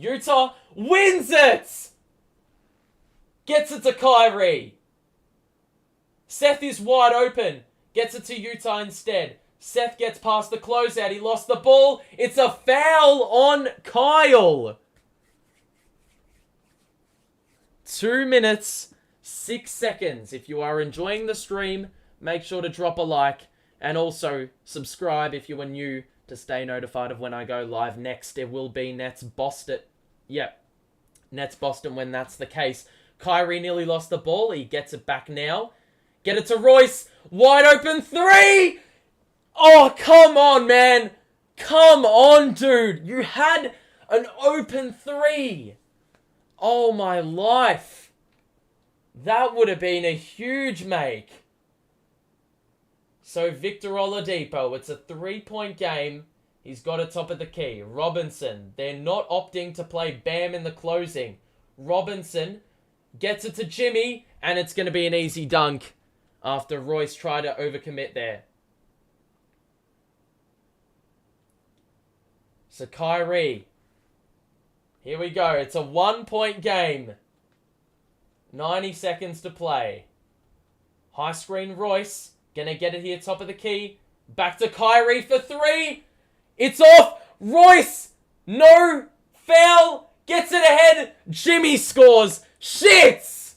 Utah wins it! Gets it to Kyrie. Seth is wide open. Gets it to Utah instead. Seth gets past the closeout. He lost the ball. It's a foul on Kyle. 2 minutes, 6 seconds. If you are enjoying the stream, make sure to drop a like. And also subscribe if you are new to stay notified of when I go live next. It will be Nets Boston. Yep. Nets Boston when that's the case. Kyrie nearly lost the ball. He gets it back now. Get it to Royce. Wide open three. Oh, come on, man. Come on, dude. You had an open three. Oh, my life. That would have been a huge make. So, Victor Oladipo, it's a 3-point game. He's got it top of the key. Robinson, they're not opting to play Bam in the closing. Robinson gets it to Jimmy, and it's going to be an easy dunk after Royce tried to overcommit there. So, Kyrie. Here we go. It's a 1-point game. 90 seconds to play. High screen Royce. Gonna get it here, top of the key. Back to Kyrie for three. It's off. Royce. No. Foul. Gets it ahead. Jimmy scores. Shit.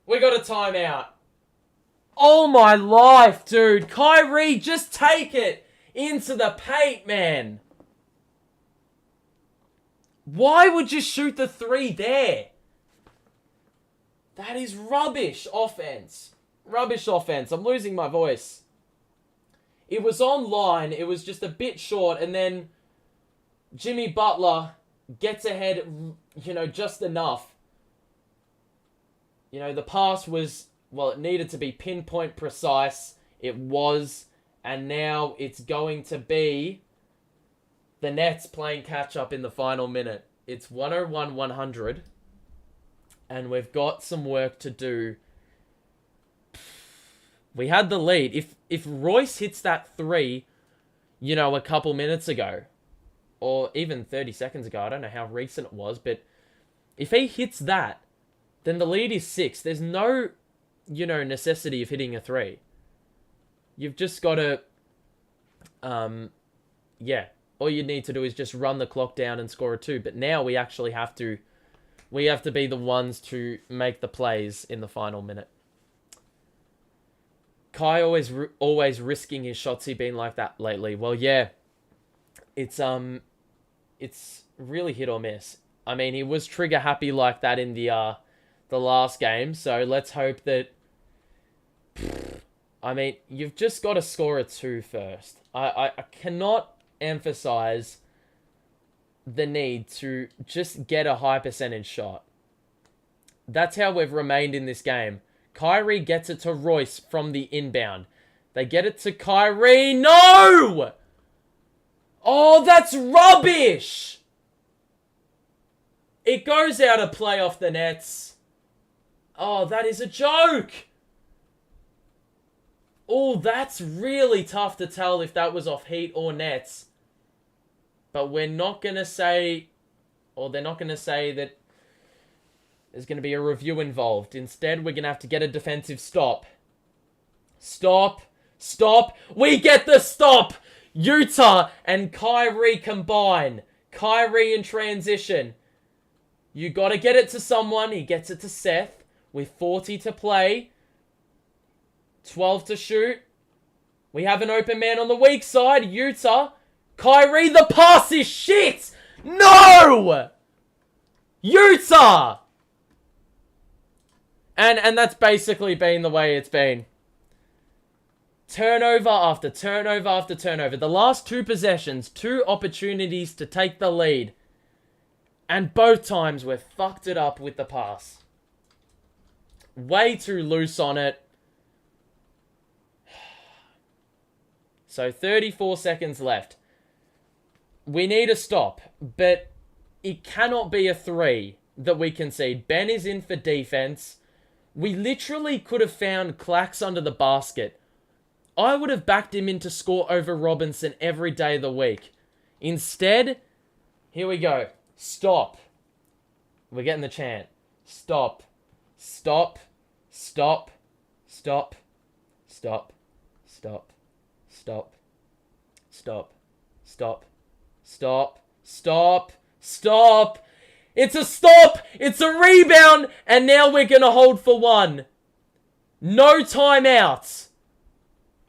We got a timeout. Oh my life, dude. Kyrie, just take it into the paint, man. Why would you shoot the three there? That is rubbish offense. Rubbish offense. I'm losing my voice. It was online. It was just a bit short. And then Jimmy Butler gets ahead, just enough. The pass was, it needed to be pinpoint precise. It was. And now it's going to be the Nets playing catch-up in the final minute. It's 101-100. And we've got some work to do. We had the lead. If Royce hits that three, a couple minutes ago, or even 30 seconds ago, I don't know how recent it was, but if he hits that, then the lead is 6. There's no, necessity of hitting a three. You've just got to, all you need to do is just run the clock down and score a 2. But now we actually have to be the ones to make the plays in the final minute. Kai always risking his shots. He been like that lately. Well, yeah, it's really hit or miss. I mean, he was trigger happy like that in the last game. So let's hope that. I mean, you've just got to score a 2 first. I cannot emphasize the need to just get a high percentage shot. That's how we've remained in this game. Kyrie gets it to Royce from the inbound. They get it to Kyrie. No! Oh, that's rubbish! It goes out of play off the Nets. Oh, that is a joke! Oh, that's really tough to tell if that was off Heat or Nets. But we're not going to say, or they're not going to say that there's going to be a review involved. Instead, we're going to have to get a defensive stop. Stop. Stop. We get the stop. Utah and Kyrie combine. Kyrie in transition. You got to get it to someone. He gets it to Seth with 40 to play. 12 to shoot. We have an open man on the weak side. Utah. Kyrie, the pass is shit. No! Utah! And that's basically been the way it's been. Turnover after turnover after turnover. The last 2 possessions, 2 opportunities to take the lead. And both times we've fucked it up with the pass. Way too loose on it. So 34 seconds left. We need a stop, but it cannot be a 3 that we concede. Ben is in for defense. We literally could have found Clax under the basket. I would have backed him in to score over Robinson every day of the week. Instead, Here we go. Stop. We're getting the chant. Stop. Stop. Stop. Stop. Stop. Stop. Stop. Stop. Stop. Stop. Stop. Stop. It's a stop. It's a rebound. And now we're going to hold for one. No timeouts.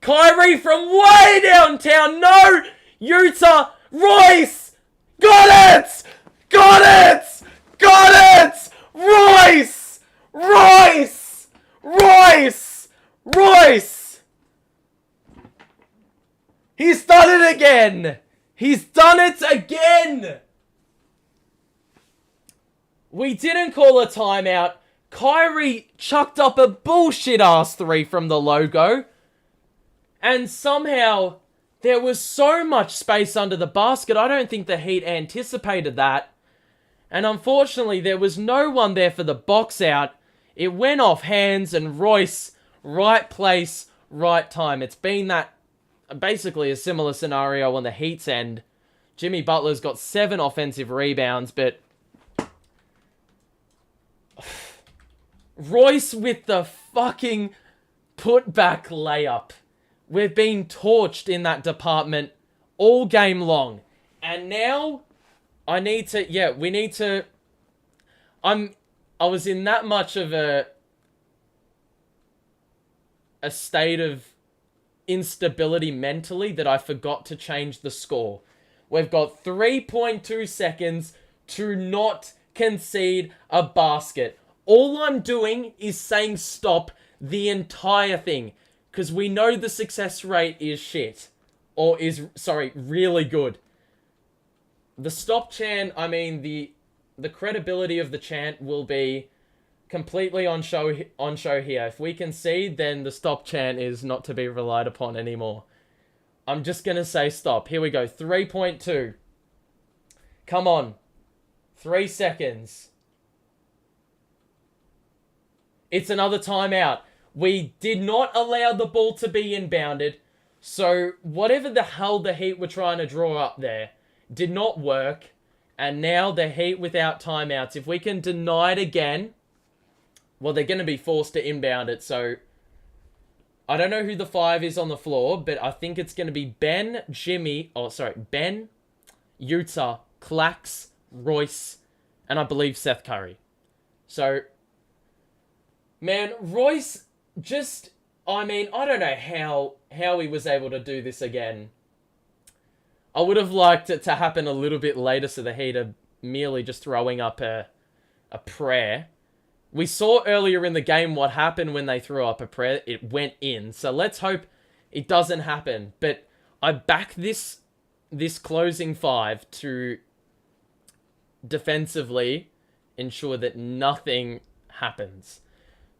Kyrie from way downtown. No. Utah. Royce. Got it. Got it. Got it. Royce. Royce. Royce. Royce. He's done it again. He's done it again. We didn't call a timeout. Kyrie chucked up a bullshit-ass 3 from the logo. And somehow, there was so much space under the basket, I don't think the Heat anticipated that. And unfortunately, there was no one there for the box out. It went off hands, and Royce, right place, right time. It's been that, basically a similar scenario on the Heat's end. Jimmy Butler's got 7 offensive rebounds, but Royce with the fucking putback layup. We've been torched in that department all game long. And now I need to, we need to, I was in that much of a state of instability mentally that I forgot to change the score. We've got 3.2 seconds to not concede a basket. All I'm doing is saying stop the entire thing, because we know the success rate is shit. Or is, really good. The stop chant, I mean, the credibility of the chant will be completely on show here. If we concede, then the stop chant is not to be relied upon anymore. I'm just going to say stop. Here we go. 3.2. Come on. 3 seconds. It's another timeout. We did not allow the ball to be inbounded. So whatever the hell the Heat were trying to draw up there did not work. And now the Heat without timeouts. If we can deny it again, well, they're going to be forced to inbound it. So I don't know who the 5 is on the floor, but I think it's going to be Ben, Utah, Clax, Royce, and I believe Seth Curry. So, man, Royce just, I mean, I don't know how he was able to do this again. I would have liked it to happen a little bit later so the Heat are merely just throwing up a prayer. We saw earlier in the game what happened when they threw up a prayer. It went in. So let's hope it doesn't happen. But I back this closing 5 to defensively ensure that nothing happens.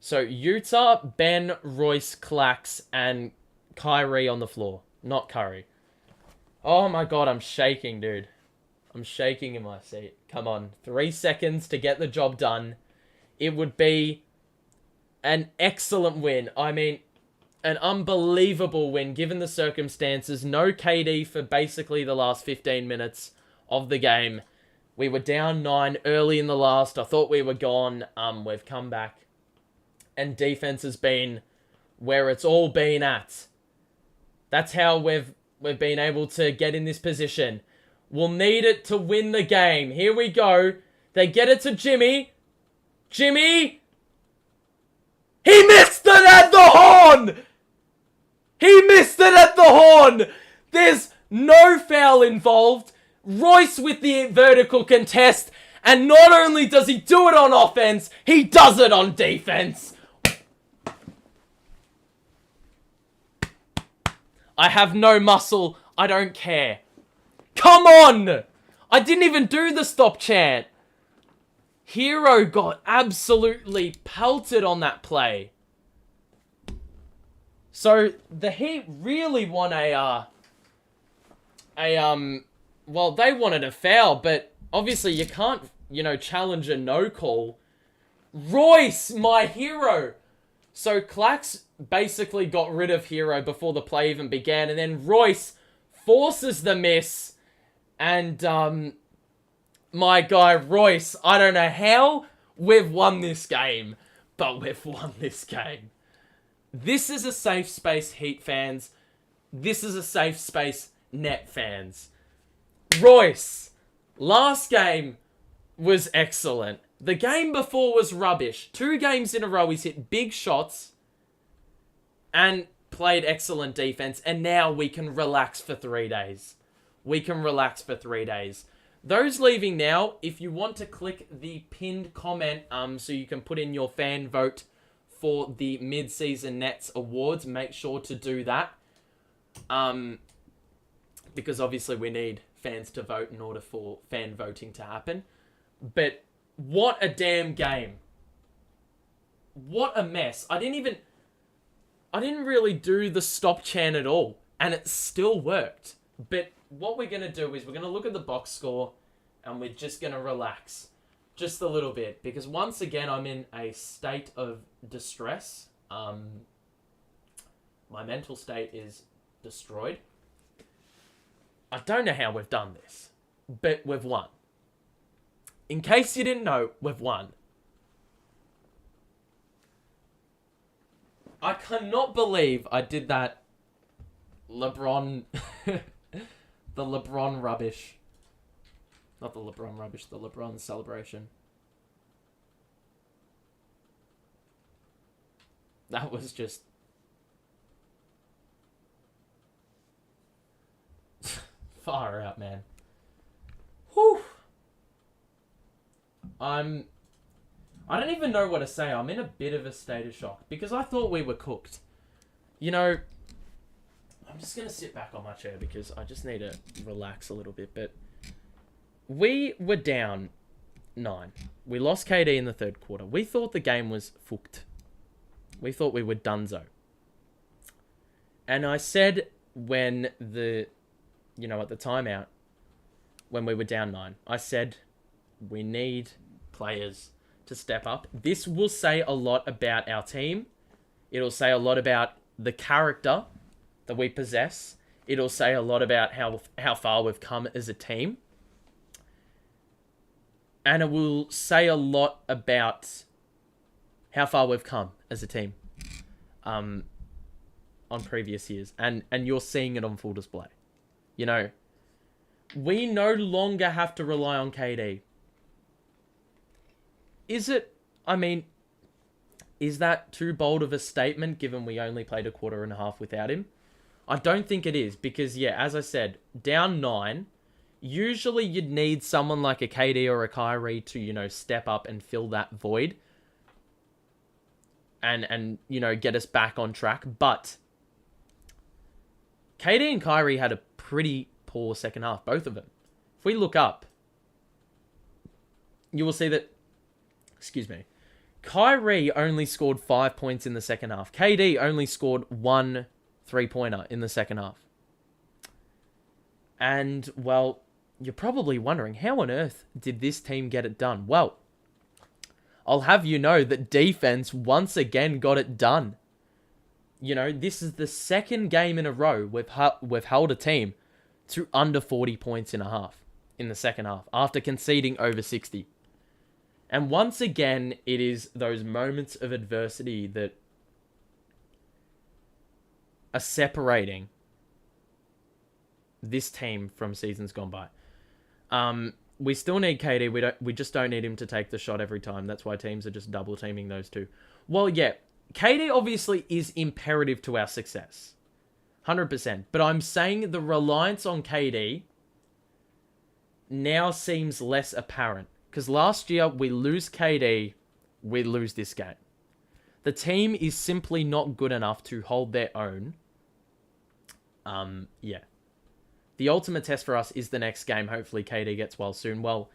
So Utah, Ben, Royce, Clax, and Kyrie on the floor. Not Curry. Oh my god, I'm shaking, dude. I'm shaking in my seat. Come on. 3 seconds to get the job done. It would be an excellent win. I mean, an unbelievable win given the circumstances. No KD for basically the last 15 minutes of the game. We were down 9 early in the last. I thought we were gone. We've come back. And defense has been where it's all been at. That's how we've been able to get in this position. We'll need it to win the game. Here we go. They get it to Jimmy. Jimmy! He missed it at the horn! He missed it at the horn! There's no foul involved. Royce with the vertical contest. And not only does he do it on offense, he does it on defense. I have no muscle. I don't care. Come on! I didn't even do the stop chant. Hero got absolutely pelted on that play. So the Heat really want well, they wanted a foul, but obviously you can't, challenge a no call. Royce, my hero. So Clax basically got rid of Hero before the play even began, and then Royce forces the miss, and my guy Royce. I don't know how we've won this game, but we've won this game. This is a safe space, Heat fans. This is a safe space, Net fans. Royce, last game was excellent. The game before was rubbish. 2 games in a row he's hit big shots and played excellent defense, and now we can relax for 3 days. We can relax for 3 days. Those leaving now, if you want to click the pinned comment so you can put in your fan vote for the mid-season Nets awards, make sure to do that. Because obviously we need fans to vote in order for fan voting to happen. But what a damn game. What a mess. I didn't really do the stop chant at all, and it still worked. But what we're going to do is we're going to look at the box score, and we're just going to relax just a little bit, because once again I'm in a state of distress. My mental state is destroyed. I don't know how we've done this, but we've won. In case you didn't know, we've won. I cannot believe I did that LeBron... the LeBron rubbish. Not the LeBron rubbish, the LeBron celebration. That was just... far out, man. Whew. I don't even know what to say. I'm in a bit of a state of shock because I thought we were cooked. You know, I'm just going to sit back on my chair because I just need to relax a little bit. But we were down 9. We lost KD in the third quarter. We thought the game was fucked. We thought we were donezo. And I said when at the timeout, when we were down 9, I said we need players to step up. This will say a lot about our team. It'll say a lot about the character that we possess. It'll say a lot about how far we've come as a team. And it will say a lot about how far we've come as a team on previous years. And you're seeing it on full display. You know, we no longer have to rely on KD. Is that too bold of a statement given we only played a quarter and a half without him? I don't think it is because, yeah, as I said, down 9, usually you'd need someone like a KD or a Kyrie to, step up and fill that void and get us back on track. But KD and Kyrie had a pretty poor second half, both of them. If we look up, you will see that, Kyrie only scored 5 points in the second half. KD only scored 1 3-pointer in the second half. And, well, you're probably wondering, how on earth did this team get it done? Well, I'll have you know that defense once again got it done. This is the second game in a row we've held a team to under 40 points in a half in the second half after conceding over 60. And once again, it is those moments of adversity that are separating this team from seasons gone by. We still need KD. We just don't need him to take the shot every time. That's why teams are just double teaming those two. Well, yeah, KD obviously is imperative to our success. 100%. But I'm saying the reliance on KD now seems less apparent. Because last year, we lose KD, we lose this game. The team is simply not good enough to hold their own. Yeah. The ultimate test for us is the next game. Hopefully KD gets well soon. Well,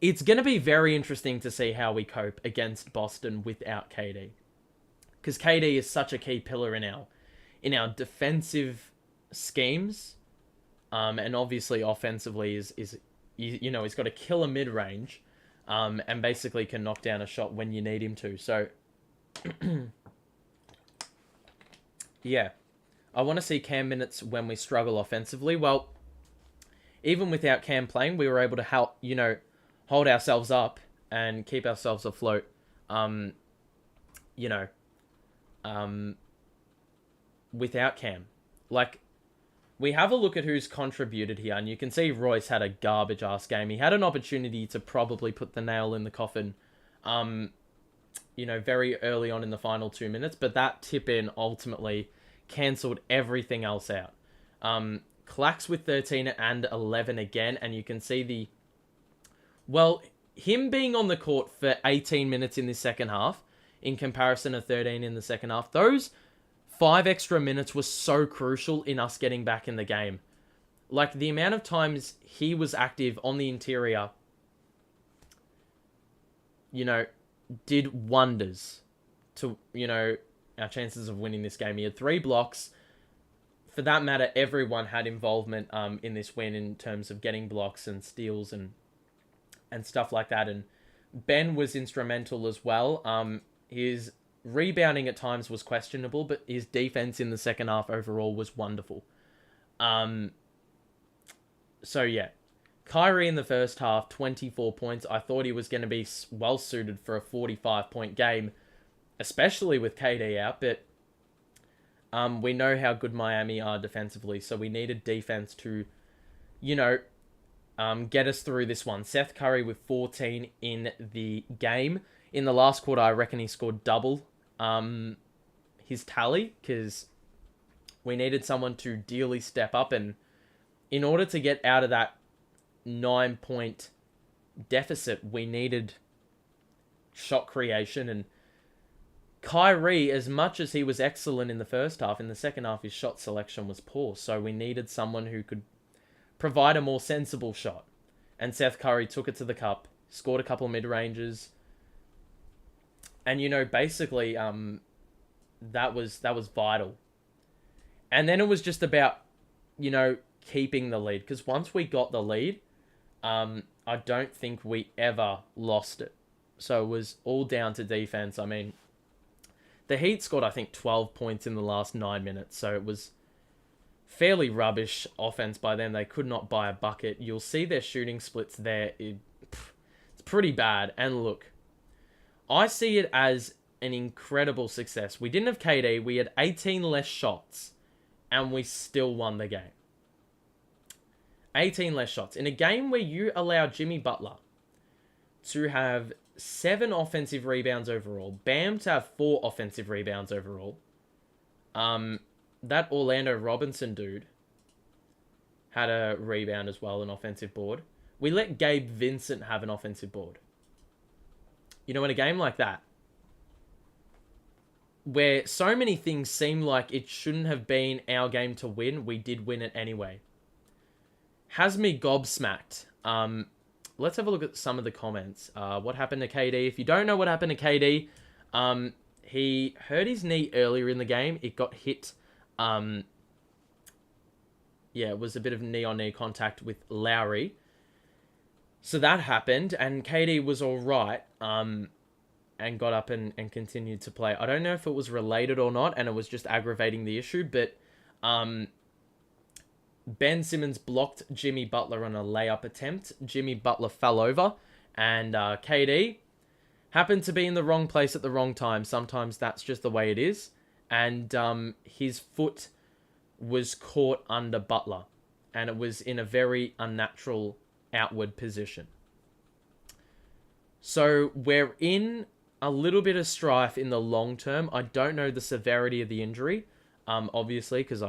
it's going to be very interesting to see how we cope against Boston without KD. Because KD is such a key pillar in our defensive schemes. And obviously offensively is he's got a killer mid-range. And basically can knock down a shot when you need him to. So, yeah. I want to see Cam minutes when we struggle offensively. Well, even without Cam playing, we were able to hold ourselves up and keep ourselves afloat. Um, you know, um, without Cam, like we have a look at who's contributed here, and you can see Royce had a garbage ass game. He had an opportunity to probably put the nail in the coffin, very early on in the final 2 minutes, but that tip in ultimately cancelled everything else out. Clax with 13 and 11 again, and you can see him being on the court for 18 minutes in this second half, in comparison to 13 in the second half, those 5 extra minutes was so crucial in us getting back in the game. Like, the amount of times he was active on the interior, did wonders to, our chances of winning this game. He had 3 blocks. For that matter, everyone had involvement in this win in terms of getting blocks and steals and stuff like that. And Ben was instrumental as well. His rebounding at times was questionable, but his defense in the second half overall was wonderful. So yeah, Kyrie in the first half, 24 points. I thought he was going to be well suited for a 45-point game, especially with KD out, but we know how good Miami are defensively, so we needed defense to, get us through this one. Seth Curry with 14 in the game. In the last quarter, I reckon he scored double his tally, because we needed someone to dearly step up, and in order to get out of that 9-point deficit, we needed shot creation. And Kyrie, as much as he was excellent in the first half, in the second half his shot selection was poor, so we needed someone who could provide a more sensible shot. And Seth Curry took it to the cup, scored a couple of mid-ranges, and basically that was vital. And then it was just about keeping the lead, because once we got the lead, I don't think we ever lost it. So it was all down to defense. I mean, the Heat scored, I think, 12 points in the last 9 minutes, so it was fairly rubbish offense by them. They could not buy a bucket. You'll see their shooting splits there. It's pretty bad. And look, I see it as an incredible success. We didn't have KD. We had 18 less shots, and we still won the game. 18 less shots. In a game where you allow Jimmy Butler to have 7 offensive rebounds overall, Bam to have 4 offensive rebounds overall, that Orlando Robinson dude had a rebound as well, an offensive board. We let Gabe Vincent have an offensive board. In a game like that, where so many things seem like it shouldn't have been our game to win, we did win it anyway. Has me gobsmacked. Let's have a look at some of the comments. What happened to KD? If you don't know what happened to KD, he hurt his knee earlier in the game. It got hit. It was a bit of knee-on-knee contact with Lowry. So that happened, and KD was all right, and got up and continued to play. I don't know if it was related or not, and it was just aggravating the issue, but Ben Simmons blocked Jimmy Butler on a layup attempt. Jimmy Butler fell over, and KD happened to be in the wrong place at the wrong time. Sometimes that's just the way it is. And his foot was caught under Butler, and it was in a very unnatural outward position. So we're in a little bit of strife in the long term. I don't know the severity of the injury, obviously, because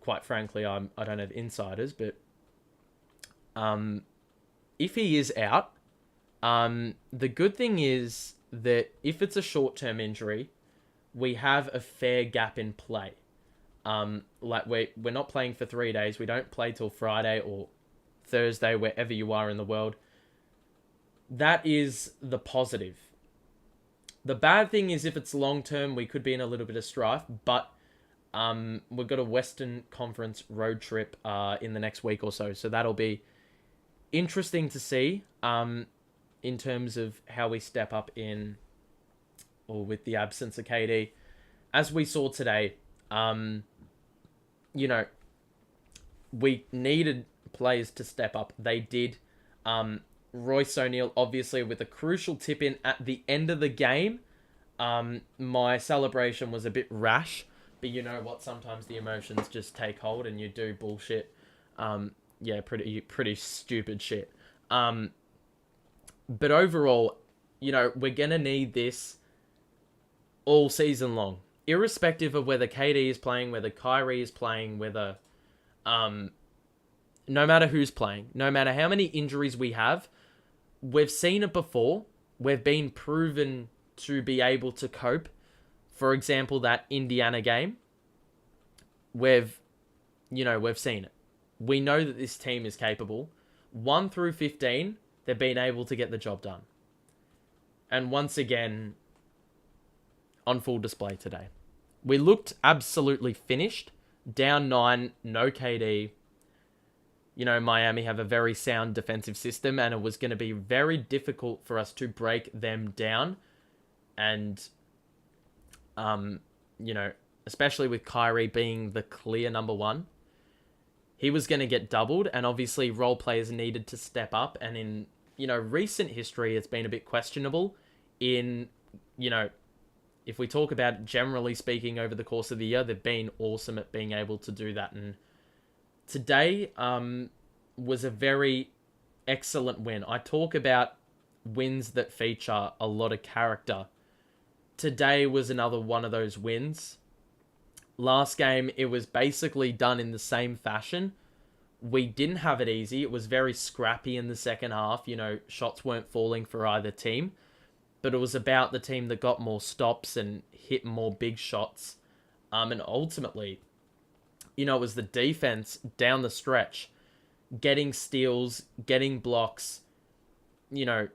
quite frankly, I don't have insiders, but if he is out, the good thing is that if it's a short-term injury, we have a fair gap in play. Like we're not playing for 3 days. We don't play till Friday or Thursday, wherever you are in the world. That is the positive. The bad thing is if it's long-term, we could be in a little bit of strife, but we've got a Western Conference road trip in the next week or so, so that'll be interesting to see in terms of how we step up in, or with the absence of KD. As we saw today, we needed players to step up. They did. Royce O'Neal, obviously, with a crucial tip in at the end of the game. My celebration was a bit rash, but you know what? Sometimes the emotions just take hold and you do bullshit. Yeah, pretty stupid shit. But overall, you know, we're gonna need this all season long, irrespective of whether KD is playing, whether Kyrie is playing, whether no matter who's playing, no matter how many injuries we have, we've seen it before. We've been proven to be able to cope. For example, that Indiana game, we've seen it. We know that this team is capable. 1 through 15, they've been able to get the job done. And once again, on full display today. We looked absolutely finished. Down 9, no KD. You know, Miami have a very sound defensive system, and it was going to be very difficult for us to break them down. And, you know, especially with Kyrie being the clear number one, he was going to get doubled, and obviously role players needed to step up. And in, you know, recent history, it's been a bit questionable in, you know, if we talk about generally speaking over the course of the year, they've been awesome at being able to do that. And today was a very excellent win. I talk about wins that feature a lot of character. Today was another one of those wins. Last game, it was basically done in the same fashion. We didn't have it easy. It was very scrappy in the second half. You know, shots weren't falling for either team. But it was about the team that got more stops and hit more big shots. And ultimately, you know, it was the defense down the stretch, getting steals, getting blocks, you know,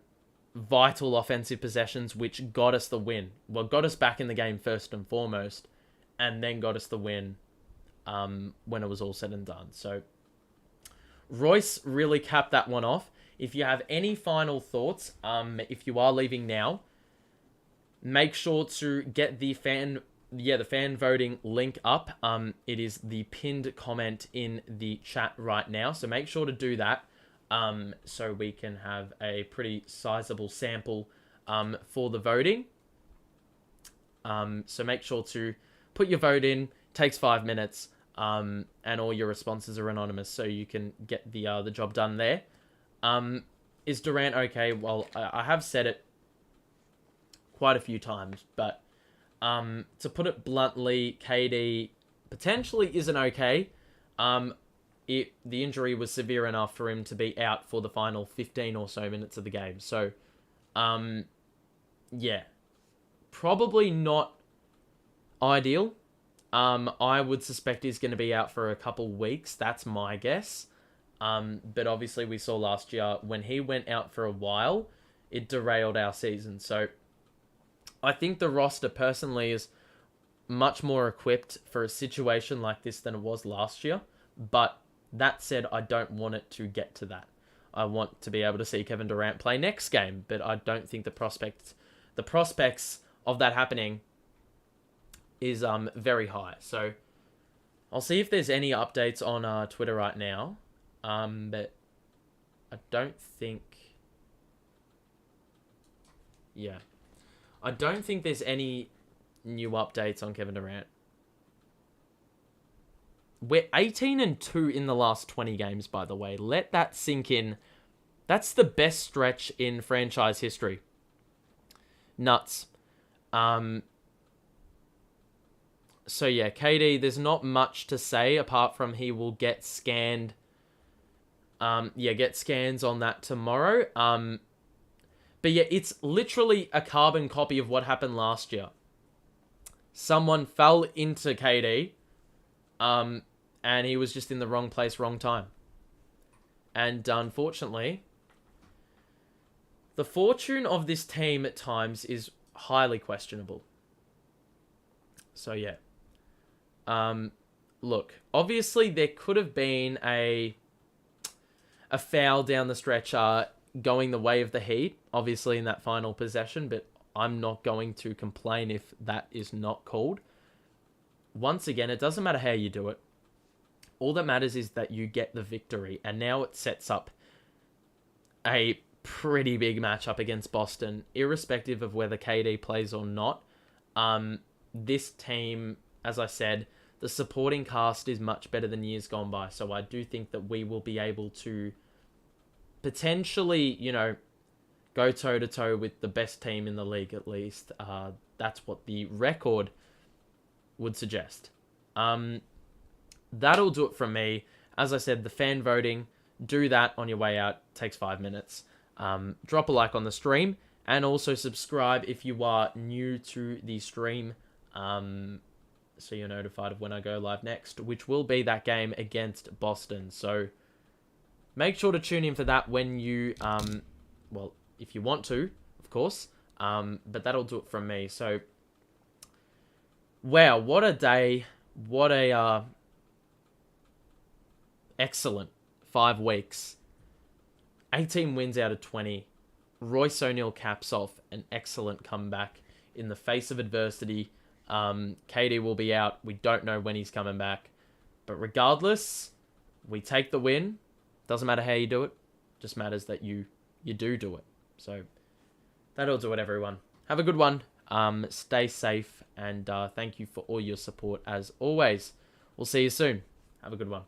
vital offensive possessions, which got us the win. Well, got us back in the game first and foremost, and then got us the win when it was all said and done. So Royce really capped that one off. If you have any final thoughts, if you are leaving now, make sure to get the fan voting link up. It is the pinned comment in the chat right now. So make sure to do that, so we can have a pretty sizable sample for the voting. So make sure to put your vote in. Takes 5 minutes, and all your responses are anonymous, so you can get the job done there. Is Durant okay? Well, I have said it quite a few times, but to put it bluntly, KD potentially isn't okay. The injury was severe enough for him to be out for the final 15 or so minutes of the game. So, yeah, probably not ideal. I would suspect he's going to be out for a couple weeks. That's my guess. But obviously we saw last year when he went out for a while, it derailed our season. So I think the roster personally is much more equipped for a situation like this than it was last year. But that said, I don't want it to get to that. I want to be able to see Kevin Durant play next game, but I don't think the prospects of that happening is very high. So I'll see if there's any updates on Twitter right now. But I don't think... Yeah. I don't think there's any new updates on Kevin Durant. We're 18-2 in the last 20 games, by the way. Let that sink in. That's the best stretch in franchise history. Nuts. So yeah, KD, there's not much to say apart from he will get scanned. Get scans on that tomorrow. But yeah, it's literally a carbon copy of what happened last year. Someone fell into KD, and he was just in the wrong place, wrong time. And unfortunately, the fortune of this team at times is highly questionable. So yeah. Look, obviously there could have been a foul down the stretch going the way of the Heat, obviously in that final possession, but I'm not going to complain if that is not called. Once again, it doesn't matter how you do it. All that matters is that you get the victory, and now it sets up a pretty big matchup against Boston, irrespective of whether KD plays or not. This team, as I said, the supporting cast is much better than years gone by. So I do think that we will be able to potentially, go toe-to-toe with the best team in the league, at least. That's what the record would suggest. That'll do it from me. As I said, the fan voting, do that on your way out. It takes 5 minutes. Drop a like on the stream, and also subscribe if you are new to the stream, so you're notified of when I go live next, which will be that game against Boston. So make sure to tune in for that when you, if you want to, of course. But that'll do it from me. So, wow, what a day. What a excellent 5 weeks. 18 wins out of 20. Royce O'Neal caps off an excellent comeback in the face of adversity. KD will be out. We don't know when he's coming back. But regardless, we take the win. Doesn't matter how you do it. Just matters that you do it. So that'll do it, everyone. Have a good one. Stay safe. And thank you for all your support as always. We'll see you soon. Have a good one.